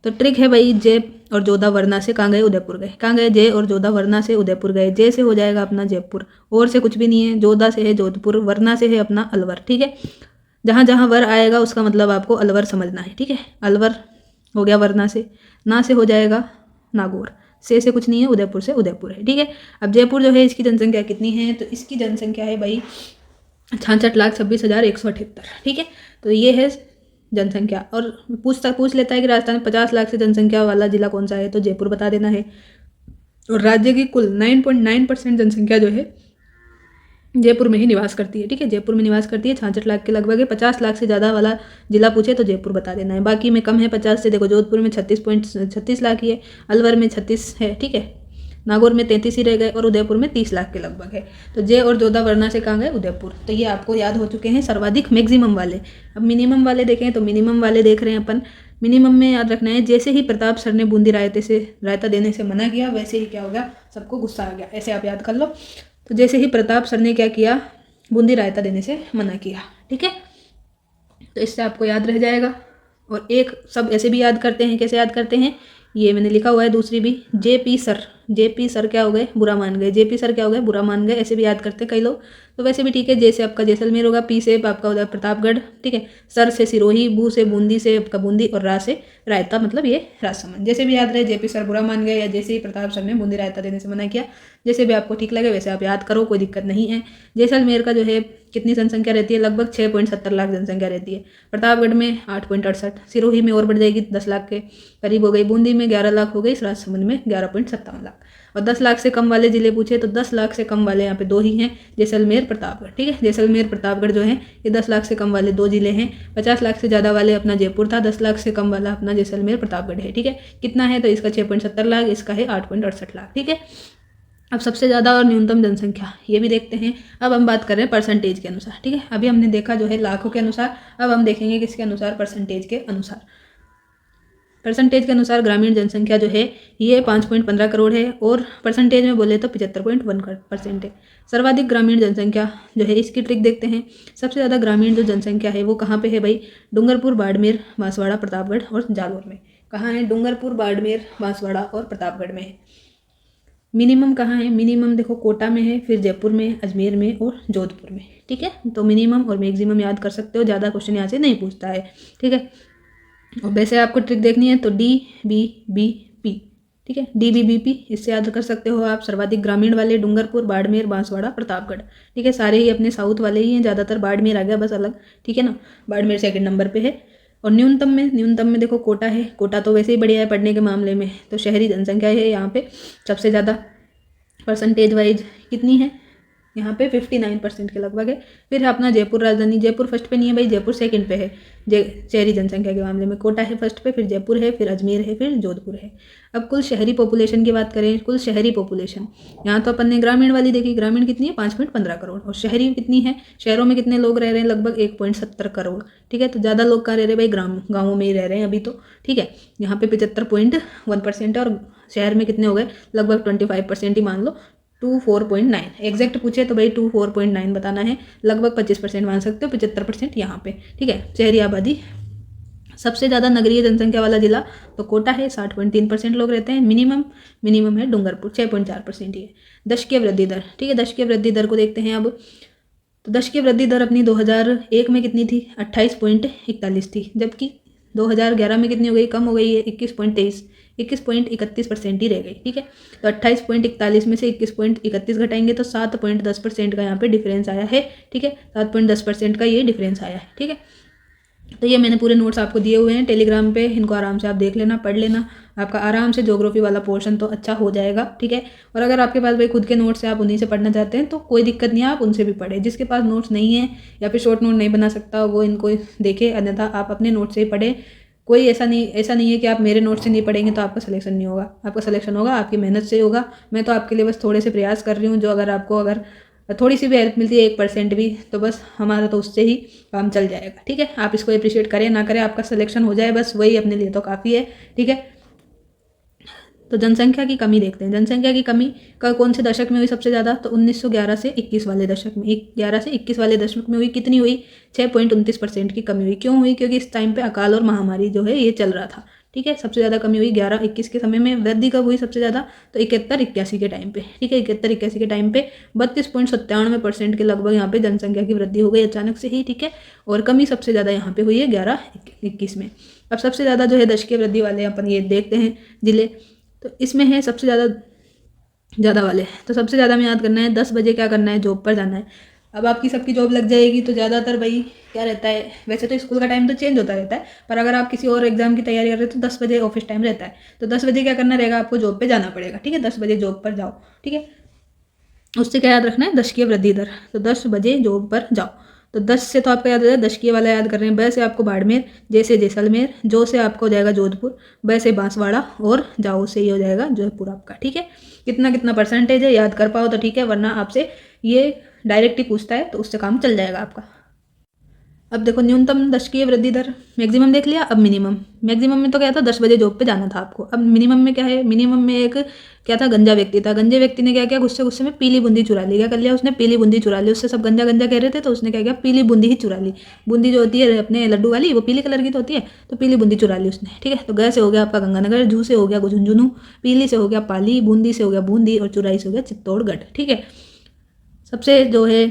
तो ट्रिक है भाई, जय और जोधा वरना से कहाँ गए, उदयपुर गए। कहाँ गए, जय और जोधा वरना से उदयपुर गए। जय से हो जाएगा अपना जयपुर, और से कुछ भी नहीं है। जोधा से है जोधपुर, वरना से है अपना अलवर, ठीक है। जहाँ जहाँ वर आएगा उसका मतलब आपको अलवर समझना है, ठीक है। अलवर हो गया वरना से, ना से हो जाएगा नागौर, से कुछ नहीं है, उदयपुर से उदयपुर है, ठीक है। अब जयपुर जो है इसकी जनसंख्या कितनी है, तो इसकी जनसंख्या है भाई 66,26,178, ठीक है। तो ये है जनसंख्या। और पूछ लेता है कि राजस्थान में 50 लाख से जनसंख्या वाला जिला कौन सा है, तो जयपुर बता देना है। और राज्य की कुल 9.9% जनसंख्या जो है जयपुर में ही निवास करती है, ठीक है। जयपुर में निवास करती है, 66 लाख के लगभग है। 50 लाख से ज़्यादा वाला जिला पूछे तो जयपुर बता देना है। बाकी में कम है 50 से, देखो जोधपुर में 36 लाख ही है, अलवर में 36 है, ठीक है। नागौर में 33 ही रह गए, और उदयपुर में 30 लाख के लगभग है। तो जय और जोधा वरना से कहाँ गए, उदयपुर। तो ये आपको याद हो चुके हैं सर्वाधिक मैक्सिमम वाले। अब मिनिमम वाले देखें तो मिनिमम वाले देख रहे हैं अपन। मिनिमम में याद रखना है, जैसे ही प्रताप सर ने बूंदी रायता देने से मना किया, वैसे ही क्या हो गया, सबको गुस्सा आ गया। ऐसे आप याद कर लो। तो जैसे ही प्रताप सर ने क्या किया, बूंदी रायता देने से मना किया, ठीक है। तो इससे आपको याद रह जाएगा। और एक सब ऐसे भी याद करते हैं, कैसे याद करते हैं, ये मैंने लिखा हुआ है दूसरी भी। जेपी सर क्या हो गए, बुरा मान गए। जेपी सर क्या हो गए, बुरा मान गए। ऐसे भी याद करते हैं कई लोग, तो वैसे भी ठीक है। जैसे आपका जैसलमेर होगा, पी से आपका हो जाए प्रतापगढ़, ठीक है। सर से सिरोही, बू से बूंदी से आपका बूंदी, और रा से रायता, मतलब ये राजसमंद। जैसे भी याद रहे, जेपी सर बुरा मान गए, या जैसे ही प्रताप सर ने बूंदी रायता देने से मना किया, जैसे भी आपको ठीक लगे वैसे आप याद करो, कोई दिक्कत नहीं है। जैसलमेर का जो है कितनी जनसंख्या रहती है, लगभग 6.70 लाख जनसंख्या रहती है। प्रतापगढ़ में 8.68, सिरोही में और बढ़ जाएगी 10 लाख के करीब हो गई, बूंदी में 11 लाख हो गई, राजसमंद में 11.57 लाख। और 10 लाख से कम वाले जिले पूछे तो 10 लाख से कम वाले यहाँ पे दो ही हैं, जैसलमेर प्रतापगढ़, ठीक है। जैसलमेर प्रतापगढ़ जो है ये 10 लाख से कम वाले दो जिले हैं। 50 लाख से ज़्यादा वाले अपना जयपुर था, 10 लाख से कम वाला अपना जैसलमेर प्रतापगढ़ है, ठीक है। कितना है, तो इसका 6.70 लाख, इसका है 8.68 लाख, ठीक है। अब सबसे ज़्यादा और न्यूनतम जनसंख्या ये भी देखते हैं। अब हम बात कर रहे हैं परसेंटेज के अनुसार, ठीक है। अभी हमने देखा जो है लाखों के अनुसार, अब हम देखेंगे किसके अनुसार, परसेंटेज के अनुसार। परसेंटेज के अनुसार ग्रामीण जनसंख्या जो है ये 5.15 करोड़ है, और परसेंटेज में बोले तो 75.1% है। सर्वाधिक ग्रामीण जनसंख्या जो है, इसकी ट्रिक देखते हैं। सबसे ज़्यादा ग्रामीण जो जनसंख्या है वो कहाँ पे है भाई, डूंगरपुर, बाड़मेर, बांसवाड़ा, प्रतापगढ़ और जालोर में। कहाँ है, डूंगरपुर, बाड़मेर, बांसवाड़ा और प्रतापगढ़ में है। मिनिमम कहाँ है, मिनिमम देखो कोटा में है, फिर जयपुर में, अजमेर में और जोधपुर में, ठीक है। तो मिनिमम और मैक्सिमम याद कर सकते हो, ज़्यादा क्वेश्चन यहाँ से नहीं पूछता है, ठीक है। और वैसे आपको ट्रिक देखनी है तो DBBP, ठीक है, DBBP इससे याद कर सकते हो आप। सर्वाधिक ग्रामीण वाले डूंगरपुर, बाड़मेर, बांसवाड़ा, प्रतापगढ़, ठीक है। सारे ही अपने साउथ वाले ही हैं, ज़्यादातर बाड़मेर आ गया बस अलग, ठीक है ना। बाड़मेर सेकंड नंबर पे है। और न्यूनतम में देखो कोटा है। कोटा तो वैसे ही बढ़िया है पढ़ने के मामले में, तो शहरी जनसंख्या है यहाँ पे सबसे ज़्यादा। परसेंटेज वाइज कितनी है, यहाँ पे 59% के लगभग है। फिर अपना जयपुर राजधानी, जयपुर फर्स्ट पे नहीं है भाई, जयपुर सेकंड पे है शहरी जनसंख्या के मामले में। कोटा है फर्स्ट पे, फिर जयपुर है, फिर अजमेर है, फिर जोधपुर है। अब कुल शहरी पॉपुलेशन की बात करें, कुल शहरी पॉपुलेशन यहाँ तो अपन ने ग्रामीण वाली देखी। ग्रामीण कितनी है, 5.15 करोड़। और शहरी कितनी है, शहरों में कितने लोग रह रहे हैं, लगभग 1.70 करोड़, ठीक है। तो ज़्यादा लोग कहाँ रह रहे हैं भाई, गाँवों में ही रह रहे हैं अभी तो, ठीक है। यहाँ पे 75.1% है, और शहर में कितने हो गए, लगभग 25% ही मान लो, 24.9 एग्जैक्ट पूछे तो भाई 24.9 बताना है। लगभग 25% मान सकते हो, 75% यहाँ पे, ठीक है, शहरी आबादी। सबसे ज़्यादा नगरीय जनसंख्या वाला जिला तो कोटा है, 60.3% लोग रहते हैं। मिनिमम है डूंगरपुर, 6.4% ही है। दशकीय वृद्धि दर, ठीक है, दशकीय वृद्धि दर को देखते हैं अब। तो दशकीय वृद्धि दर अपनी 2001 में कितनी थी, 28.41 थी, जबकि 2011 में कितनी हो गई, कम हो गई है, 21.31% ही रह गई, ठीक है। तो 28.41 में से 21.31 घटाएंगे तो 7.10% का यहाँ पे डिफरेंस आया है, ठीक है। 7.10% का ये डिफरेंस आया है, ठीक है। तो ये मैंने पूरे नोट्स आपको दिए हुए हैं टेलीग्राम पे, इनको आराम से आप देख लेना, पढ़ लेना, आपका आराम से ज्योग्राफी वाला पोर्शन तो अच्छा हो जाएगा, ठीक है। और अगर आपके पास भाई खुद के नोट्स है, आप उन्हीं से पढ़ना चाहते हैं तो कोई दिक्कत नहीं है, आप उनसे भी पढ़ें। जिसके पास नोट्स नहीं है या फिर शॉर्ट नोट नहीं बना सकता वो इनको देखे, अन्यथा आप अपने नोट से ही पढ़ें। कोई ऐसा नहीं है कि आप मेरे नोट से नहीं पढ़ेंगे तो आपका सिलेक्शन नहीं होगा। आपका सिलेक्शन होगा, आपकी मेहनत से होगा। मैं तो आपके लिए बस थोड़े से प्रयास कर रही हूँ, जो अगर थोड़ी सी भी हेल्प मिलती है 1% भी, तो बस हमारा तो उससे ही काम चल जाएगा। ठीक है, आप इसको अप्रिशिएट करें ना करें, आपका सिलेक्शन हो जाए बस वही अपने लिए तो काफ़ी है। ठीक है, तो जनसंख्या की कमी देखते हैं। जनसंख्या की कमी का कौन से दशक में हुई सबसे ज़्यादा? तो 1911 से 21 वाले दशक में, 11 से 21 वाले दशक में हुई। कितनी हुई? 6.29% की कमी हुई। क्यों हुई? क्योंकि इस टाइम पे अकाल और महामारी जो है ये चल रहा था। ठीक है, सबसे ज़्यादा कमी हुई 11-21 के समय में। वृद्धि कब हुई सबसे ज़्यादा? तो 71-81 के टाइम पे। ठीक है, 71-81 के टाइम पे 32.97% के लगभग यहाँ पे जनसंख्या की वृद्धि हो गई अचानक से ही। ठीक है, और कमी सबसे ज़्यादा यहाँ पे हुई है 11-21 में। अब सबसे ज़्यादा जो है दशकीय वृद्धि वाले अपन ये देखते हैं जिले, तो इसमें है सबसे ज़्यादा वाले। तो सबसे ज़्यादा में याद करना है 10 बजे क्या करना है, जॉब पर जाना है। अब आपकी सबकी जॉब लग जाएगी तो ज़्यादातर भाई क्या रहता है, वैसे तो स्कूल का टाइम तो चेंज होता रहता है, पर अगर आप किसी और एग्जाम की तैयारी कर रहे हो तो 10 बजे ऑफिस टाइम रहता है। तो 10 बजे क्या करना रहेगा, आपको जॉब पे जाना पड़ेगा। ठीक है, 10 बजे जॉब पर जाओ। ठीक है, उससे क्या याद रखना है, दशकीय वृद्धि दर। तो 10 बजे जॉब पर जाओ। तो 10 से तो आपका याद हो जाए, दशकीय वाला याद कर रहे हैं। ब से आपको बाड़मेर, जे से जैसलमेर, जो से आपको हो जाएगा जोधपुर, ब से बांसवाड़ा, और जाओ से ये हो जाएगा जयपुर आपका। ठीक है, कितना कितना परसेंटेज है याद कर पाओ तो ठीक है, वरना आपसे ये डायरेक्ट ही पूछता है तो उससे काम चल जाएगा आपका। अब देखो न्यूनतम दशकीय वृद्धि दर, मैक्सिमम देख लिया। अब मिनिमम। मैक्सिमम में तो क्या था, 10 बजे जॉब पे जाना था आपको। अब मिनिमम में क्या है, मिनिमम में एक क्या था, गंजा व्यक्ति था। गंजे व्यक्ति ने क्या किया, गुस्से गुस्से में पीली बूंदी चुरा ली। क्या कर लिया उसने, पीली बूंदी चुरा ली। उससे सब गंजा गंजा कह रहे थे तो उसने क्या किया, पीली बूंदी ही चुरा ली। बूंदी जो होती है अपने लड्डू वाली, वो पीली कलर की तो होती है, तो पीली बूंदी चुरा ली उसने। ठीक है, तो ग से हो गया आपका गंगानगर, झू से हो गया झुंझुनू, पीली से हो गया पाली, बूंदी से हो गया बूंदी, और चुराई से हो गया चित्तौड़गढ़। ठीक है, सबसे जो है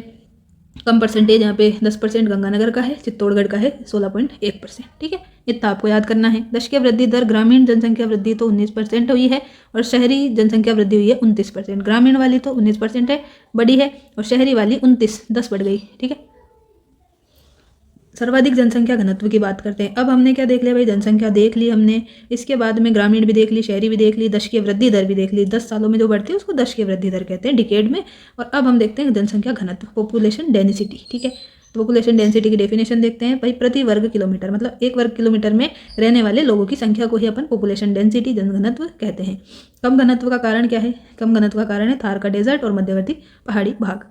कम परसेंटेज यहाँ पे 10% गंगानगर का है, चित्तौड़गढ़ का है 16.1%। ठीक है, इतना आपको याद करना है। दशकीय वृद्धि दर, ग्रामीण जनसंख्या वृद्धि तो 19% हुई है, और शहरी जनसंख्या वृद्धि हुई है 29%। ग्रामीण वाली तो 19% है, बड़ी है, और शहरी वाली 29, 10 बढ़ गई। ठीक है, सर्वाधिक जनसंख्या घनत्व की बात करते हैं। अब हमने क्या देख लिया भाई, जनसंख्या देख ली हमने, इसके बाद में ग्रामीण भी देख ली, शहरी भी देख ली, दशकीय वृद्धि दर भी देख ली। 10 सालों में जो बढ़ती है उसको दशकीय वृद्धि दर कहते हैं, डिकेड में। और अब हम देखते हैं जनसंख्या घनत्व, पॉपुलेशन डेंसिटी। ठीक है, पॉपुलेशन डेंसिटी की डेफिनेशन देखते हैं भाई, प्रति वर्ग किलोमीटर, मतलब 1 वर्ग किलोमीटर में रहने वाले लोगों की संख्या को ही अपन पॉपुलेशन डेंसिटी, जनघनत्व कहते हैं। कम घनत्व का कारण क्या है? कम घनत्व का कारण है थार का डेजर्ट और मध्यवर्ती पहाड़ी भाग।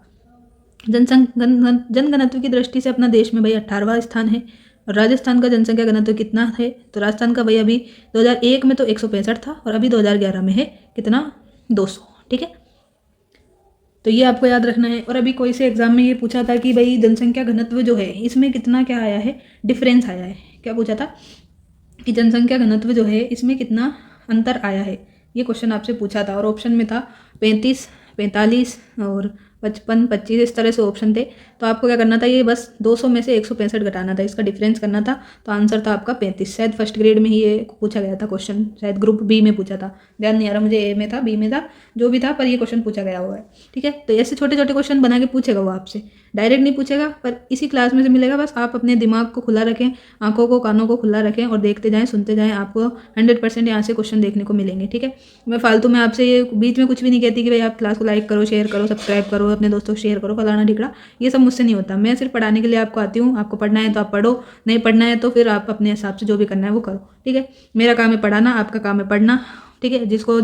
जनघनत्व की दृष्टि से अपना देश में भाई 18वां स्थान है। और राजस्थान का जनसंख्या घनत्व कितना है? तो राजस्थान का भाई अभी 2001 में तो 165 था, और अभी 2011 में है कितना, 200। ठीक है, तो ये आपको याद रखना है। और अभी कोई से एग्जाम में ये पूछा था कि भाई जनसंख्या घनत्व जो है इसमें कितना क्या आया है, डिफरेंस आया है। क्या पूछा था कि जनसंख्या घनत्व जो है इसमें कितना अंतर आया है, ये क्वेश्चन आपसे पूछा था। और ऑप्शन में था 35, 45 और 55, 25, इस तरह से ऑप्शन थे। तो आपको क्या करना था, ये बस 200 में से 165 घटाना था, इसका डिफरेंस करना था। तो आंसर था आपका 35। शायद फर्स्ट ग्रेड में ही ये पूछा गया था क्वेश्चन, शायद ग्रुप बी में पूछा था, ध्यान नहीं आ रहा मुझे, ए में था बी में था, जो भी था, पर ये क्वेश्चन पूछा गया हुआ है। ठीक है, तो ऐसे छोटे छोटे क्वेश्चन बना के पूछेगा वो आपसे, डायरेक्ट नहीं पूछेगा, पर इसी क्लास में से मिलेगा। बस आप अपने दिमाग को खुला रखें, आंखों को कानों को खुला रखें, और देखते जाएं, सुनते जाएं, आपको 100% यहाँ से क्वेश्चन देखने को मिलेंगे। ठीक है, मैं फालतू में आपसे ये बीच में कुछ भी नहीं कहती कि भाई आप क्लास को लाइक करो, शेयर करो, सब्सक्राइब करो, अपने दोस्तों को शेयर करो, फलाना ढिकड़ा, ये सब मुझसे नहीं होता। मैं सिर्फ पढ़ाने के लिए आपको आती हूँ। आपको पढ़ना है तो आप पढ़ो, नहीं पढ़ना है तो फिर आप अपने हिसाब से जो भी करना है वो करो। ठीक है, मेरा काम है पढ़ाना, आपका काम है पढ़ना। ठीक है, जिसको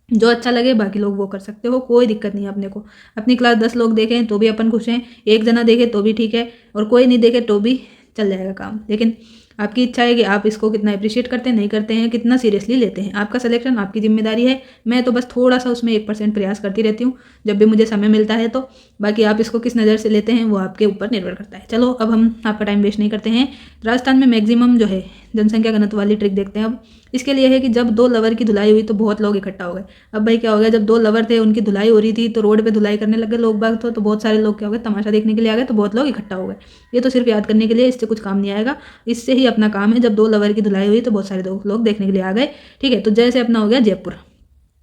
जो अच्छा लगे बाकी लोग वो कर सकते हो, कोई दिक्कत नहीं है अपने को। अपनी क्लास 10 लोग देखें तो भी अपन खुश हैं, एक जना देखे तो भी ठीक है, और कोई नहीं देखे तो भी चल जाएगा काम। लेकिन आपकी इच्छा है कि आप इसको कितना अप्रिशिएट करते हैं, नहीं करते हैं, कितना सीरियसली लेते हैं। आपका सिलेक्शन आपकी जिम्मेदारी है। मैं तो बस थोड़ा सा उसमें 1% प्रयास करती रहती हूँ जब भी मुझे समय मिलता है। तो बाकी आप इसको किस नज़र से लेते हैं वो आपके ऊपर निर्भर करता है। चलो अब हम आपका टाइम वेस्ट नहीं करते हैं, राजस्थान में मैक्सिमम जो है जनसंख्या घनत्व वाली ट्रिक देखते हैं। अब इसके लिए है कि जब 2 लवर की धुलाई हुई तो बहुत लोग इकट्ठा हो गए। अब भाई क्या हो गया, जब 2 लवर थे उनकी धुलाई हो रही थी तो रोड पे धुलाई करने लगे लोग बाग, तो बहुत सारे लोग क्या हो गए, तमाशा देखने के लिए आ गए, तो बहुत लोग इकट्ठा हो गए। ये तो सिर्फ याद करने के लिए, इससे कुछ काम नहीं आएगा। इससे ही अपना काम है, जब 2 लवर की धुलाई हुई तो बहुत सारे लोग देखने के लिए आ गए। ठीक है, तो जैसे अपना हो गया जयपुर,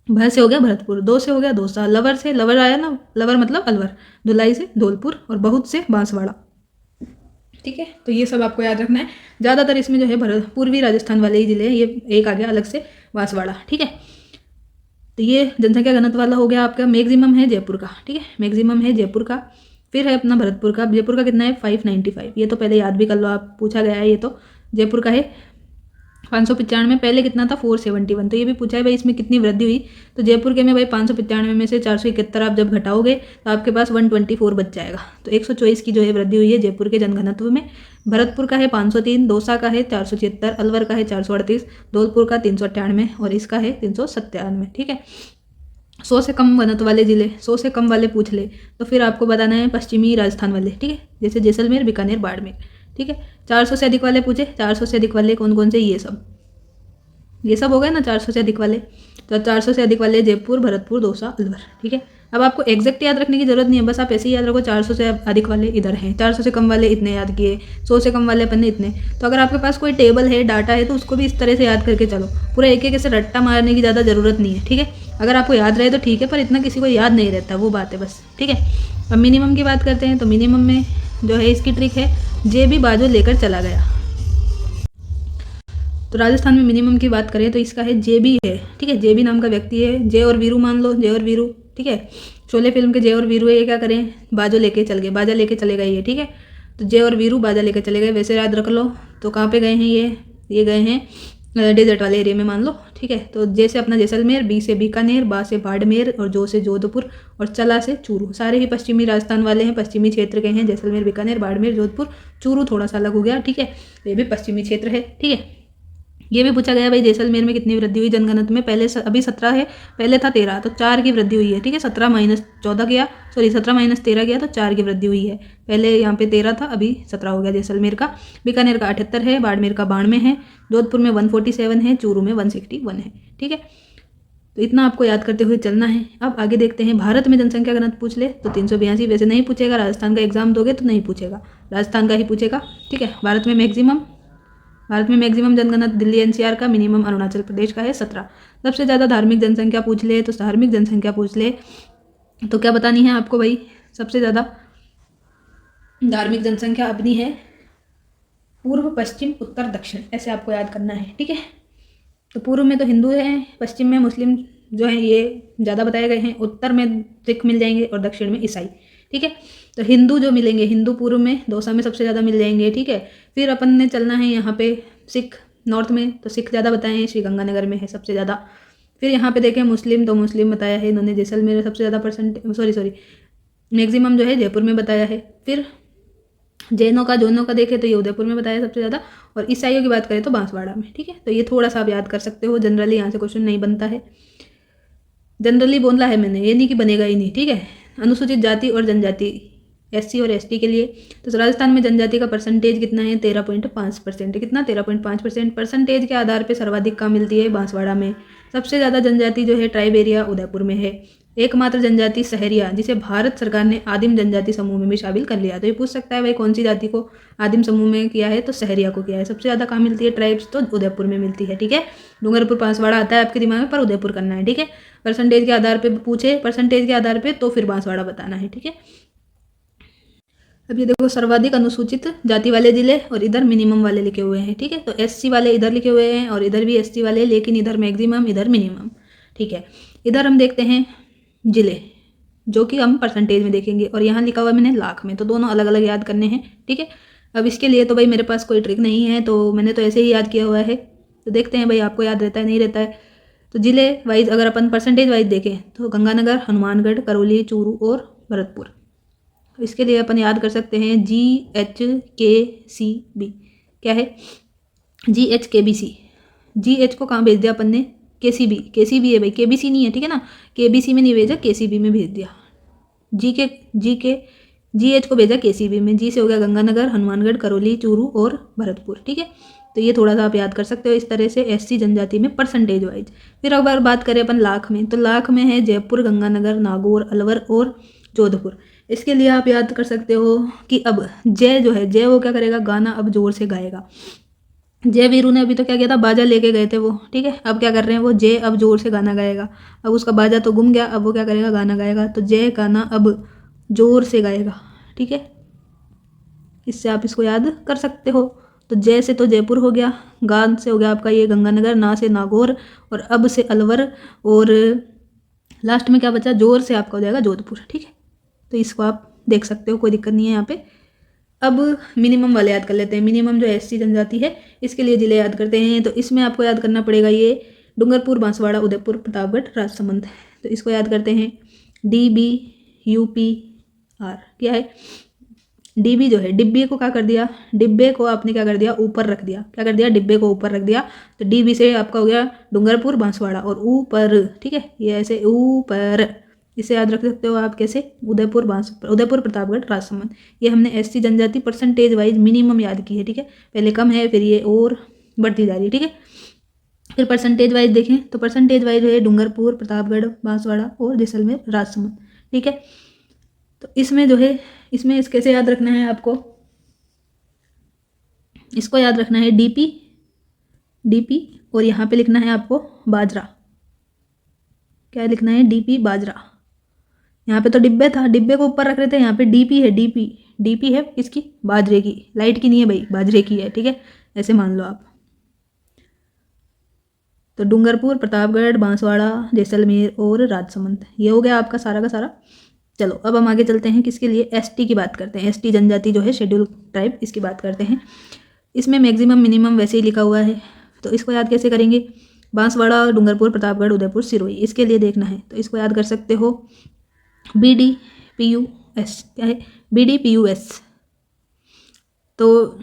भर से हो गया भरतपुर, 2 से हो गया दौसा, लवर से लवर आया ना, लवर मतलब अलवर, धुलाई से धौलपुर, और बहुत से बांसवाड़ा। ठीक है, तो ये सब आपको याद रखना है। ज़्यादातर इसमें जो है पूर्वी राजस्थान वाले ही जिले हैं, ये एक आ गया अलग से बांसवाड़ा। ठीक है, तो ये जनसंख्या घनत्व वाला हो गया आपका। मैक्सिमम है जयपुर का। ठीक है, मैक्सिमम है जयपुर का। फिर है अपना भरतपुर का। जयपुर का कितना है, 595। ये तो पहले याद भी कर लो आप, पूछा गया है ये तो। जयपुर का है 595, पहले कितना था 471। तो ये भी पूछा है भाई इसमें कितनी वृद्धि हुई। तो जयपुर के में भाई 595 में से 471 आप जब घटाओगे तो आपके पास 124 बच जाएगा। तो 124 की जो है वृद्धि हुई है जयपुर के जनघनत्व में। भरतपुर का है 503, दौसा का है 476, अलवर का है 438, धौलपुर का 398 और इसका है 397। ठीक है, 100 से कम घनत्व वाले जिले, 100 से कम वाले पूछ ले तो फिर आपको बताना है पश्चिमी राजस्थान वाले। ठीक है, जैसे जैसलमेर, बीकानेर, बाड़मेर। ठीक है, 400 से अधिक वाले पूछे, 400 से अधिक वाले कौन कौन से, ये सब हो गए ना 400 से अधिक वाले। तो 400 से अधिक वाले जयपुर, भरतपुर, दौसा, अलवर। ठीक है, अब आपको एग्जैक्ट याद रखने की जरूरत नहीं है, बस आप ऐसे ही याद रखो 400 से अधिक वाले इधर हैं, 400 से कम वाले इतने याद किए, 100 से कम वाले अपन ने इतने। तो अगर आपके पास कोई टेबल है, डाटा है, तो उसको भी इस तरह से याद करके चलो, पूरा एक एक ऐसे रट्टा मारने की ज़्यादा ज़रूरत नहीं है। ठीक है, अगर आपको याद रहे तो ठीक है, पर इतना किसी को याद नहीं रहता, वो बात है बस। ठीक है, अब मिनिमम की बात करते हैं। तो मिनिमम में जो है इसकी ट्रिक है, जे भी बाजू लेकर चला गया। तो राजस्थान में मिनिमम की बात करें तो इसका है जेबी है। ठीक है, जेबी नाम का व्यक्ति है, जय और वीरू मान लो, जय और वीरू। ठीक है, शोले फिल्म के जय और वीरू है, ये क्या करें, बाजो लेके चल गए, बाजा लेके चले गए ये। ठीक है, तो जय और वीरू बाजा लेके चले गए, वैसे याद रख लो। तो कहाँ पे गए हैं ये गए हैं डेजर्ट वाले एरिया में मान लो। ठीक है, तो जे से अपना जैसलमेर, बी से बीकानेर, बा से बाड़मेर और जो से जोधपुर और चला से चूरू। सारे ही पश्चिमी राजस्थान वाले हैं, पश्चिमी क्षेत्र के हैं, जैसलमेर, बीकानेर, बाड़मेर, जोधपुर। चूरू थोड़ा सा अलग हो गया। ठीक है, ये भी पश्चिमी क्षेत्र है। ठीक है, ये भी पूछा गया भाई जैसलमेर में कितनी वृद्धि हुई जनगणना में, पहले अभी 17 है, पहले था 13, तो 4 की वृद्धि हुई है। ठीक है, 17 माइनस 14 किया, सॉरी 17 माइनस 13 किया तो 4 की वृद्धि हुई है। पहले यहाँ पे 13 था, अभी 17 हो गया जैसलमेर का। बीकानेर का 78 है, बाड़मेर का 92 है, जोधपुर में 147 है, चूरू में 161 है। ठीक है, तो इतना आपको याद करते हुए चलना है। अब आगे देखते हैं, भारत में जनसंख्या घनत्व पूछ ले तो 382, वैसे नहीं पूछेगा, राजस्थान का एग्जाम दोगे तो नहीं पूछेगा, राजस्थान का ही पूछेगा। ठीक है, भारत में मैक्सिमम जनगणना दिल्ली एनसीआर का, मिनिमम अरुणाचल प्रदेश का है 17। सबसे ज़्यादा धार्मिक जनसंख्या पूछ ले तो धार्मिक जनसंख्या पूछ ले तो क्या बतानी है आपको भाई, सबसे ज़्यादा धार्मिक जनसंख्या अपनी है पूर्व, पश्चिम, उत्तर, दक्षिण, ऐसे आपको याद करना है। ठीक है, तो पूर्व में तो हिंदू हैं, पश्चिम में मुस्लिम जो हैं ये ज़्यादा बताए गए हैं, उत्तर में सिख मिल जाएंगे और दक्षिण में ईसाई। ठीक है, तो हिंदू जो मिलेंगे, हिंदू पूर्व में, दौसा में सबसे ज़्यादा मिल जाएंगे। ठीक है, फिर अपन ने चलना है यहाँ पे सिख, नॉर्थ में तो सिख ज़्यादा बताए हैं, श्री गंगानगर में है सबसे ज़्यादा। फिर यहाँ पे देखें मुस्लिम, तो मुस्लिम बताया है इन्होंने जैसलमेर सबसे ज़्यादा मैक्सिमम जो है जयपुर में बताया है। फिर जैनों का देखें तो ये उदयपुर में बताया सबसे ज़्यादा, और ईसाइयों की बात करें तो बांसवाड़ा में। ठीक है, तो ये थोड़ा सा आप याद कर सकते हो, जनरली यहाँ से क्वेश्चन नहीं बनता है, जनरली बोला है मैंने, ये नहीं कि बनेगा ही नहीं। ठीक है, अनुसूचित जाति और जनजाति, एससी और एसटी के लिए, तो राजस्थान में जनजाति का परसेंटेज कितना है, 13.5%। कितना, 13.5%। परसेंटेज के आधार पर सर्वाधिक कहाँ मिलती है, बांसवाड़ा में। सबसे ज़्यादा जनजाति जो है ट्राइब एरिया उदयपुर में है। एकमात्र जनजाति सहरिया, जिसे भारत सरकार ने आदिम जनजाति समूह में भी शामिल कर लिया। तो ये पूछ सकता है भाई कौन सी जाति को आदिम समूह में किया है, तो सहरिया को किया है। सबसे ज़्यादा कहाँ मिलती है ट्राइब्स, तो उदयपुर में मिलती है। ठीक है, डूंगरपुर, बांसवाड़ा आता है आपके दिमाग में, पर उदयपुर करना है। ठीक है, परसेंटेज के आधार पर पूछे, परसेंटेज के आधार पर तो फिर बांसवाड़ा बताना है। ठीक है, अब ये देखो सर्वाधिक अनुसूचित जाति वाले जिले और इधर मिनिमम वाले लिखे हुए हैं। ठीक है, तो एससी वाले इधर लिखे हुए हैं और इधर भी एससी वाले, लेकिन इधर मैक्सिमम इधर मिनिमम। ठीक है, इधर हम देखते हैं जिले, जो कि हम परसेंटेज में देखेंगे, और यहाँ लिखा हुआ मैंने लाख में, तो दोनों अलग अलग याद करने हैं। ठीक है, अब इसके लिए तो भाई मेरे पास कोई ट्रिक नहीं है, तो मैंने तो ऐसे ही याद किया हुआ है। तो देखते हैं भाई आपको याद रहता है नहीं रहता है। तो जिले वाइज अगर अपन परसेंटेज वाइज देखें तो गंगानगर, हनुमानगढ़, करौली, चूरू और भरतपुर। इसके लिए अपन याद कर सकते हैं GHKCB, क्या है GHKBC। GH को कहाँ भेज दिया अपन ने, KCB है भाई, KBC नहीं है। ठीक है ना, KBC में नहीं भेजा, KCB में भेज दिया। GH को भेजा KCB में। जी से हो गया गंगानगर, हनुमानगढ़, करौली, चूरू और भरतपुर। ठीक है, तो ये थोड़ा सा आप याद कर सकते हो इस तरह से एससी जनजाति में परसेंटेज वाइज। फिर अगर बात करें अपन लाख में, तो लाख में है जयपुर, गंगानगर, नागौर, अलवर और जोधपुर। इसके लिए आप याद कर सकते हो कि अब जय जो है, जय वो क्या करेगा, गाना अब जोर से गाएगा। जय वीरू ने अभी तो क्या किया था, बाजा लेके गए थे वो। ठीक है, अब क्या कर रहे हैं वो, जय अब जोर से गाना गाएगा। अब उसका बाजा तो गुम गया, अब वो क्या करेगा, गाना गाएगा। तो जय गाना अब जोर से गाएगा। ठीक है, इससे आप इसको याद कर सकते हो। तो जय से तो जयपुर हो गया, गान से हो गया आपका ये गंगानगर, ना से नागौर और अब से अलवर, और लास्ट में क्या बचा, जोर से आपका हो जाएगा जोधपुर। ठीक है, तो इसको आप देख सकते हो, कोई दिक्कत नहीं है यहाँ पे। अब मिनिमम वाले याद कर लेते हैं। मिनिमम जो एसटी जनजाति है इसके लिए जिले याद करते हैं। तो इसमें आपको याद करना पड़ेगा ये डूंगरपुर, बांसवाड़ा, उदयपुर, प्रतापगढ़, राजसमंद। तो इसको याद करते हैं DBUPR। क्या है? DB जो है, डिब्बे को क्या कर दिया, डिब्बे को आपने क्या कर दिया, ऊपर रख दिया। क्या कर दिया? डिब्बे को ऊपर रख दिया। तो DB से आपका हो गया डूंगरपुर, बांसवाड़ा, और ऊपर, ठीक है, ये ऐसे ऊपर, इसे याद रख सकते हो आप कैसे, उदयपुर, उदयपुर, प्रतापगढ़, राजसमंद। ये हमने एसटी जनजाति परसेंटेज वाइज मिनिमम याद की है, ठीक है। पहले कम है, फिर ये और बढ़ती जा रही है, ठीक है। फिर परसेंटेज वाइज देखें तो परसेंटेज वाइज है डूंगरपुर, प्रतापगढ़, बांसवाड़ा और जैसलमेर, राजसमंद, ठीक है। तो इसमें जो है, इसमें इस कैसे याद रखना है आपको, इसको याद रखना है DP, और यहाँ पे लिखना है आपको बाजरा। क्या लिखना है? DP बाजरा। यहाँ पे तो डिब्बे था, डिब्बे को ऊपर रख रहे थे, यहाँ पे DP है। DP है किसकी? बाजरे की, लाइट की नहीं है भाई, बाजरे की है, ठीक है, ऐसे मान लो आप। तो डूंगरपुर, प्रतापगढ़, बांसवाड़ा, जैसलमेर और राजसमंद, ये हो गया आपका सारा का सारा। चलो अब हम आगे चलते हैं, किसके लिए? ST की बात करते हैं। ST जनजाति जो है, शेड्यूल ट्राइब, इसकी बात करते हैं। इसमें मैक्सिमम मिनिमम वैसे ही लिखा हुआ है, तो इसको याद कैसे करेंगे? बांसवाड़ा, डूंगरपुर, प्रतापगढ़, उदयपुर, सिरोही, इसके लिए देखना है तो इसको याद कर सकते हो BDPUS। क्या है? BDPUS। तो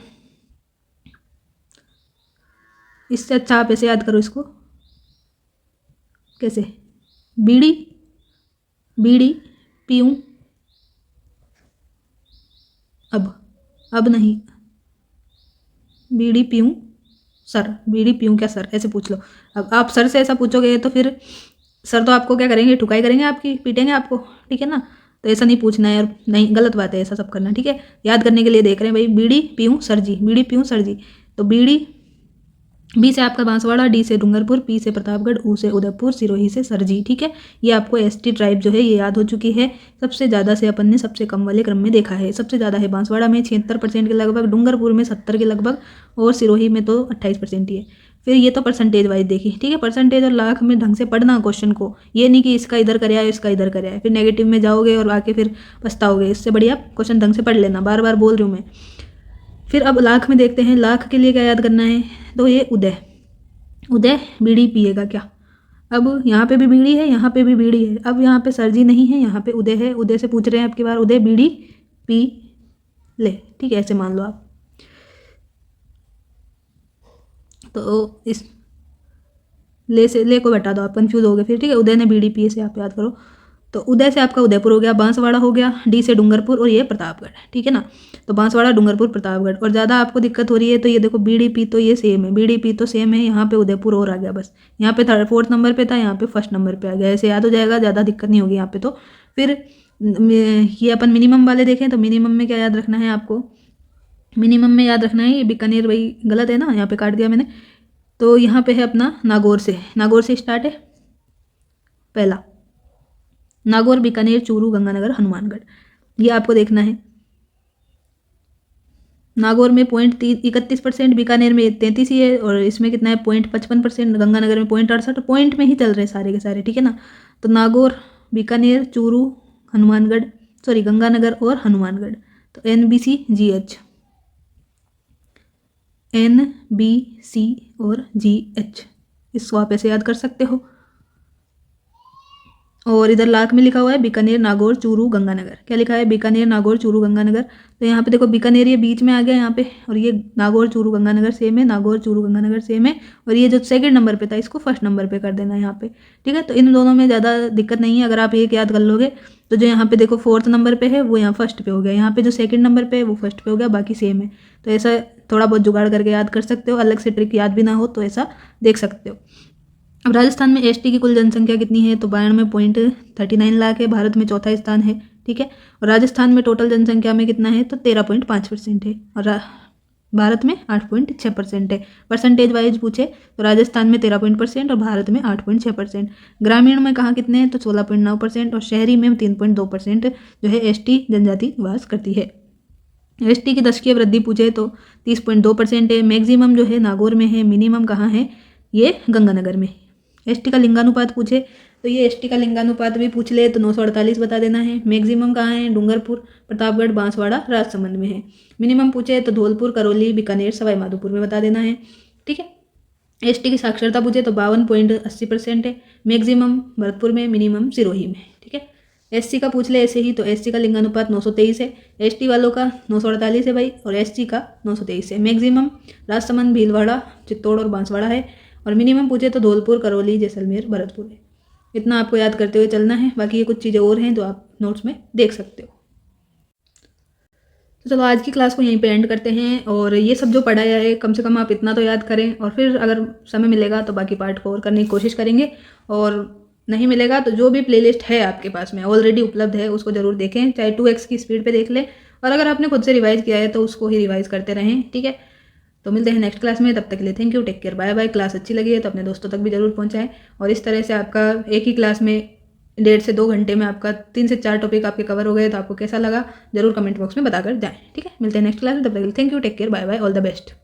इससे अच्छा आप ऐसे याद करो इसको, कैसे? बीडी पीऊँ, अब नहीं, बीड़ी पीऊँ सर, बीड़ी पीऊँ क्या सर, ऐसे पूछ लो। अब आप सर से ऐसा पूछोगे तो फिर सर तो आपको क्या करेंगे? ठुकाई करेंगे आपकी, पीटेंगे आपको, ठीक है ना। तो ऐसा नहीं पूछना है, और नहीं, गलत बात है ऐसा सब करना, ठीक है। याद करने के लिए देख रहे हैं भाई, बीड़ी पीऊँ सर जी, बीड़ी पीऊँ सर जी। तो बीड़ी, B से आपका बांसवाड़ा, D से डूंगरपुर, P से प्रतापगढ़, U से उदयपुर, सिरोही से सरजी, ठीक है। ये आपको ST ट्राइब जो है ये याद हो चुकी है। सबसे ज़्यादा से अपन ने सबसे कम वाले क्रम में देखा है। सबसे ज़्यादा है बांसवाड़ा में 76% के लगभग, डूंगरपुर में 70 के लगभग, और सिरोही में तो 28% ही है। फिर ये तो परसेंटेज वाइज देखी, ठीक है। परसेंटेज और लाख में ढंग से पढ़ना क्वेश्चन को, ये नहीं कि इसका इधर कराया इसका इधर कराया, फिर नेगेटिव में जाओगे और आके फिर पछताओगे। इससे बढ़िया क्वेश्चन ढंग से पढ़ लेना, बार बार बोल रही हूँ मैं। फिर अब लाख में देखते हैं, लाख के लिए क्या याद करना है? तो ये उदय बीड़ी पिएगा क्या? अब यहाँ पे भी बीड़ी है, यहाँ पे भी बीड़ी है। अब यहाँ पे सरजी नहीं है, यहाँ पे उदय है। उदय से पूछ रहे हैं आपकी बार, उदय बीड़ी पी ले, ठीक है, ऐसे मान लो आप। तो इस ले से ले को हटा दो, आप कंफ्यूज हो गए फिर, ठीक है। उदय ने बीड़ी पी से आप याद करो। तो उदय से आपका उदयपुर हो गया, बांसवाड़ा हो गया, D से डूंगरपुर, और ये प्रतापगढ़, ठीक है ना। तो बांसवाड़ा, डूंगरपुर, प्रतापगढ़। और ज़्यादा आपको दिक्कत हो रही है तो ये देखो BDP तो ये सेम है, BDP तो सेम है। यहाँ पे उदयपुर और आ गया बस, यहाँ पे 4th नंबर पे था, यहाँ पे 1st नंबर पे आ गया, ऐसे याद हो जाएगा, ज़्यादा दिक्कत नहीं होगी यहाँ पे। तो फिर ये अपन मिनिमम वाले देखें तो मिनिमम में क्या याद रखना है आपको? मिनिमम में याद रखना है, ये बीकानेर भाई गलत है ना, यहाँ पे काट दिया मैंने। तो यहाँ पे है अपना नागौर से स्टार्ट है पहला, नागौर, बीकानेर, चूरू, गंगानगर, हनुमानगढ़, ये आपको देखना है। नागौर में 31%, बीकानेर में 33 ही है, और इसमें कितना है 55%, गंगानगर में 68, पॉइंट में ही चल रहे सारे के सारे, ठीक है ना। तो नागौर, बीकानेर, चूरू, हनुमानगढ़, सॉरी गंगानगर और हनुमानगढ़। तो NBC और GH, इसको आप ऐसे याद कर सकते हो। और इधर लाख में लिखा हुआ है बीकानेर, नागौर, चूरू, गंगानगर। क्या लिखा है? बीकानेर, नागौर, चूरू, गंगानगर। तो यहाँ पे देखो बीकानेर ये बीच में आ गया यहाँ पे, और ये नागौर, चूरू, गंगानगर सेम है, नागौर, चूरू, गंगानगर सेम है। और ये जो 2nd नंबर पे था इसको 1st नंबर पे कर देना है यहाँ पे, ठीक है। तो इन दोनों में ज़्यादा दिक्कत नहीं है, अगर आप एक याद कर लोगे। तो जो यहाँ पे देखो 4th नंबर पे है वो यहाँ 1st पे हो गया, यहाँ पे जो 2nd नंबर पे है वो 1st पे हो गया, बाकी सेम है। तो ऐसा थोड़ा बहुत जुगाड़ करके याद कर सकते हो, अलग से ट्रिक याद भी ना हो तो ऐसा देख सकते हो। अब राजस्थान में ST की कुल जनसंख्या कितनी है? तो 92.39 लाख है, भारत में 4था स्थान है, ठीक है। और राजस्थान में टोटल जनसंख्या में कितना है? तो 13.5% है, और भारत में 8.6% है। परसेंटेज वाइज पूछे तो राजस्थान में 13% और भारत में 8.6%। ग्रामीण में कहाँ कितने हैं? तो 16.9%, और शहरी में 3.2% जो है ST जनजाति वास करती है। ST की दशकीय वृद्धि पूछे तो 30.2% है। मैक्सिमम जो है नागौर में है, मिनिमम कहाँ है? ये गंगानगर में। ST का लिंगानुपात पूछे तो ये एसटी का लिंगानुपात भी पूछ ले तो 948 बता देना है। मैक्सिमम कहाँ है? डूंगरपुर, प्रतापगढ़, बांसवाड़ा, राजसमंद में है। मिनिमम पूछे तो धौलपुर, करौली, बीकानेर, सवाई माधोपुर में बता देना है। ठीक है। एसटी की साक्षरता पूछे तो 52.80% है। मैक्सिमम भरतपुर में, मिनिमम सिरोही में। ठीक है। एससी का पूछ ले ऐसे ही तो एससी का लिंगानुपात 923 है। एसटी वालों का 948 है भाई, और एसटी का 923 है। मैक्सिमम राजसमंद, भीलवाड़ा, चित्तौड़ और बांसवाड़ा है, और मिनिमम पूछे तो धौलपुर, करौली, जैसलमेर, भरतपुर है। इतना आपको याद करते हुए चलना है। बाकी ये कुछ चीज़ें और हैं जो आप नोट्स में देख सकते हो। तो चलो आज की क्लास को यहीं पे एंड करते हैं, और ये सब जो पढ़ाया है कम से कम आप इतना तो याद करें, और फिर अगर समय मिलेगा तो बाकी पार्ट को और करने की कोशिश करेंगे, और नहीं मिलेगा तो जो भी प्लेलिस्ट है आपके पास में ऑलरेडी उपलब्ध है उसको ज़रूर देखें, चाहे 2x की स्पीड पे देख लें, और अगर आपने खुद से रिवाइज किया है तो उसको ही रिवाइज करते रहें। ठीक है। तो मिलते हैं नेक्स्ट क्लास में, तब तक के लिए thank you, take care, bye bye. Class अच्छी लगी है तो अपने दोस्तों तक भी जरूर पहुंचाएं, और इस तरह से आपका एक ही क्लास में 1.5 से 2 घंटे में आपका 3 से 4 टॉपिक आपके कवर हो गए, तो आपको कैसा लगा जरूर कमेंट बॉक्स में बताकर जाएं। ठीक है। मिलते हैं नेक्स्ट क्लास में, तब तक के लिए thank you, take care, bye bye, all the best.